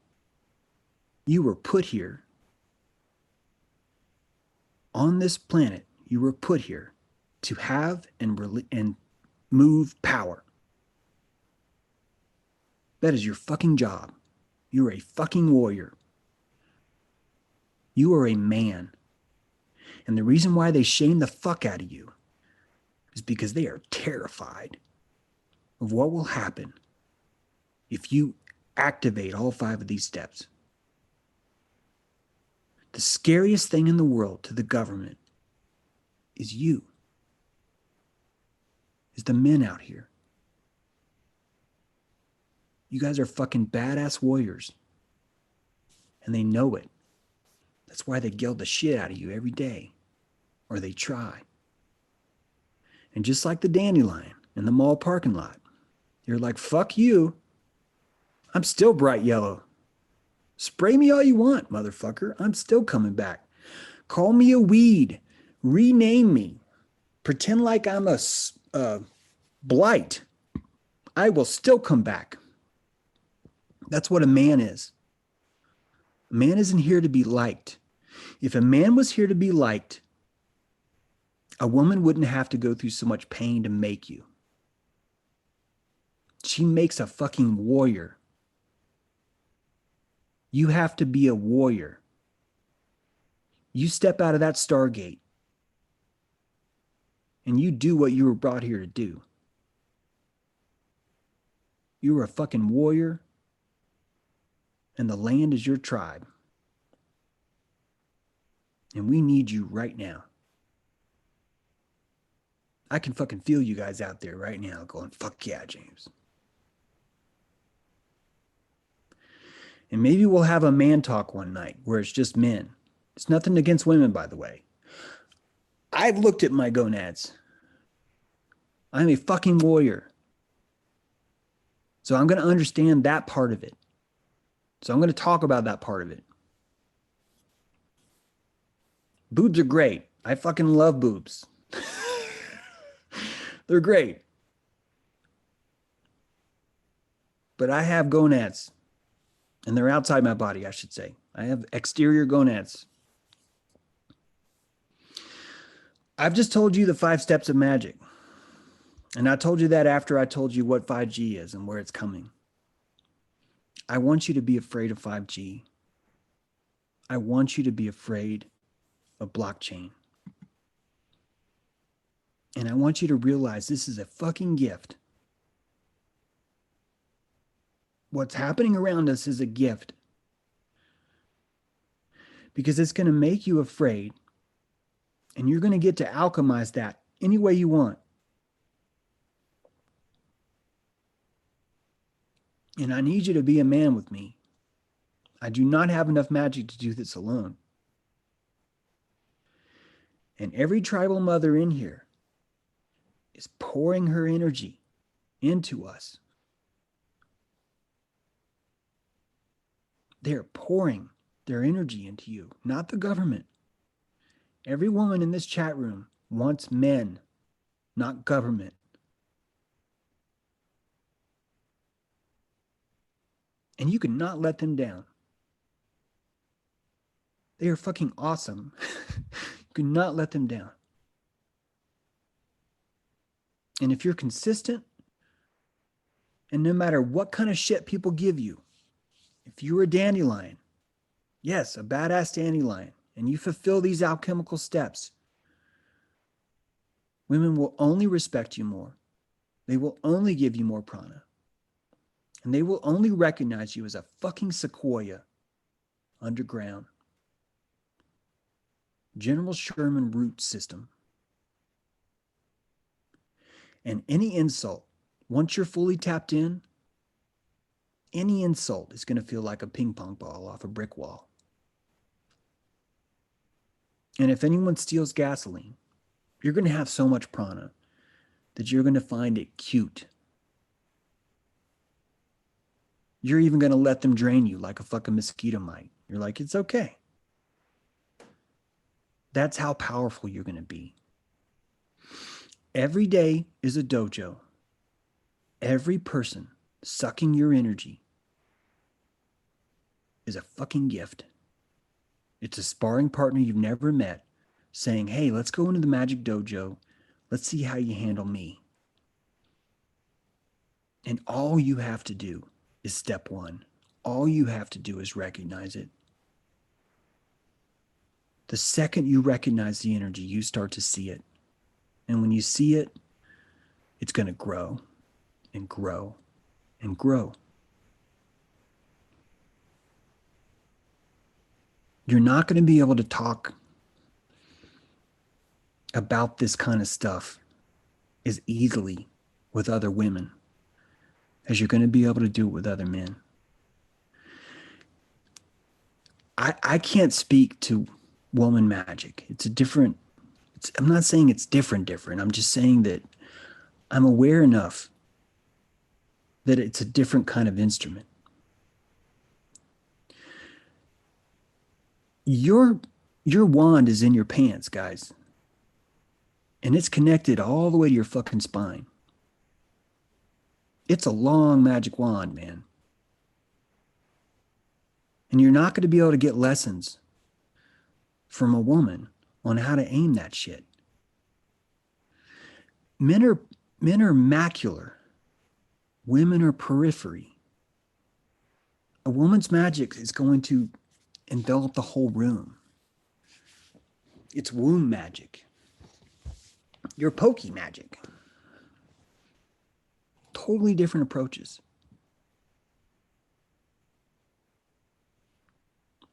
You were put here on this planet. You were put here to have and move power. That is your fucking job. You're a fucking warrior. You are a man. And the reason why they shame the fuck out of you is because they are terrified of what will happen if you activate all 5 of these steps. The scariest thing in the world to the government is you, is the men out here. You guys are fucking badass warriors, and they know it. That's why they gild the shit out of you every day, or they try. And just like the dandelion in the mall parking lot, you're like, fuck you. I'm still bright yellow. Spray me all you want, motherfucker. I'm still coming back. Call me a weed. Rename me. Pretend like I'm a blight. I will still come back. That's what a man is. A man isn't here to be liked. If a man was here to be liked, a woman wouldn't have to go through so much pain to make you. She makes a fucking warrior. You have to be a warrior. You step out of that Stargate and you do what you were brought here to do. You are a fucking warrior, and the land is your tribe. And we need you right now. I can fucking feel you guys out there right now going, fuck yeah, James. And maybe we'll have a man talk one night where it's just men. It's nothing against women, by the way. I've looked at my gonads. I'm a fucking warrior. So I'm going to understand that part of it. So I'm going to talk about that part of it. Boobs are great. I fucking love boobs. They're great. But I have gonads. And they're outside my body, I should say. I have exterior gonads. I've just told you the 5 steps of magic. And I told you that after I told you what 5G is and where it's coming. I want you to be afraid of 5G. I want you to be afraid of blockchain. And I want you to realize this is a fucking gift. What's happening around us is a gift. Because it's going to make you afraid. And you're going to get to alchemize that any way you want. And I need you to be a man with me. I do not have enough magic to do this alone. And every tribal mother in here is pouring her energy into us. They're pouring their energy into you, not the government. Every woman in this chat room wants men, not government. And you cannot let them down. They are fucking awesome. You cannot let them down. And if you're consistent, and no matter what kind of shit people give you, if you're a dandelion, yes, a badass dandelion, and you fulfill these alchemical steps, women will only respect you more. They will only give you more prana. And they will only recognize you as a fucking sequoia underground. General Sherman root system. And any insult, once you're fully tapped in, any insult is going to feel like a ping pong ball off a brick wall. And if anyone steals gasoline, you're going to have so much prana that you're going to find it cute. You're even going to let them drain you like a fucking mosquito might. You're like, it's okay. That's how powerful you're going to be. Every day is a dojo. Every person sucking your energy is a fucking gift. It's a sparring partner you've never met saying, hey, let's go into the magic dojo. Let's see how you handle me. And all you have to do is step one. All you have to do is recognize it. The second you recognize the energy, you start to see it. And when you see it, it's going to grow and grow and grow. You're not going to be able to talk about this kind of stuff as easily with other women as you're going to be able to do it with other men. I can't speak to woman magic. I'm not saying it's different. I'm just saying that I'm aware enough that it's a different kind of instrument. Your wand is in your pants, guys. And it's connected all the way to your fucking spine. It's a long magic wand, man. And you're not going to be able to get lessons from a woman on how to aim that shit. Men are macular. Women are periphery. A woman's magic is going to envelop the whole room. It's womb magic. Your pokey magic. Totally different approaches.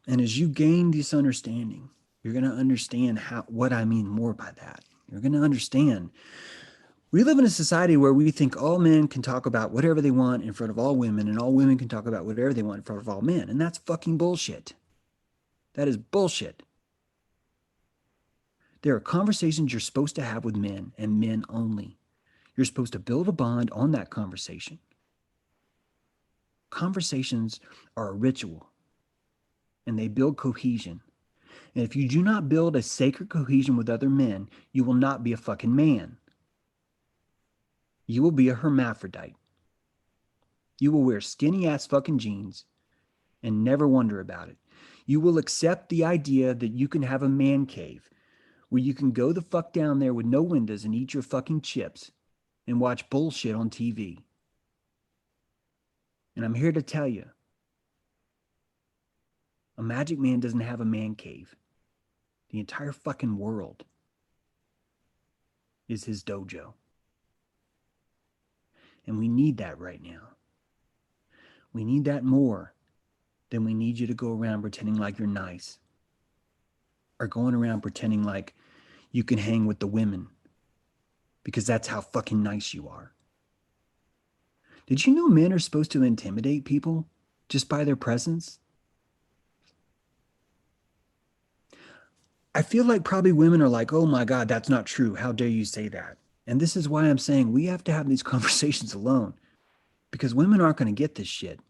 And as you gain this understanding, you're going to understand what I mean more by that. You're going to understand. We live in a society where we think all men can talk about whatever they want in front of all women, and all women can talk about whatever they want in front of all men. And that's fucking bullshit. That is bullshit. There are conversations you're supposed to have with men and men only. You're supposed to build a bond on that conversation. Conversations are a ritual, and they build cohesion. And if you do not build a sacred cohesion with other men, you will not be a fucking man. You will be a hermaphrodite. You will wear skinny ass fucking jeans and never wonder about it. You will accept the idea that you can have a man cave where you can go the fuck down there with no windows and eat your fucking chips and watch bullshit on TV. And I'm here to tell you, a magic man doesn't have a man cave. The entire fucking world is his dojo. And we need that right now. We need that more than we need you to go around pretending like you're nice, or going around pretending like you can hang with the women because that's how fucking nice you are. Did you know men are supposed to intimidate people just by their presence? I feel like probably women are like, oh my God, that's not true. How dare you say that? And this is why I'm saying we have to have these conversations alone, because women aren't going to get this shit.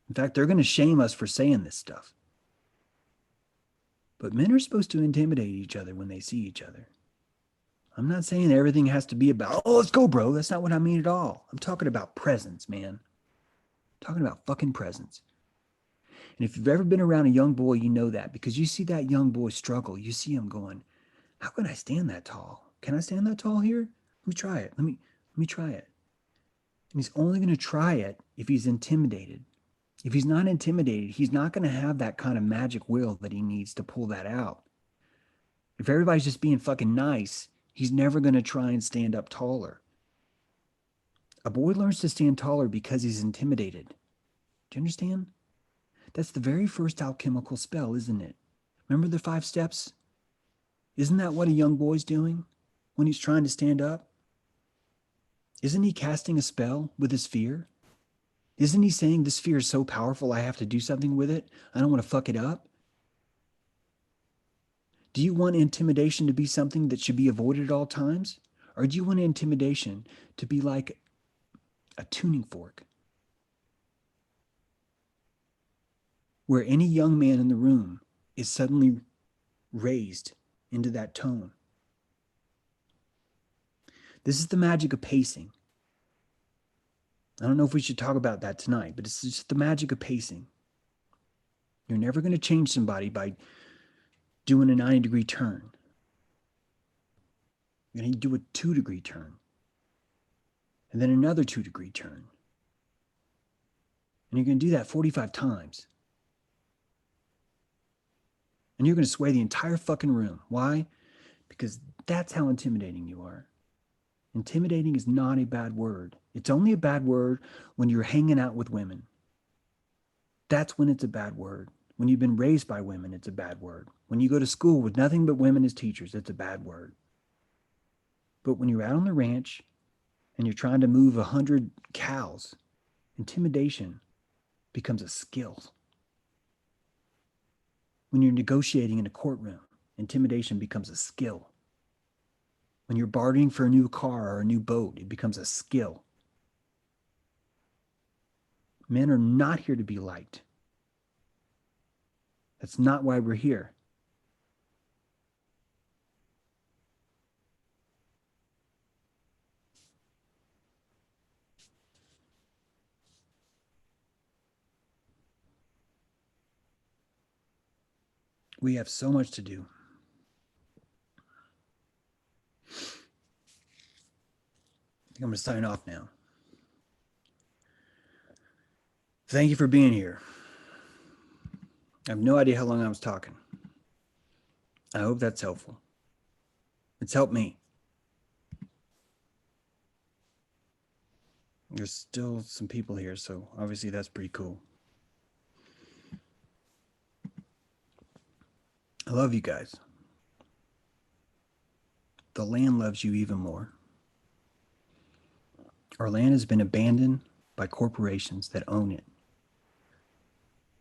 In fact, they're going to shame us for saying this stuff. But men are supposed to intimidate each other when they see each other. I'm not saying everything has to be about, oh, let's go, bro. That's not what I mean at all. I'm talking about presence, man. I'm talking about fucking presence. And if you've ever been around a young boy, you know that, because you see that young boy struggle. You see him going, how can I stand that tall? Can I stand that tall here? Let me try it. Let me try it. And he's only going to try it if he's intimidated. If he's not intimidated, he's not going to have that kind of magic will that he needs to pull that out. If everybody's just being fucking nice, he's never going to try and stand up taller. A boy learns to stand taller because he's intimidated. Do you understand? That's the very first alchemical spell, isn't it? Remember the 5 steps? Isn't that what a young boy's doing when he's trying to stand up? Isn't he casting a spell with his fear? Isn't he saying this fear is so powerful I have to do something with it? I don't want to fuck it up. Do you want intimidation to be something that should be avoided at all times? Or do you want intimidation to be like a tuning fork, where any young man in the room is suddenly raised into that tone? This is the magic of pacing. I don't know if we should talk about that tonight, but it's just the magic of pacing. You're never going to change somebody by doing a 90-degree turn. You're going to do a 2-degree turn. And then another 2-degree turn. And you're going to do that 45 times. And you're going to sway the entire fucking room. Why? Because that's how intimidating you are. Intimidating is not a bad word. It's only a bad word when you're hanging out with women. That's when it's a bad word. When you've been raised by women, it's a bad word. When you go to school with nothing but women as teachers, it's a bad word. But when you're out on the ranch and you're trying to move 100 cows, intimidation becomes a skill. When you're negotiating in a courtroom, intimidation becomes a skill. When you're bartering for a new car or a new boat, it becomes a skill. Men are not here to be liked. That's not why we're here. We have so much to do. I think I'm going to sign off now. Thank you for being here. I have no idea how long I was talking. I hope that's helpful. It's helped me. There's still some people here, so obviously that's pretty cool. I love you guys. The land loves you even more. Our land has been abandoned by corporations that own it.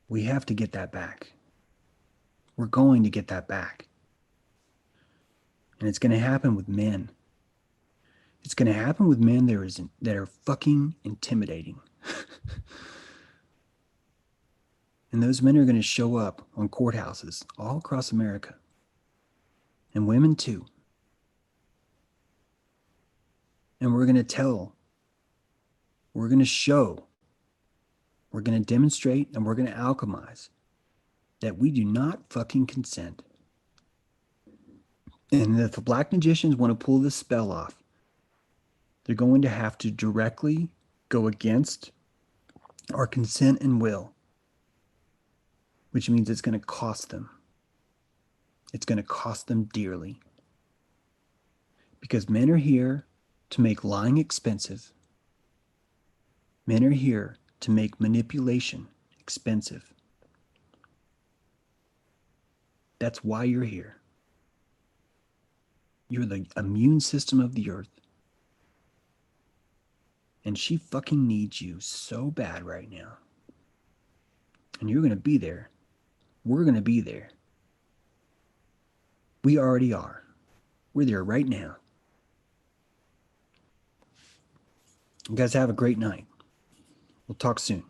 We have to get that back. We're going to get that back. And it's going to happen with men. It's going to happen with men that are fucking intimidating. And those men are going to show up on courthouses all across America. And women too. And we're going to tell, we're going to show, we're going to demonstrate, and we're going to alchemize that we do not fucking consent. And if the black magicians want to pull this spell off, they're going to have to directly go against our consent and will, which means it's going to cost them. It's going to cost them dearly. Because men are here to make lying expensive. Men are here to make manipulation expensive. That's why you're here. You're the immune system of the earth. And she fucking needs you so bad right now. And you're going to be there. We're going to be there. We already are. We're there right now. You guys have a great night. We'll talk soon.